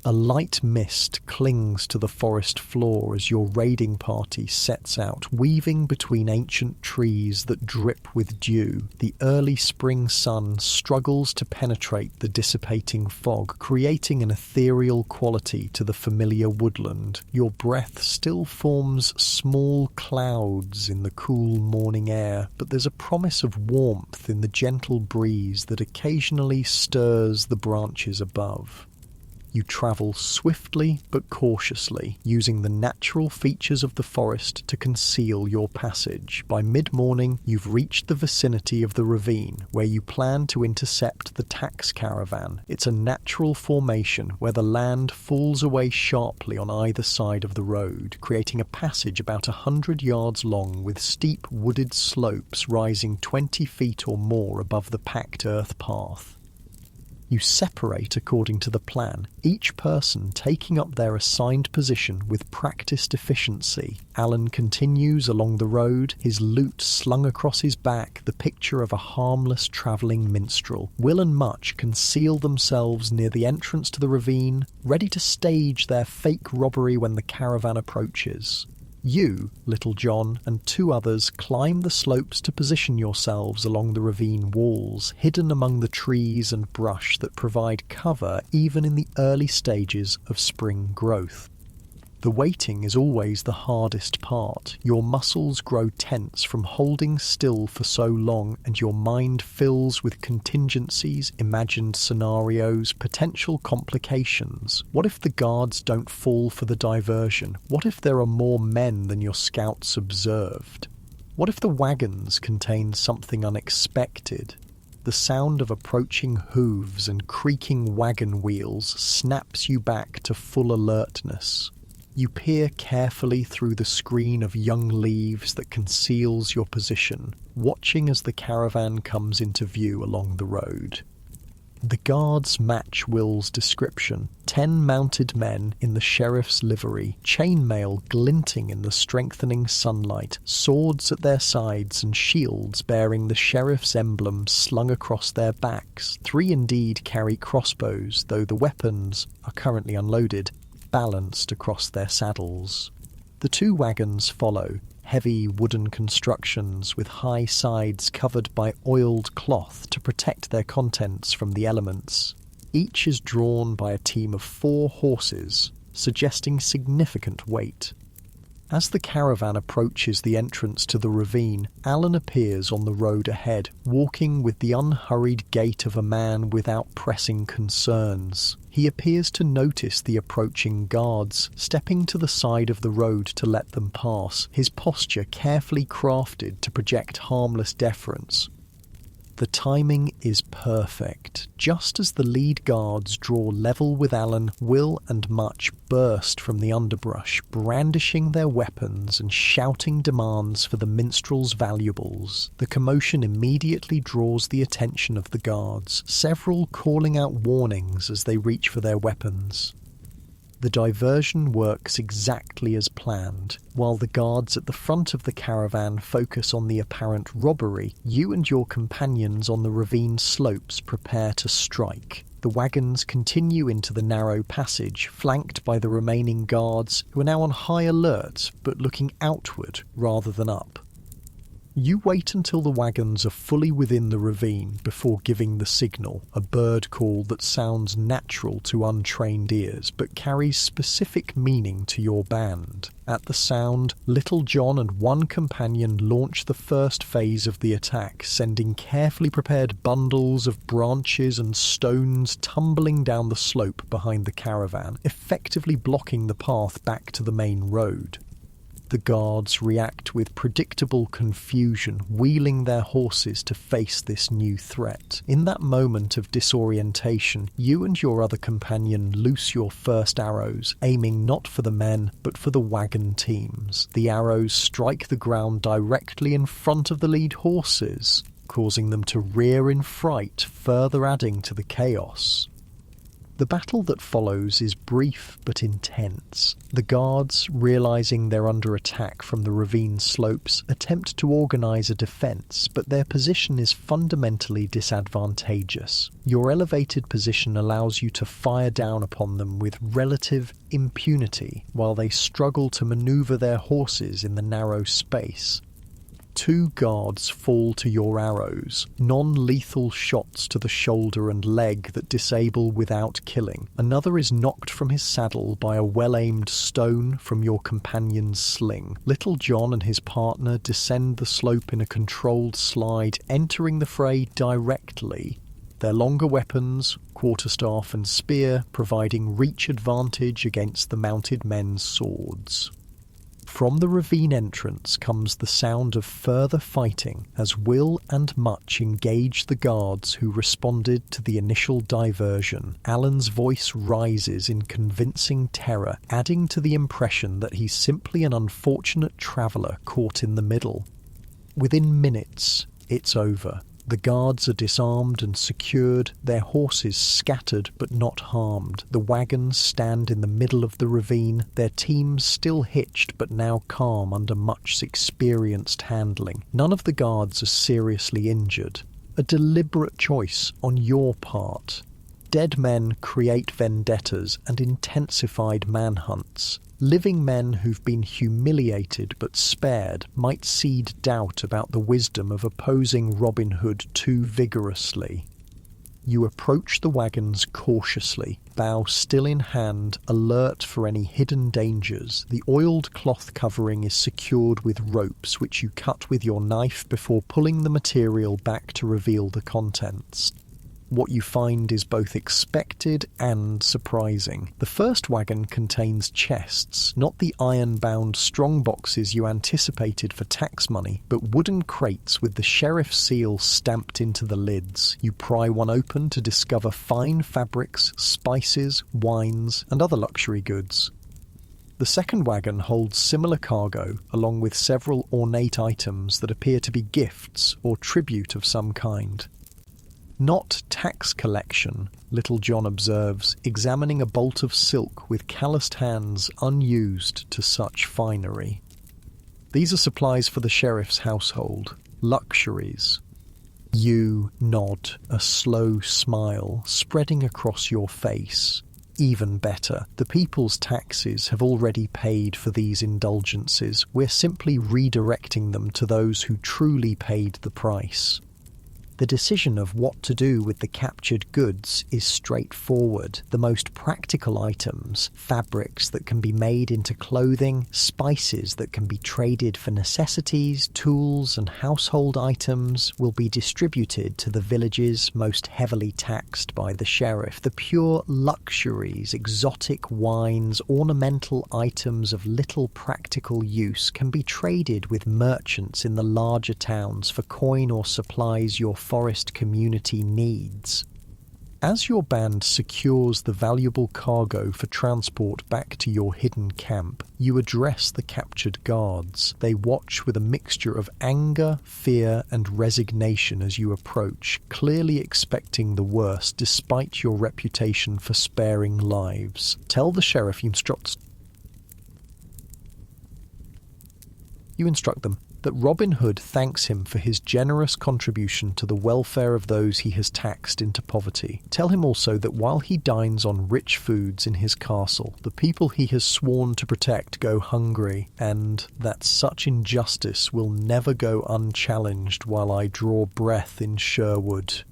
A light mist clings to the forest floor as your raiding party sets out, weaving between ancient trees that drip with dew. The early spring sun struggles to penetrate the dissipating fog, creating an ethereal quality to the familiar woodland. Your breath still forms small clouds in the cool morning air, but there's a promise of warmth in the gentle breeze that occasionally stirs the branches above. You travel swiftly but cautiously, using the natural features of the forest to conceal your passage. By mid-morning, you've reached the vicinity of the ravine, where you plan to intercept the tax caravan. It's a natural formation where the land falls away sharply on either side of the road, creating a passage about 100 yards long with steep wooded slopes rising 20 feet or more above the packed earth path. You separate according to the plan, each person taking up their assigned position with practiced efficiency. Alan continues along the road, his lute slung across his back, the picture of a harmless travelling minstrel. Will and Much conceal themselves near the entrance to the ravine, ready to stage their fake robbery when the caravan approaches. You, Little John, and 2 others climb the slopes to position yourselves along the ravine walls, hidden among the trees and brush that provide cover even in the early stages of spring growth. The waiting is always the hardest part. Your muscles grow tense from holding still for so long, and your mind fills with contingencies, imagined scenarios, potential complications. What if the guards don't fall for the diversion? What if there are more men than your scouts observed? What if the wagons contain something unexpected? The sound of approaching hooves and creaking wagon wheels snaps you back to full alertness. You peer carefully through the screen of young leaves that conceals your position, watching as the caravan comes into view along the road. The guards match Will's description. 10 mounted men in the sheriff's livery, chainmail glinting in the strengthening sunlight, swords at their sides and shields bearing the sheriff's emblem slung across their backs. 3 indeed carry crossbows, though the weapons are currently unloaded, balanced across their saddles. The 2 wagons follow, heavy wooden constructions with high sides covered by oiled cloth to protect their contents from the elements. Each is drawn by a team of 4 horses, suggesting significant weight. As the caravan approaches the entrance to the ravine, Alan appears on the road ahead, walking with the unhurried gait of a man without pressing concerns. He appears to notice the approaching guards, stepping to the side of the road to let them pass, his posture carefully crafted to project harmless deference. The timing is perfect. Just as the lead guards draw level with Alan, Will and Much burst from the underbrush, brandishing their weapons and shouting demands for the minstrel's valuables. The commotion immediately draws the attention of the guards, several calling out warnings as they reach for their weapons. The diversion works exactly as planned. While the guards at the front of the caravan focus on the apparent robbery, you and your companions on the ravine slopes prepare to strike. The wagons continue into the narrow passage, flanked by the remaining guards, who are now on high alert, but looking outward rather than up. You wait until the wagons are fully within the ravine before giving the signal, a bird call that sounds natural to untrained ears but carries specific meaning to your band. At the sound, Little John and 1 companion launch the first phase of the attack, sending carefully prepared bundles of branches and stones tumbling down the slope behind the caravan, effectively blocking the path back to the main road. The guards react with predictable confusion, wheeling their horses to face this new threat. In that moment of disorientation, you and your other companion loose your first arrows, aiming not for the men, but for the wagon teams. The arrows strike the ground directly in front of the lead horses, causing them to rear in fright, further adding to the chaos. The battle that follows is brief but intense. The guards, realizing they're under attack from the ravine slopes, attempt to organize a defense, but their position is fundamentally disadvantageous. Your elevated position allows you to fire down upon them with relative impunity, while they struggle to maneuver their horses in the narrow space. 2 guards fall to your arrows, non-lethal shots to the shoulder and leg that disable without killing. Another is knocked from his saddle by a well-aimed stone from your companion's sling. Little John and his partner descend the slope in a controlled slide, entering the fray directly. Their longer weapons, quarterstaff and spear, providing reach advantage against the mounted men's swords. From the ravine entrance comes the sound of further fighting as Will and Much engage the guards who responded to the initial diversion. Alan's voice rises in convincing terror, adding to the impression that he's simply an unfortunate traveller caught in the middle. Within minutes, it's over. The guards are disarmed and secured, their horses scattered but not harmed. The wagons stand in the middle of the ravine, their teams still hitched but now calm under Much's experienced handling. None of the guards are seriously injured. A deliberate choice on your part. Dead men create vendettas and intensified manhunts. Living men who've been humiliated but spared might seed doubt about the wisdom of opposing Robin Hood too vigorously. You approach the wagons cautiously, bow still in hand, alert for any hidden dangers. The oiled cloth covering is secured with ropes which you cut with your knife before pulling the material back to reveal the contents. What you find is both expected and surprising. The first wagon contains chests, not the iron-bound strong boxes you anticipated for tax money, but wooden crates with the sheriff's seal stamped into the lids. You pry one open to discover fine fabrics, spices, wines, and other luxury goods. The second wagon holds similar cargo, along with several ornate items that appear to be gifts or tribute of some kind. Not tax collection, Little John observes, examining a bolt of silk with calloused hands unused to such finery. These are supplies for the sheriff's household, luxuries. You nod, a slow smile spreading across your face. Even better, the people's taxes have already paid for these indulgences. We're simply redirecting them to those who truly paid the price. The decision of what to do with the captured goods is straightforward. The most practical items, fabrics that can be made into clothing, spices that can be traded for necessities, tools and household items, will be distributed to the villages most heavily taxed by the sheriff. The pure luxuries, exotic wines, ornamental items of little practical use can be traded with merchants in the larger towns for coin or supplies your forest community needs. As your band secures the valuable cargo for transport back to your hidden camp, you address the captured guards. They watch with a mixture of anger, fear, and resignation as you approach, clearly expecting the worst despite your reputation for sparing lives. Tell the sheriff you instruct them that Robin Hood thanks him for his generous contribution to the welfare of those he has taxed into poverty. Tell him also that while he dines on rich foods in his castle, the people he has sworn to protect go hungry, and that such injustice will never go unchallenged while I draw breath in Sherwood.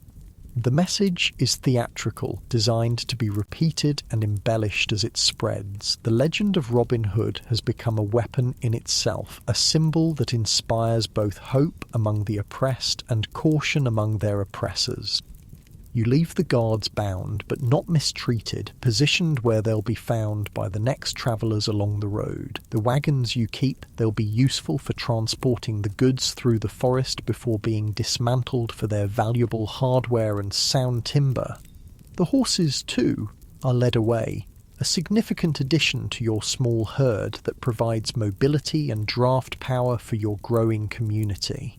The message is theatrical, designed to be repeated and embellished as it spreads. The legend of Robin Hood has become a weapon in itself, a symbol that inspires both hope among the oppressed and caution among their oppressors. You leave the guards bound, but not mistreated, positioned where they'll be found by the next travellers along the road. The wagons you keep, they'll be useful for transporting the goods through the forest before being dismantled for their valuable hardware and sound timber. The horses, too, are led away, a significant addition to your small herd that provides mobility and draft power for your growing community.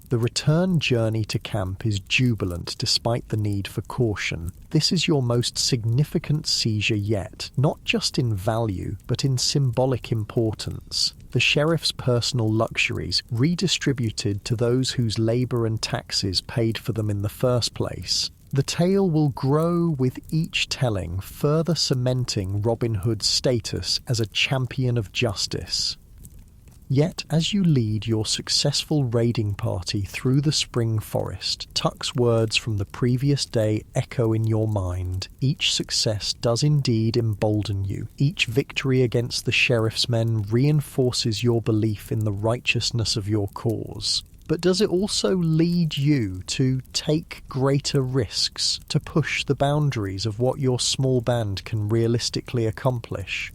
The return journey to camp is jubilant despite the need for caution. This is your most significant seizure yet, not just in value, but in symbolic importance. The sheriff's personal luxuries redistributed to those whose labour and taxes paid for them in the first place. The tale will grow with each telling, further cementing Robin Hood's status as a champion of justice. Yet, as you lead your successful raiding party through the spring forest, Tuck's words from the previous day echo in your mind. Each success does indeed embolden you. Each victory against the sheriff's men reinforces your belief in the righteousness of your cause. But does it also lead you to take greater risks, to push the boundaries of what your small band can realistically accomplish?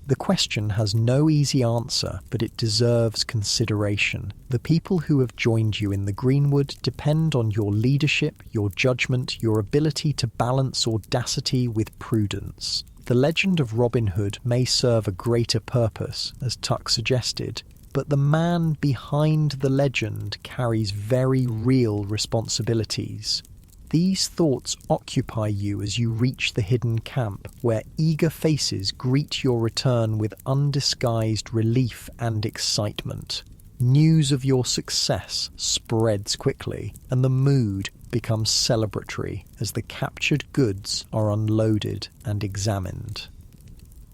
The question has no easy answer, but it deserves consideration. The people who have joined you in the Greenwood depend on your leadership, your judgment, your ability to balance audacity with prudence. The legend of Robin Hood may serve a greater purpose, as Tuck suggested, but the man behind the legend carries very real responsibilities. These thoughts occupy you as you reach the hidden camp, where eager faces greet your return with undisguised relief and excitement. News of your success spreads quickly, and the mood becomes celebratory as the captured goods are unloaded and examined.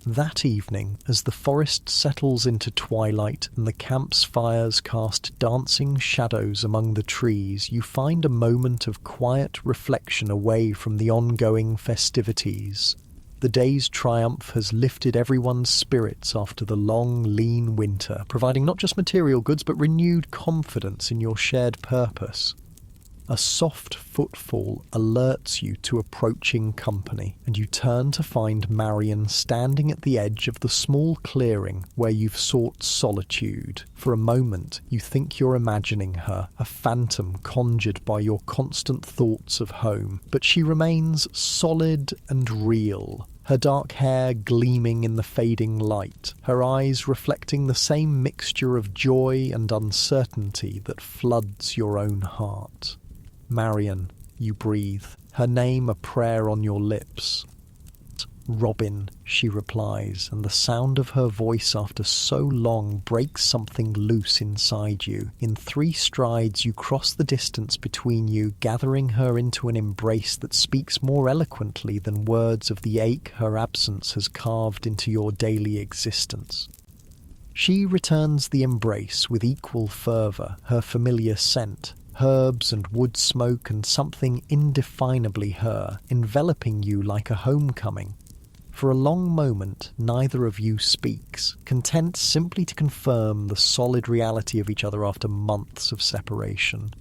That evening, as the forest settles into twilight and the camp's fires cast dancing shadows among the trees, you find a moment of quiet reflection away from the ongoing festivities. The day's triumph has lifted everyone's spirits after the long, lean winter, providing not just material goods but renewed confidence in your shared purpose. A soft footfall alerts you to approaching company, and you turn to find Marion standing at the edge of the small clearing where you've sought solitude. For a moment, you think you're imagining her, a phantom conjured by your constant thoughts of home, but she remains solid and real. Her dark hair gleaming in the fading light, her eyes reflecting the same mixture of joy and uncertainty that floods your own heart. Marion, you breathe, her name a prayer on your lips. Robin, she replies, and the sound of her voice after so long breaks something loose inside you. In 3 strides you cross the distance between you, gathering her into an embrace that speaks more eloquently than words of the ache her absence has carved into your daily existence. She returns the embrace with equal fervour, her familiar scent, herbs and wood smoke and something indefinably her, enveloping you like a homecoming. For a long moment, neither of you speaks, content simply to confirm the solid reality of each other after months of separation.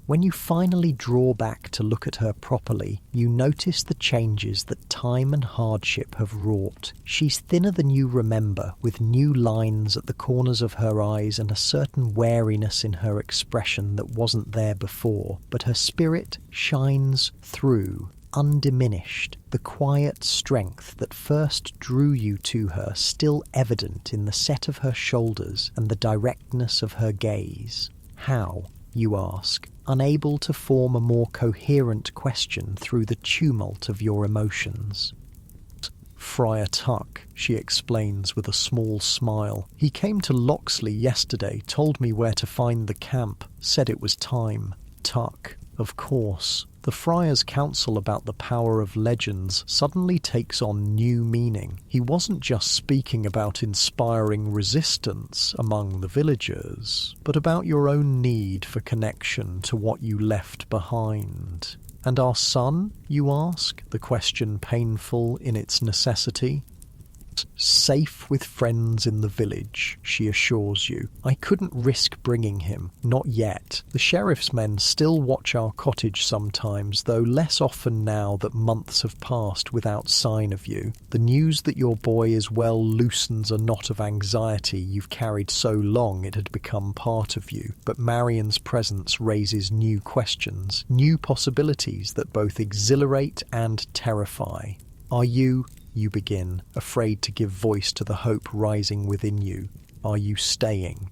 When you finally draw back to look at her properly, you notice the changes that time and hardship have wrought. She's thinner than you remember, with new lines at the corners of her eyes and a certain wariness in her expression that wasn't there before, but her spirit shines through, undiminished, the quiet strength that first drew you to her still evident in the set of her shoulders and the directness of her gaze. How, you ask, unable to form a more coherent question through the tumult of your emotions. Friar Tuck, she explains with a small smile. He came to Locksley yesterday, told me where to find the camp, said it was time. Tuck, of course. The friar's counsel about the power of legends suddenly takes on new meaning. He wasn't just speaking about inspiring resistance among the villagers, but about your own need for connection to what you left behind. And our son, you ask, the question painful in its necessity? Safe with friends in the village, she assures you. I couldn't risk bringing him, not yet. The sheriff's men still watch our cottage sometimes, though less often now that months have passed without sign of you. The news that your boy is well loosens a knot of anxiety you've carried so long it had become part of you. But Marion's presence raises new questions, new possibilities that both exhilarate and terrify. Are you begin, afraid to give voice to the hope rising within you? Are you staying?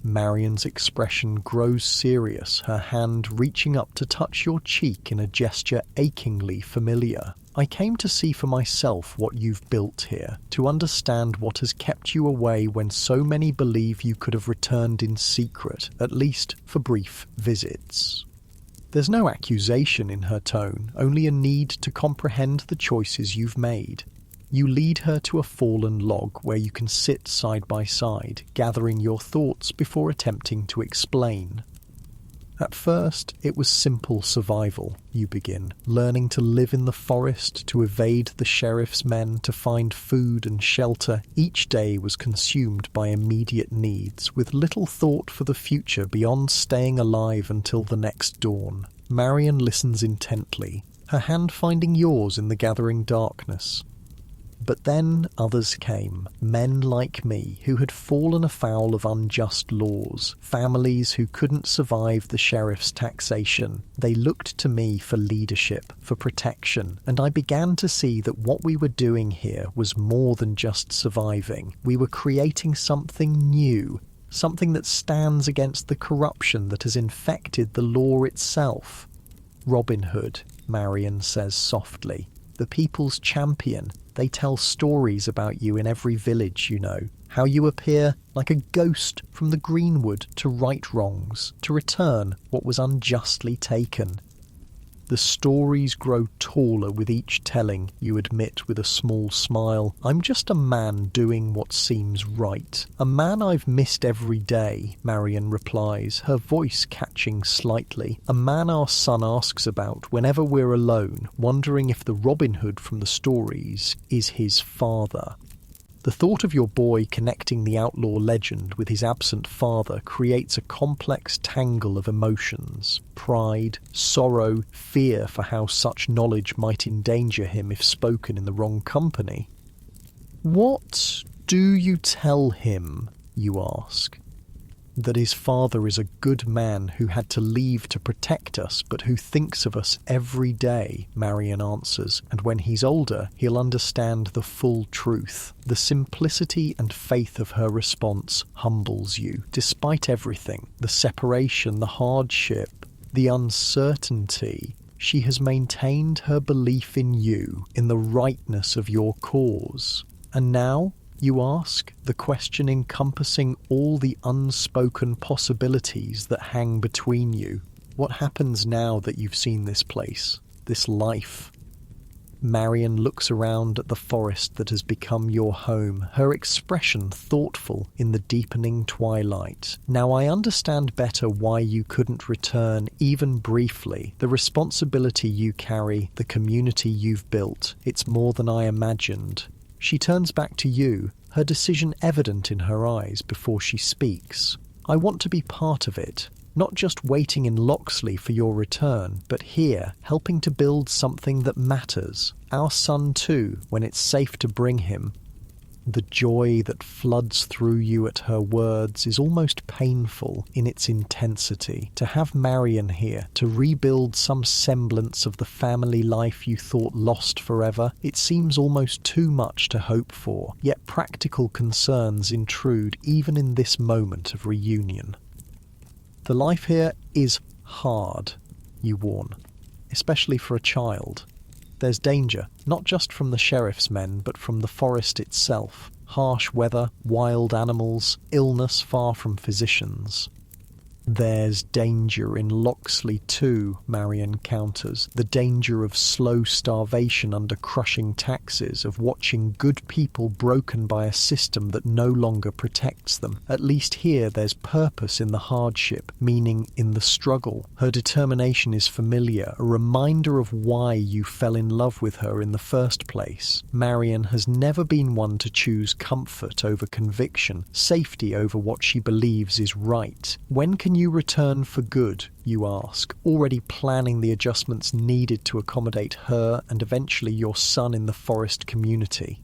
Marion's expression grows serious, her hand reaching up to touch your cheek in a gesture achingly familiar. I came to see for myself what you've built here, to understand what has kept you away when so many believe you could have returned in secret, at least for brief visits. There's no accusation in her tone, only a need to comprehend the choices you've made. You lead her to a fallen log where you can sit side by side, gathering your thoughts before attempting to explain. At first, it was simple survival, you begin, learning to live in the forest, to evade the sheriff's men, to find food and shelter. Each day was consumed by immediate needs, with little thought for the future beyond staying alive until the next dawn. Marion listens intently, her hand finding yours in the gathering darkness. But then others came, men like me, who had fallen afoul of unjust laws, families who couldn't survive the sheriff's taxation. They looked to me for leadership, for protection, and I began to see that what we were doing here was more than just surviving. We were creating something new, something that stands against the corruption that has infected the law itself. Robin Hood, Marion says softly, the people's champion. They tell stories about you in every village, you know. How you appear like a ghost from the greenwood to right wrongs, to return what was unjustly taken. The stories grow taller with each telling, you admit with a small smile. I'm just a man doing what seems right. A man I've missed every day, Marion replies, her voice catching slightly. A man our son asks about whenever we're alone, wondering if the Robin Hood from the stories is his father. The thought of your boy connecting the outlaw legend with his absent father creates a complex tangle of emotions. Pride, sorrow, fear for how such knowledge might endanger him if spoken in the wrong company. What do you tell him, you ask? That his father is a good man who had to leave to protect us, but who thinks of us every day, Marion answers, and when he's older, he'll understand the full truth. The simplicity and faith of her response humbles you. Despite everything, the separation, the hardship, the uncertainty, she has maintained her belief in you, in the rightness of your cause. And now, you ask, the question encompassing all the unspoken possibilities that hang between you. What happens now that you've seen this place, this life? Marion looks around at the forest that has become your home, her expression thoughtful in the deepening twilight. Now I understand better why you couldn't return, even briefly. The responsibility you carry, the community you've built, it's more than I imagined. She turns back to you, her decision evident in her eyes before she speaks. I want to be part of it, not just waiting in Locksley for your return, but here, helping to build something that matters. Our son too, when it's safe to bring him. The joy that floods through you at her words is almost painful in its intensity. To have Marion here, to rebuild some semblance of the family life you thought lost forever, it seems almost too much to hope for, yet practical concerns intrude even in this moment of reunion. The life here is hard, you warn, especially for a child. There's danger, not just from the sheriff's men, but from the forest itself. Harsh weather, wild animals, illness far from physicians. There's danger in Locksley too, Marion counters. The danger of slow starvation under crushing taxes, of watching good people broken by a system that no longer protects them. At least here there's purpose in the hardship, meaning in the struggle. Her determination is familiar, a reminder of why you fell in love with her in the first place. Marion has never been one to choose comfort over conviction, safety over what she believes is right. When can you return for good, you ask, already planning the adjustments needed to accommodate her and eventually your son in the forest community?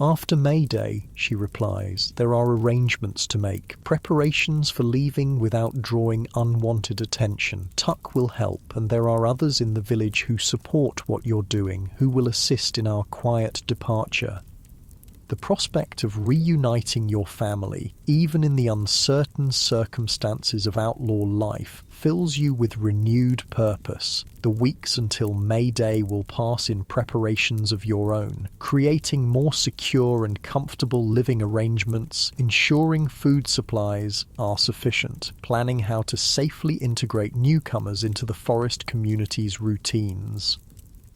After May Day, she replies, there are arrangements to make, preparations for leaving without drawing unwanted attention. Tuck will help, and there are others in the village who support what you're doing, who will assist in our quiet departure. The prospect of reuniting your family, even in the uncertain circumstances of outlaw life, fills you with renewed purpose. The weeks until May Day will pass in preparations of your own, creating more secure and comfortable living arrangements, ensuring food supplies are sufficient, planning how to safely integrate newcomers into the forest community's routines.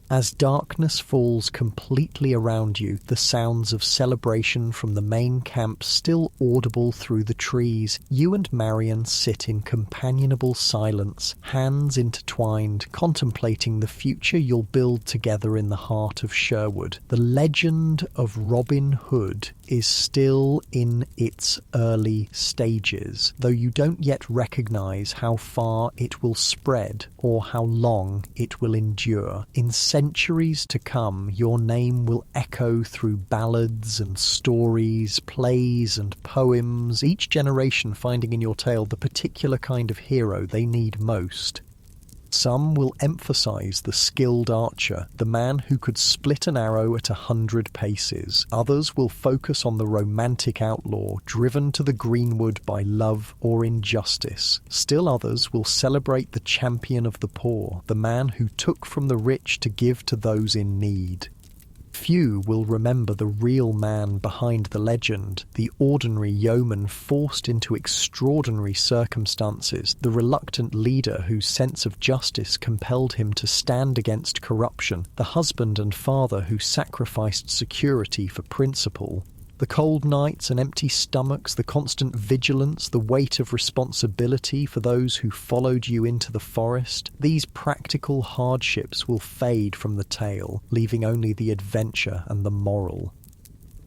As darkness falls completely around you, the sounds of celebration from the main camp still audible through the trees, you and Marion sit in companionable silence, hands intertwined, contemplating the future you'll build together in the heart of Sherwood. The legend of Robin Hood is still in its early stages, though you don't yet recognise how far it will spread or how long it will endure. In centuries to come, your name will echo through ballads and stories, plays and poems, each generation finding in your tale the particular kind of hero they need most. Some will emphasise the skilled archer, the man who could split an arrow at 100 paces. Others will focus on the romantic outlaw, driven to the greenwood by love or injustice. Still others will celebrate the champion of the poor, the man who took from the rich to give to those in need. Few will remember the real man behind the legend, the ordinary yeoman forced into extraordinary circumstances, the reluctant leader whose sense of justice compelled him to stand against corruption, the husband and father who sacrificed security for principle. The cold nights and empty stomachs, the constant vigilance, the weight of responsibility for those who followed you into the forest, these practical hardships will fade from the tale, leaving only the adventure and the moral.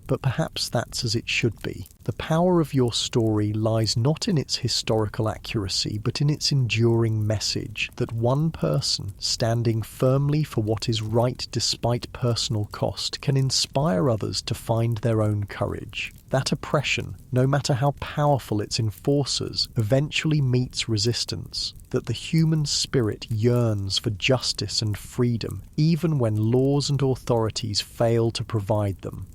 But perhaps that's as it should be. The power of your story lies not in its historical accuracy, but in its enduring message that one person, standing firmly for what is right despite personal cost, can inspire others to find their own courage. That oppression, no matter how powerful its enforcers, eventually meets resistance. That the human spirit yearns for justice and freedom, even when laws and authorities fail to provide them.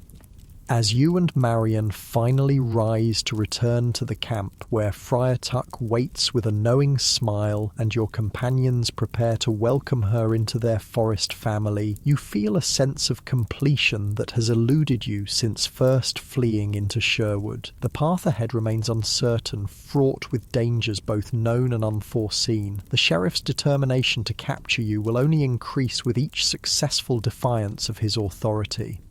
As you and Marion finally rise to return to the camp where Friar Tuck waits with a knowing smile and your companions prepare to welcome her into their forest family, you feel a sense of completion that has eluded you since first fleeing into Sherwood. The path ahead remains uncertain, fraught with dangers both known and unforeseen. The sheriff's determination to capture you will only increase with each successful defiance of his authority.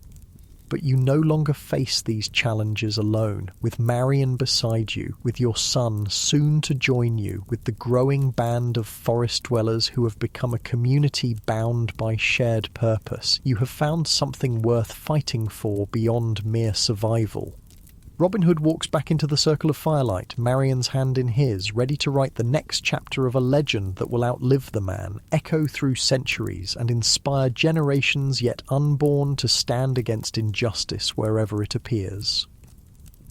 But you no longer face these challenges alone, with Marion beside you, with your son soon to join you, with the growing band of forest dwellers who have become a community bound by shared purpose. You have found something worth fighting for beyond mere survival. Robin Hood walks back into the circle of firelight, Marion's hand in his, ready to write the next chapter of a legend that will outlive the man, echo through centuries, and inspire generations yet unborn to stand against injustice wherever it appears.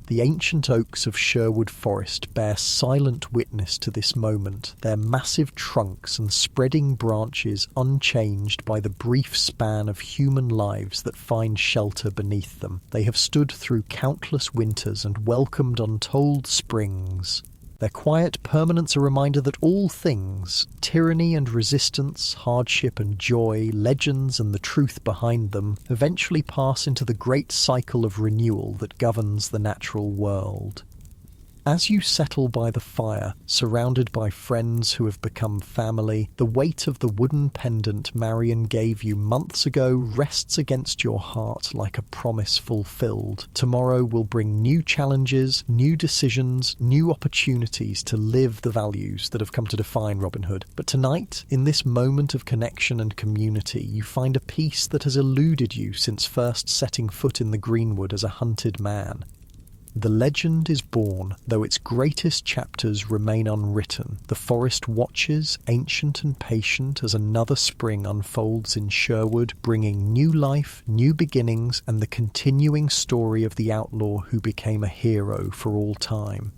The ancient oaks of Sherwood Forest bear silent witness to this moment, their massive trunks and spreading branches unchanged by the brief span of human lives that find shelter beneath them. They have stood through countless winters and welcomed untold springs. Their quiet permanence a reminder that all things, tyranny and resistance, hardship and joy, legends and the truth behind them, eventually pass into the great cycle of renewal that governs the natural world. As you settle by the fire, surrounded by friends who have become family, the weight of the wooden pendant Marion gave you months ago rests against your heart like a promise fulfilled. Tomorrow will bring new challenges, new decisions, new opportunities to live the values that have come to define Robin Hood. But tonight, in this moment of connection and community, you find a peace that has eluded you since first setting foot in the greenwood as a hunted man. The legend is born, though its greatest chapters remain unwritten. The forest watches, ancient and patient, as another spring unfolds in Sherwood, bringing new life, new beginnings, and the continuing story of the outlaw who became a hero for all time.